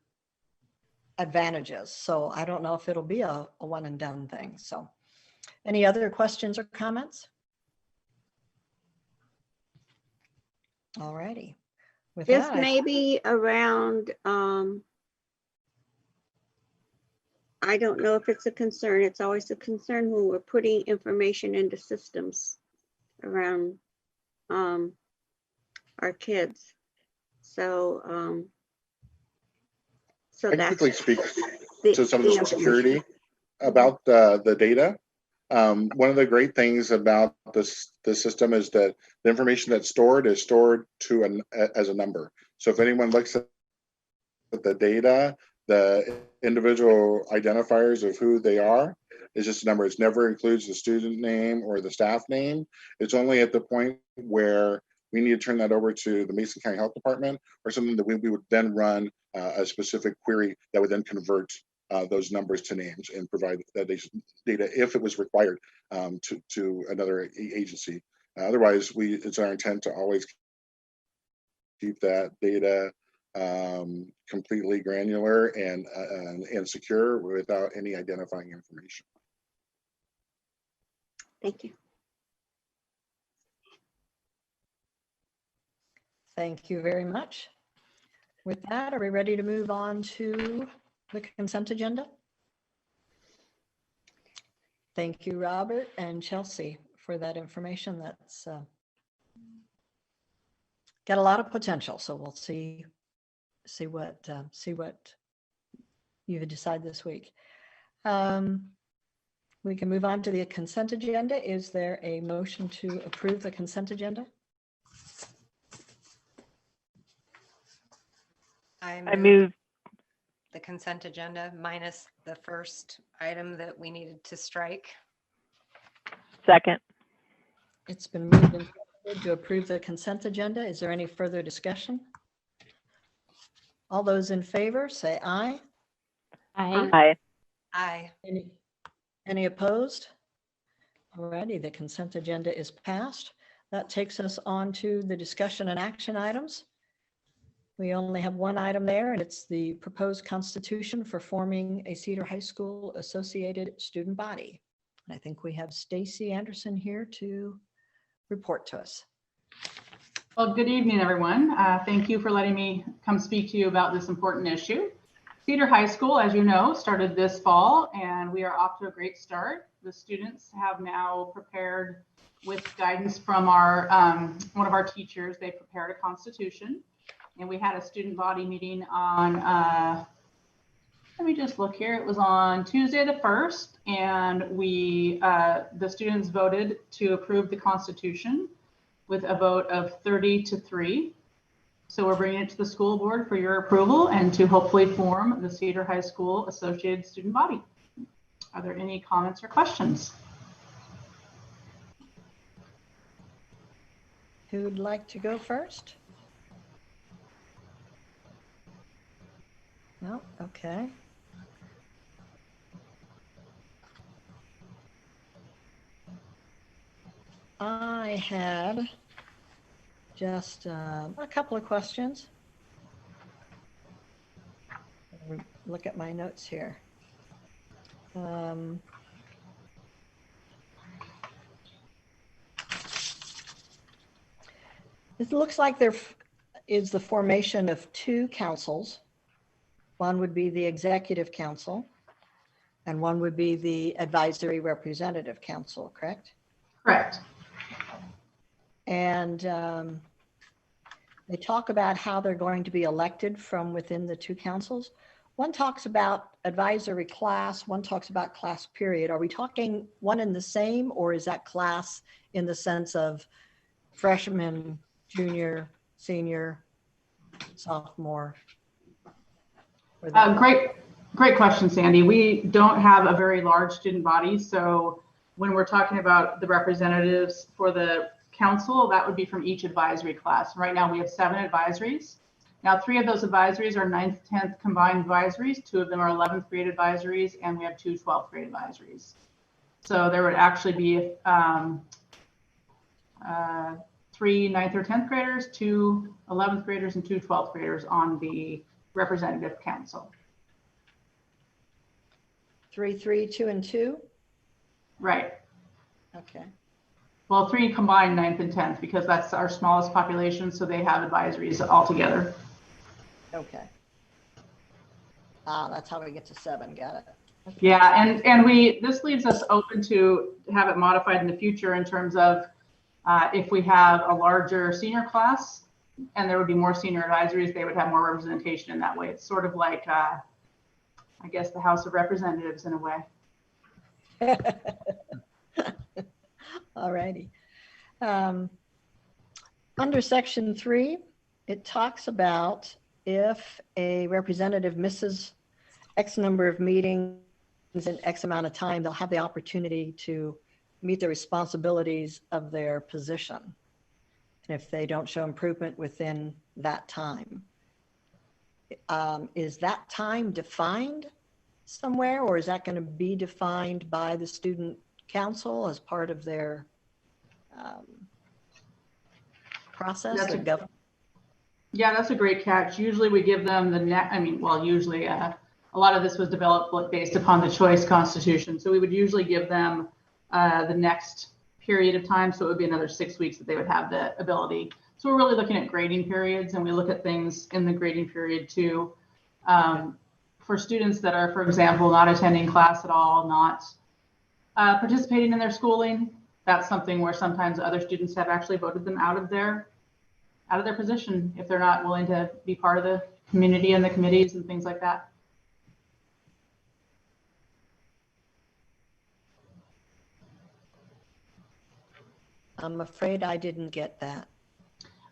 advantages. So I don't know if it'll be a one and done thing. So any other questions or comments? All righty. With This that, may be around, I don't know if it's a concern. It's always a concern when we're putting information into systems around our kids. So, I can that's quickly speak to some of the the security about the data. One of the great things about the system is that the information that's stored is stored as a number. So if anyone looks at the data, the individual identifiers of who they are is just a number. It never includes the student name or the staff name. It's only at the point where we need to turn that over to the Mason County Health Department or something that we would then run a specific query that would then convert those numbers to names and provide that data if it was required to another agency. Otherwise, it's our intent to always keep that data completely granular and secure without any identifying information. Thank you. thank you very much. With that, are we ready to move on to the consent agenda? Thank you, Robert and Chelsea, for that information. That's got a lot of potential. So we'll see what you decide this week. We can move on to the consent agenda. Is there a motion to approve the consent agenda? I move the consent agenda minus the first item that we needed to strike. second. It's been moved and seconded to approve the consent agenda. Is there any further discussion? All those in favor say aye. Aye. Aye. Aye. Any opposed? Alrighty, the consent agenda is passed. That takes us on to the discussion and action items. We only have one item there, and it's the proposed constitution for forming a Cedar High School associated student body. And I think we have Stacy Anderson here to report to us. Well, good evening, everyone. Thank you for letting me come speak to you about this important issue. Cedar High School, as you know, started this fall, and we are off to a great start. The students have now prepared, with guidance from our one of our teachers, they prepared a constitution. And we had a student body meeting on, let me just look here. It was on Tuesday the 1st, and we, the students voted to approve the Constitution with a vote of 30-3. So we're bringing it to the school board for your approval and to hopefully form the Cedar High School Associated Student Body. Are there any comments or questions? Who'd like to go first? No, okay. I had just a couple of questions. Look at my notes here. It looks like there is the formation of two councils. One would be the executive council, and one would be the advisory representative council, correct? Correct. And they talk about how they're going to be elected from within the two councils. One talks about advisory class, one talks about class period. Are we talking one and the same, or is that class in the sense of freshman, junior, senior, sophomore? Great question, Sandy. We don't have a very large student body, so when we're talking about the representatives for the council, that would be from each advisory class. Right now we have 7 advisories. Now 3 of those advisories are 9th, 10th combined advisories, 2 of them are 11th grade advisories, and we have 2 12th grade advisories. So there would actually be 3 9th or 10th graders, 2 11th graders, and 2 12th graders on the representative council. 3, 3, 2, and 2? Right. Okay. Well, 3 combined 9th and 10th, because that's our smallest population, so they have advisories altogether. Okay. Ah, that's how we get to 7. Got it. Okay. Yeah, and this leaves us open to have it modified in the future in terms of if we have a larger senior class and there would be more senior advisories, they would have more representation in that way. It's sort of like, I guess, the House of Representatives in a way. All righty. Under section 3, it talks about if a representative misses X number of meetings in X amount of time, they'll have the opportunity to meet the responsibilities of their position. And if they don't show improvement within that time, is that time defined somewhere, or is that going to be defined by the student council as part of their process? Yeah, that's a great catch. Usually we give them usually a lot of this was developed based upon the choice constitution. So we would usually give them the next period of time. So it would be another 6 weeks that they would have the ability. So we're really looking at grading periods, and we look at things in the grading period too. For students that are, for example, not attending class at all, not participating in their schooling, that's something where sometimes other students have actually voted them out of their position if they're not willing to be part of the community and the committees and things like that. I'm afraid I didn't get that.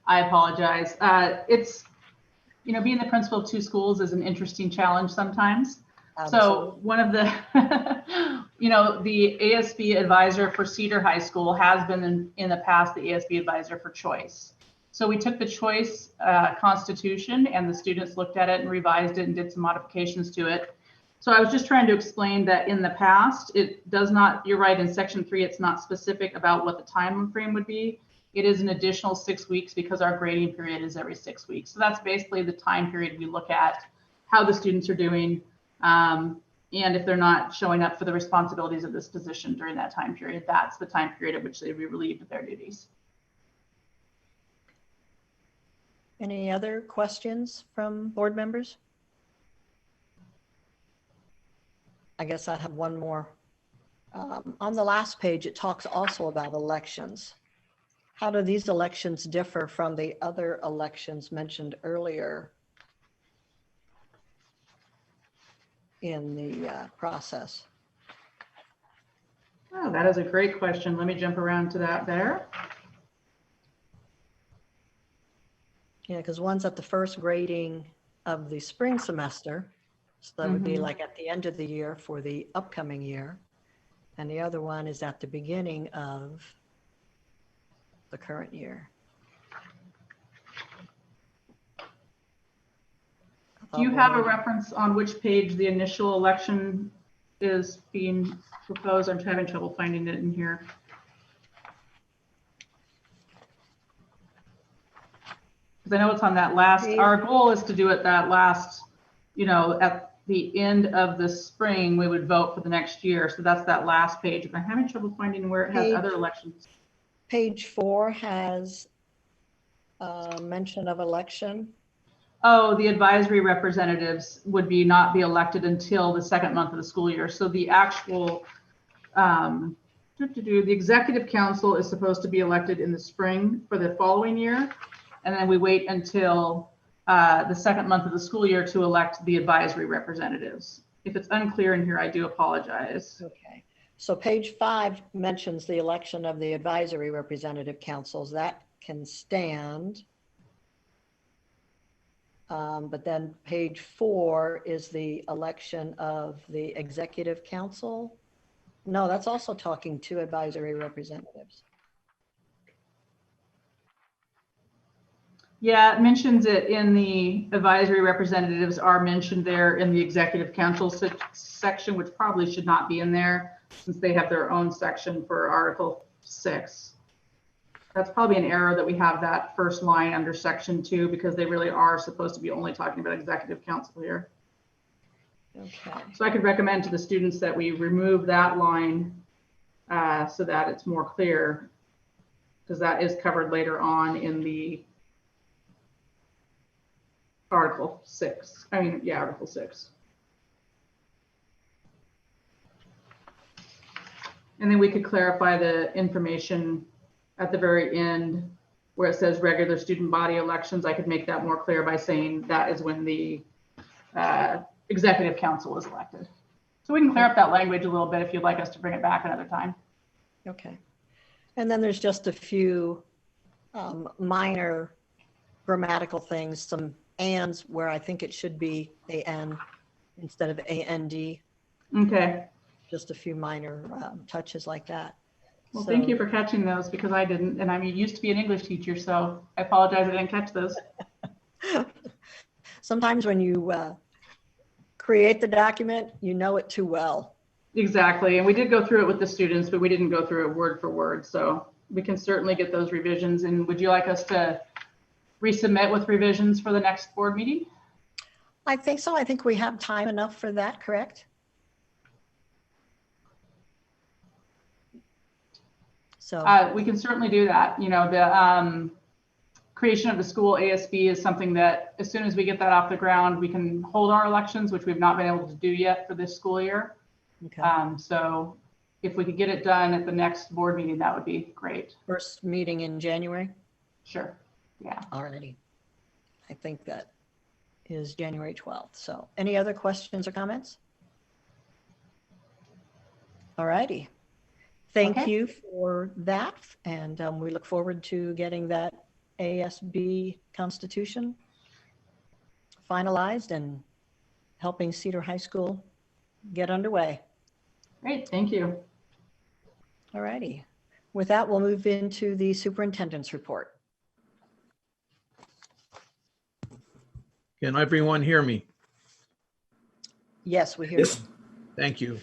I apologize. It's, being the principal of 2 schools is an interesting challenge sometimes. So one of the, the ASB advisor for Cedar High School has been in the past the ASB advisor for choice. So we took the choice constitution and the students looked at it and revised it and did some modifications to it. So I was just trying to explain that in the past, it does not, you're right, in section 3, it's not specific about what the time frame would be. It is an additional 6 weeks because our grading period is every 6 weeks. So that's basically the time period we look at how the students are doing, and if they're not showing up for the responsibilities of this position during that time period, that's the time period at which they be relieved of their duties. Any other questions from board members? I guess I have one more. On the last page, it talks also about elections. How do these elections differ from the other elections mentioned earlier in the process? Oh, that is a great question. Let me jump around to that there. Yeah, because one's at the first grading of the spring semester. So that would be like at the end of the year for the upcoming year. And the other one is at the beginning of the current year. Do you have a reference on which page the initial election is being proposed? I'm having trouble finding it in here. Because I know it's on that last, our goal is to do it that last, you know, at the end of the spring, we would vote for the next year. So that's that last page. But I'm having trouble finding where it has other elections. Page 4 has mention of election. Oh, the advisory representatives would not be elected until the second month of the school year. So the actual, the executive council is supposed to be elected in the spring for the following year. And then we wait until the second month of the school year to elect the advisory representatives. If it's unclear in here, I do apologize. Okay. So page 5 mentions the election of the advisory representative councils. That can stand. But then page 4 is the election of the executive council. No, that's also talking to advisory representatives. Yeah, it mentions it in the advisory representatives are mentioned there in the executive council section, which probably should not be in there since they have their own section for Article 6. That's probably an error that we have that first line under section 2 because they really are supposed to be only talking about executive council here. Okay. So I could recommend to the students that we remove that line so that it's more clear, because that is covered later on in the Article 6. I mean, yeah, Article 6. And then we could clarify the information at the very end where it says regular student body elections. I could make that more clear by saying that is when the executive council is elected. So we can clear up that language a little bit if you'd like us to bring it back another time. Okay. And then there's just a few minor grammatical things, some ands where I think it should be an instead of and. Okay. Just a few minor touches like that. Well, thank you for catching those because I didn't. And I mean, used to be an English teacher, so I apologize I didn't catch those. Sometimes when you create the document, you know it too well. Exactly. And we did go through it with the students, but we didn't go through it word for word. So we can certainly get those revisions. And would you like us to resubmit with revisions for the next board meeting? I think so. I think we have time enough for that, correct? So we can certainly do that. You know, the creation of the school ASB is something that as soon as we get that off the ground, we can hold our elections, which we've not been able to do yet for this school year. Okay. So if we could get it done at the next board meeting, that would be great. First meeting in January? Sure. Yeah. Already. I think that is January 12th. So any other questions or comments? All righty. Thank you for that. And we look forward to getting that ASB Constitution finalized and helping Cedar High School get underway. Great. Thank you. All righty. With that, we'll move into the superintendent's report. Can everyone hear me? Yes, we hear you. Yes. Thank you.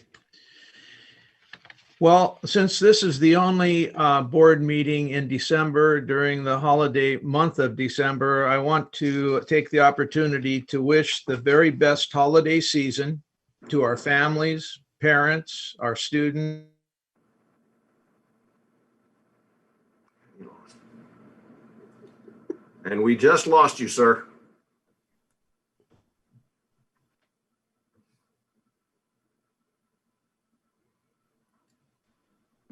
Well, since this is the only board meeting in December during the holiday month of December, I want to take the opportunity to wish the very best holiday season to our families, parents, our students. And we just lost you, sir.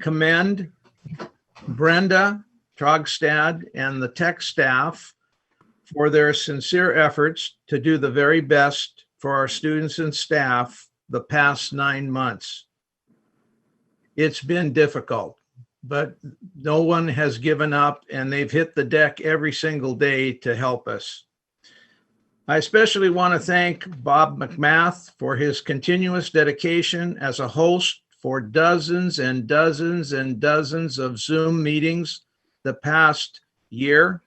Commend Brenda Trogstad and the tech staff for their sincere efforts to do the very best for our students and staff the past 9 months. It's been difficult, but no one has given up, and they've hit the deck every single day to help us. I especially want to thank Bob McMath for his continuous dedication as a host for dozens and dozens and dozens of Zoom meetings the past year,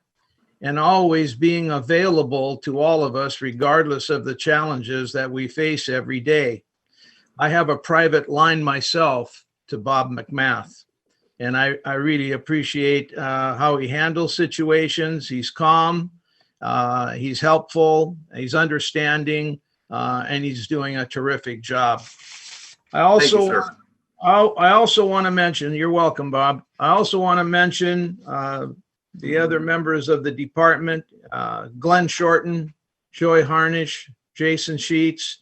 and always being available to all of us regardless of the challenges that we face every day. I have a private line myself to Bob McMath, and I really appreciate how he handles situations. He's calm, he's helpful, he's understanding, and he's doing a terrific job. I also want to mention, you're welcome, Bob. I also want to mention the other members of the department, Glenn Shorten, Joy Harnish, Jason Sheets,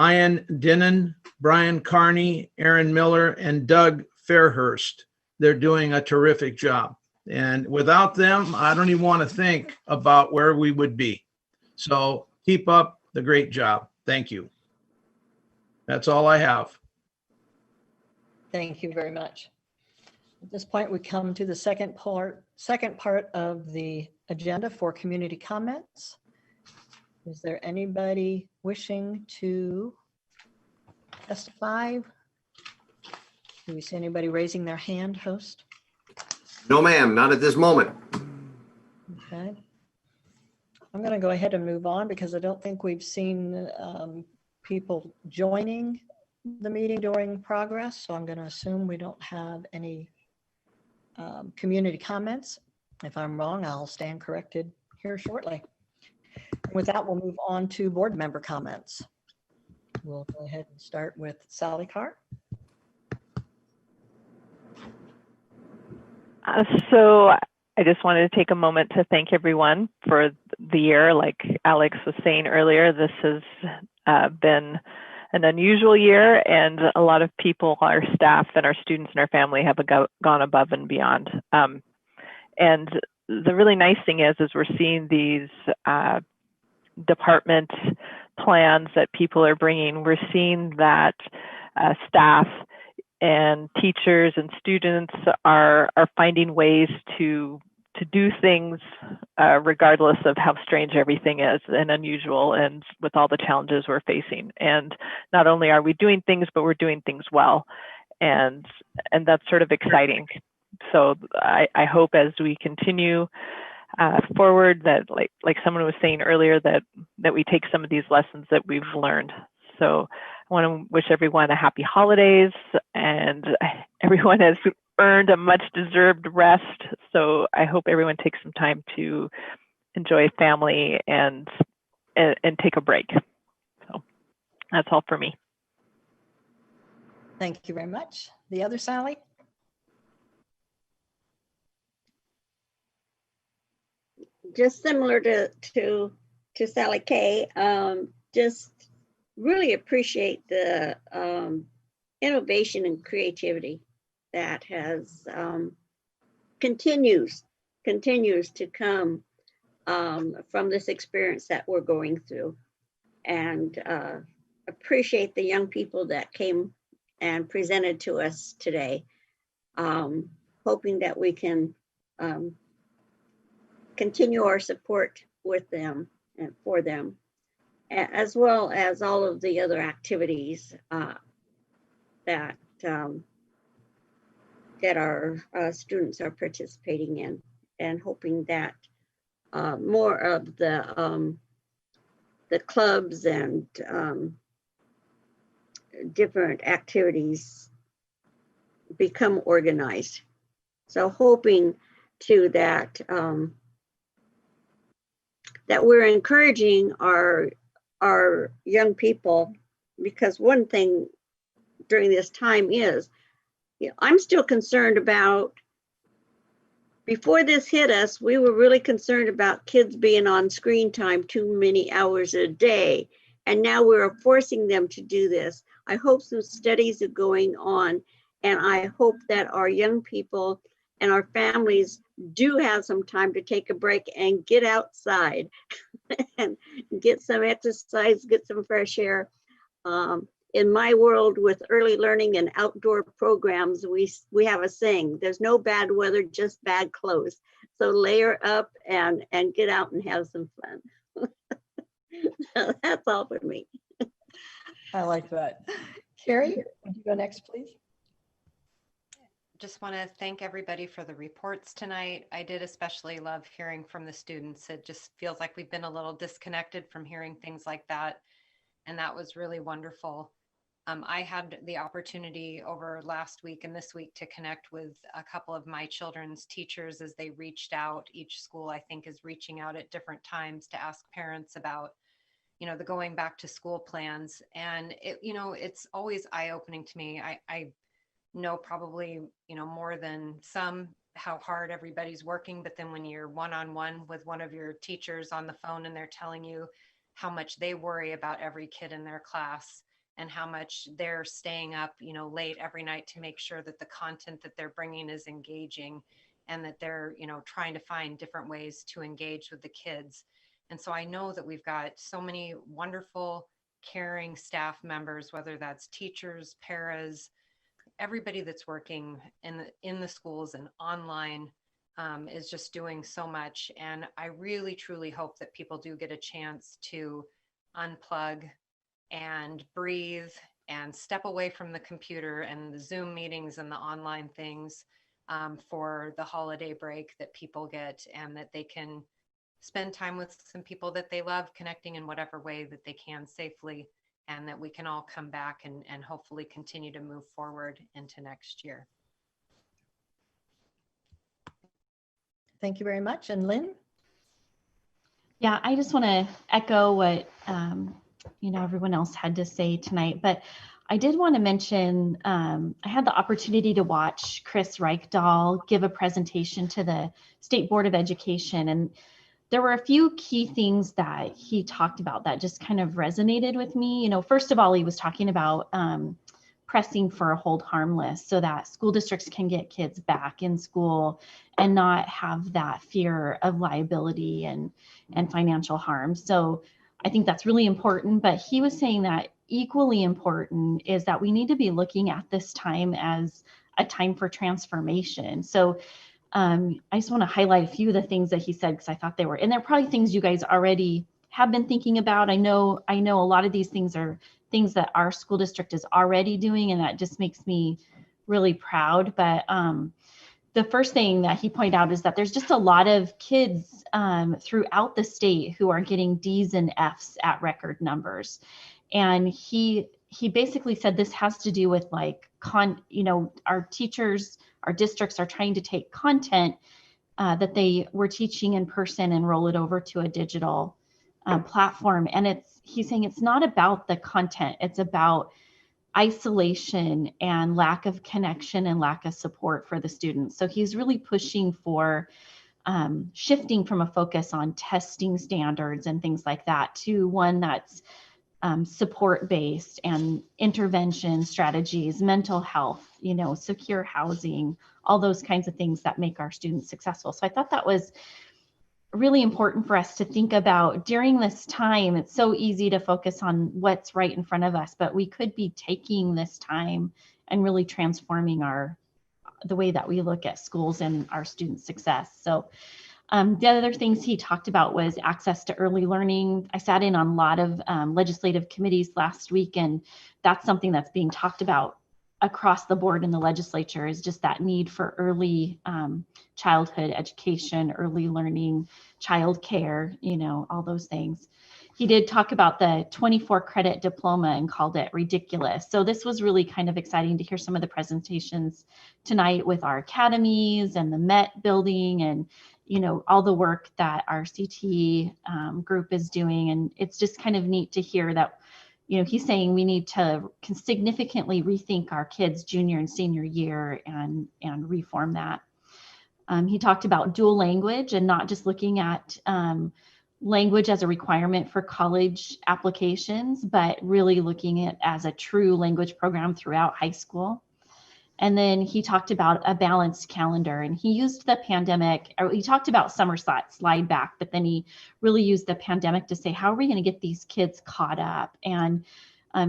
Ian Dinnan, Brian Carney, Aaron Miller, and Doug Fairhurst. They're doing a terrific job. And without them, I don't even want to think about where we would be. So keep up the great job. Thank you. That's all I have. Thank you very much. At this point, we come to the second part of the agenda for community comments. Is there anybody wishing to testify? Do we see anybody raising their hand, host? No, ma'am, not at this moment. Okay. I'm going to go ahead and move on because I don't think we've seen people joining the meeting during progress. So I'm going to assume we don't have any community comments. If I'm wrong, I'll stand corrected here shortly. With that, we'll move on to board member comments. We'll go ahead and start with Sally Carr. So I just wanted to take a moment to thank everyone for the year. Like Alex was saying earlier, this has been an unusual year, and a lot of people, our staff and our students and our family have gone above and beyond. And the really nice thing is we're seeing these department plans that people are bringing. We're seeing that staff and teachers and students are finding ways to do things regardless of how strange everything is and unusual and with all the challenges we're facing. And not only are we doing things, but we're doing things well. And that's sort of exciting. So I hope as we continue forward that like someone was saying earlier, that we take some of these lessons that we've learned. So I want to wish everyone a happy holidays, and everyone has earned a much deserved rest. So I hope everyone takes some time to enjoy family and take a break. So that's all for me. Thank you very much. The other Sally? Just similar to Sally Kay, just really appreciate the innovation and creativity that has continues to come from this experience that we're going through, and appreciate the young people that came and presented to us today, hoping that we can continue our support with them and for them, as well as all of the other activities that our students are participating in, and hoping that more of the clubs and different activities become organized. So hoping too that that we're encouraging our young people, because one thing during this time is, you know, I'm still concerned about, before this hit us, we were really concerned about kids being on screen time too many hours a day. And now we're forcing them to do this. I hope some studies are going on, and I hope that our young people and our families do have some time to take a break and get outside and get some exercise, get some fresh air. In my world with early learning and outdoor programs, we have a saying, there's no bad weather, just bad clothes. So layer up and get out and have some fun. That's all for me. I like that. Carrie, would you go next, please? Just want to thank everybody for the reports tonight. I did especially love hearing from the students. It just feels like we've been a little disconnected from hearing things like that. And that was really wonderful. I had the opportunity over last week and this week to connect with a couple of my children's teachers as they reached out. Each school, I think, is reaching out at different times to ask parents about, you know, the going back to school plans. And it, you know, it's always eye-opening to me. I know probably, you know, more than some how hard everybody's working, but then when you're one-on-one with one of your teachers on the phone and they're telling you how much they worry about every kid in their class and how much they're staying up, you know, late every night to make sure that the content that they're bringing is engaging and that they're, you know, trying to find different ways to engage with the kids. And so I know that we've got so many wonderful, caring staff members, whether that's teachers, paras, everybody that's working in the schools and online is just doing so much. And I really, truly hope that people do get a chance to unplug and breathe and step away from the computer and the Zoom meetings and the online things for the holiday break that people get, and that they can spend time with some people that they love, connecting in whatever way that they can safely, and that we can all come back and hopefully continue to move forward into next year. Thank you very much. And Lynn? Yeah, I just want to echo what you know, everyone else had to say tonight, but I did want to mention I had the opportunity to watch Chris Reichdahl give a presentation to the State Board of Education, and there were a few key things that he talked about that just kind of resonated with me. You know, first of all, he was talking about pressing for a hold harmless so that school districts can get kids back in school and not have that fear of liability and financial harm. So I think that's really important. But he was saying that equally important is that we need to be looking at this time as a time for transformation. So I just want to highlight a few of the things that he said, because I thought they were, and they're probably things you guys already have been thinking about. I know a lot of these things are things that our school district is already doing, and that just makes me really proud. But the first thing that he pointed out is that there's just a lot of kids throughout the state who are getting D's and F's at record numbers. And he basically said this has to do with like, you know, our teachers, our districts are trying to take content that they were teaching in person and roll it over to a digital platform. And he's saying it's not about the content, it's about isolation and lack of connection and lack of support for the students. So he's really pushing for shifting from a focus on testing standards and things like that to one that's support-based and intervention strategies, mental health, you know, secure housing, all those kinds of things that make our students successful. So I thought that was really important for us to think about during this time. It's so easy to focus on what's right in front of us, but we could be taking this time and really transforming the way that we look at schools and our students' success. So the other things he talked about was access to early learning. I sat in on a lot of legislative committees last week, and that's something that's being talked about across the board in the legislature, is just that need for early childhood education, early learning, childcare, you know, all those things. he did talk about the 24 credit diploma and called it ridiculous. So this was really kind of exciting to hear some of the presentations tonight with our academies and the Met building and, you know, all the work that our CT group is doing. And it's just kind of neat to hear that, you know, he's saying we need to significantly rethink our kids' junior and senior year and reform that. He talked about dual language and not just looking at language as a requirement for college applications, but really looking at it as a true language program throughout high school. And then he talked about a balanced calendar, and he used the pandemic, or he talked about summer slide back, but then he really used the pandemic to say, how are we going to get these kids caught up? And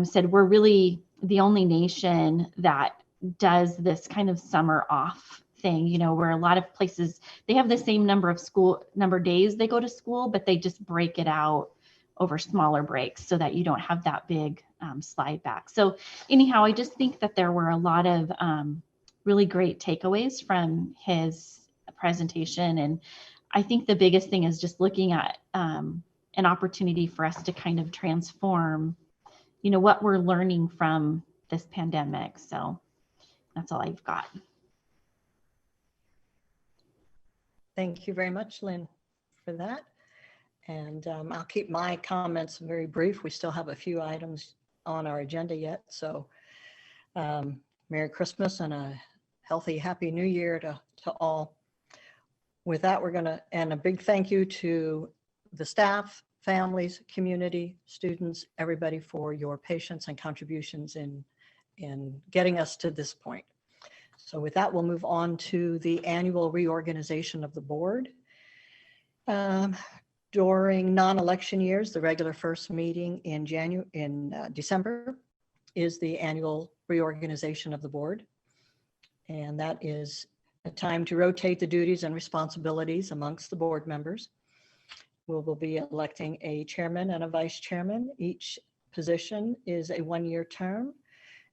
said, we're really the only nation that does this kind of summer off thing, you know, where a lot of places, they have the same number of days they go to school, but they just break it out over smaller breaks so that you don't have that big slide back. So anyhow, I just think that there were a lot of really great takeaways from his presentation. And I think the biggest thing is just looking at an opportunity for us to kind of transform, you know, what we're learning from this pandemic. So that's all I've got. Thank you very much, Lynn, for that. And I'll keep my comments very brief. We still have a few items on our agenda yet. So Merry Christmas and a healthy, happy New Year to all. With that, and a big thank you to the staff, families, community, students, everybody for your patience and contributions in getting us to this point. So with that, we'll move on to the annual reorganization of the board. During non-election years, the regular first meeting in December is the annual reorganization of the board. And that is a time to rotate the duties and responsibilities amongst the board members. We will be electing a chairman and a vice chairman. Each position is a one-year term,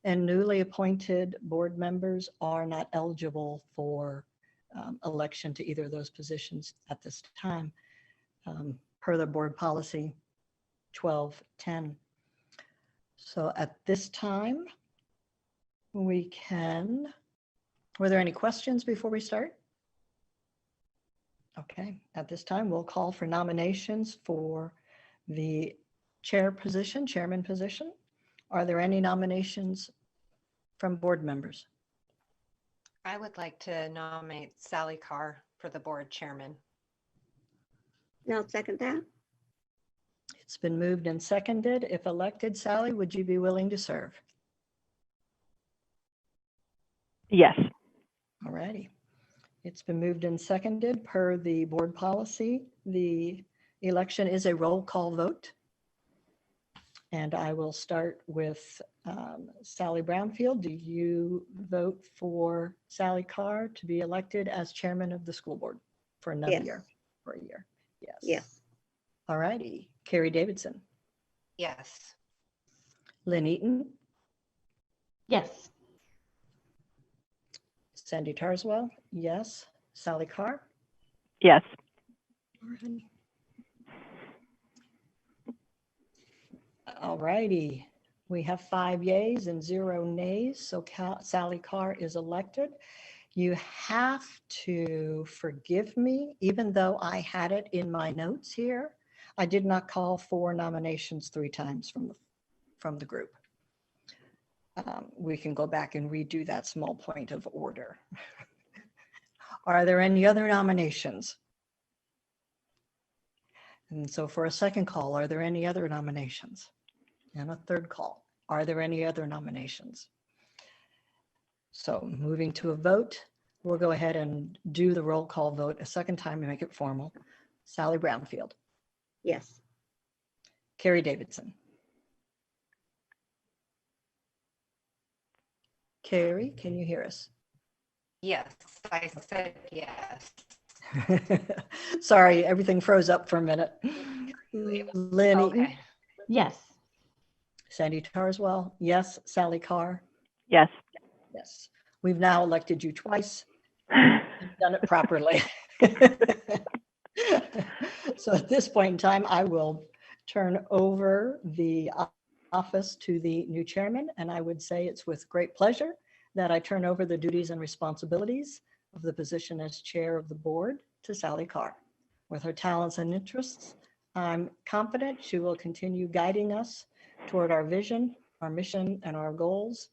and newly appointed board members are not eligible for election to either of those positions at this time. Per the board policy 1210. So at this time, were there any questions before we start? Okay, at this time, we'll call for nominations for the chairman position. Are there any nominations from board members? I would like to nominate Sally Carr for the board chairman. No, second that. It's been moved and seconded. If elected, Sally, would you be willing to serve? Yes. All righty. It's been moved and seconded per the board policy. The election is a roll call vote. And I will start with Sally Brownfield. Do you vote for Sally Carr to be elected as chairman of the school board for another year? For a year. Yes. Yes. All righty. Carrie Davidson. Yes. Lynn Eaton. Yes. Sandy Tarzwell. Yes. Sally Carr. Yes. All righty. We have 5 yeas and 0 nays. So Sally Carr is elected. You have to forgive me, even though I had it in my notes here. I did not call for nominations 3 times from the group. We can go back and redo that small point of order. Are there any other nominations? And so for a second call, are there any other nominations? And a third call, are there any other nominations? So moving to a vote, we'll go ahead and do the roll call vote a second time to make it formal. Sally Brownfield. Yes. Carrie Davidson. Carrie, can you hear us? Yes, I said yes. Sorry, everything froze up for a minute. Lynn Eaton. Yes. Sandy Tarzwell. Yes. Sally Carr. Yes. Yes. We've now elected you twice. You've done it properly. So at this point in time, I will turn over the office to the new chairman, and I would say it's with great pleasure that I turn over the duties and responsibilities of the position as chair of the board to Sally Carr. With her talents and interests, I'm confident she will continue guiding us toward our vision, our mission, and our goals,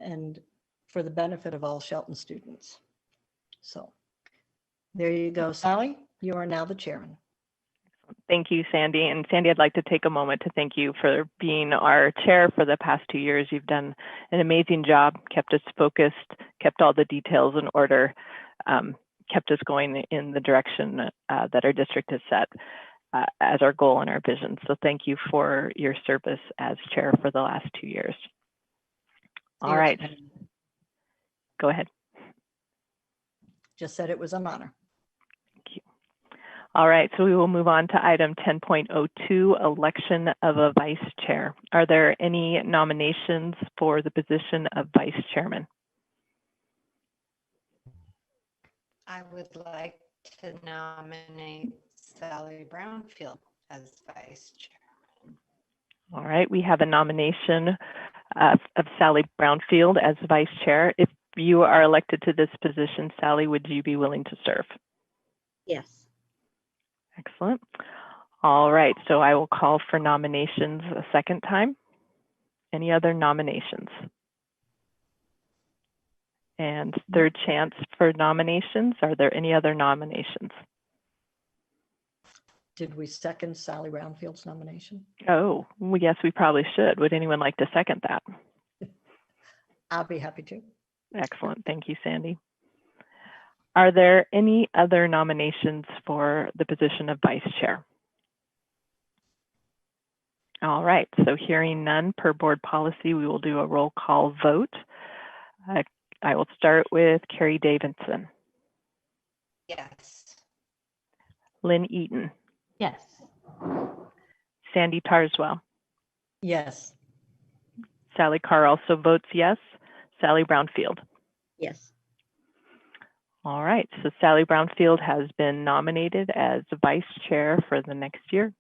and for the benefit of all Shelton students. So there you go, Sally. You are now the chairman. Thank you, Sandy. And Sandy, I'd like to take a moment to thank you for being our chair for the past 2 years. You've done an amazing job, kept us focused, kept all the details in order, kept us going in the direction that our district has set as our goal and our vision. So thank you for your service as chair for the last 2 years. All right. Go ahead. Just said it was an honor. All right, so we will move on to item 10.02, election of a vice chair. Are there any nominations for the position of vice chairman? I would like to nominate Sally Brownfield as vice chairman. All right, we have a nomination of Sally Brownfield as vice chair. If you are elected to this position, Sally, would you be willing to serve? Yes. Excellent. All right, so I will call for nominations a second time. Any other nominations? And third chance for nominations. Are there any other nominations? Did we second Sally Brownfield's nomination? Oh, well, yes, we probably should. Would anyone like to second that? I'll be happy to. Excellent. Thank you, Sandy. Are there any other nominations for the position of vice chair? All right, so hearing none per board policy, we will do a roll call vote. I will start with Carrie Davidson. Yes. Lynn Eaton. Yes. Sandy Tarzwell. Yes. Sally Carr also votes yes. Sally Brownfield. Yes. All right, so Sally Brownfield has been nominated as vice chair for the next year.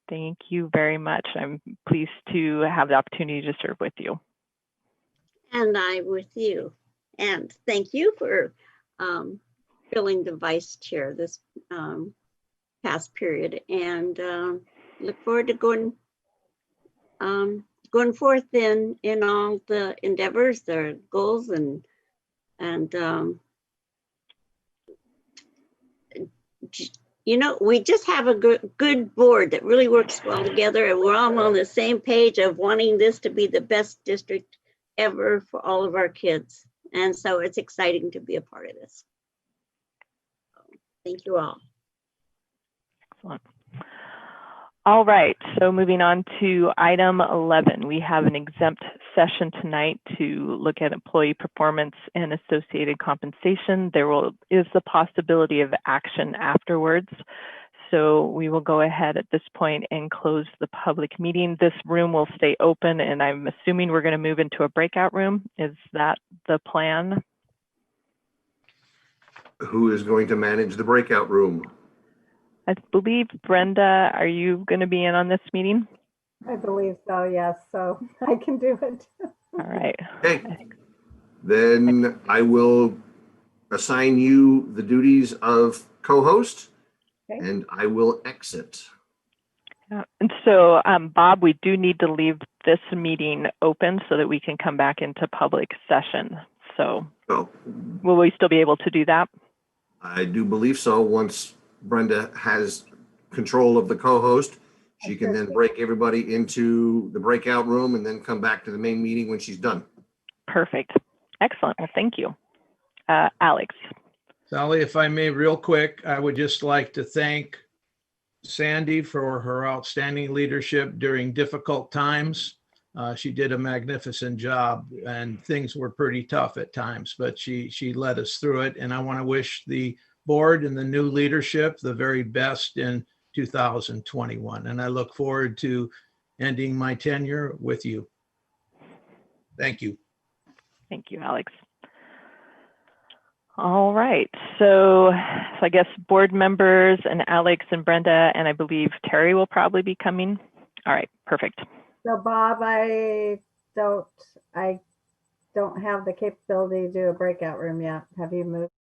Thank you very much. I'm pleased to have the opportunity to serve with you. And I with you. And thank you for filling the vice chair this past period. And look forward to going forth in all the endeavors, the goals, and you know, we just have a good board that really works well together, and we're all on the same page of wanting this to be the best district ever for all of our kids. And so it's exciting to be a part of this. Thank you all. Excellent. All right, so moving on to item 11, we have an exempt session tonight to look at employee performance and associated compensation. There is the possibility of action afterwards. So we will go ahead at this point and close the public meeting. This room will stay open, and I'm assuming we're going to move into a breakout room. Is that the plan? Who is going to manage the breakout room? I believe, Brenda, are you going to be in on this meeting? I believe so, yes. So I can do it. All right. Okay. Then I will assign you the duties of co-host, Okay. and I will exit. And so, Bob, we do need to leave this meeting open so that we can come back into public session. So will we still be able to do that? I do believe so. Once Brenda has control of the co-host, she can then break everybody into the breakout room and then come back to the main meeting when she's done. Perfect. Excellent. Well, thank you. Alex. Sally, if I may, real quick, I would just like to thank Sandy for her outstanding leadership during difficult times. She did a magnificent job, and things were pretty tough at times, but she led us through it. And I want to wish the board and the new leadership the very best in 2021. And I look forward to ending my tenure with you. Thank you. Thank you, Alex. All right, so I guess board members and Alex and Brenda, and I believe Terry will probably be coming. All right, perfect. So Bob, I don't have the capability to do a breakout room yet. Have you moved?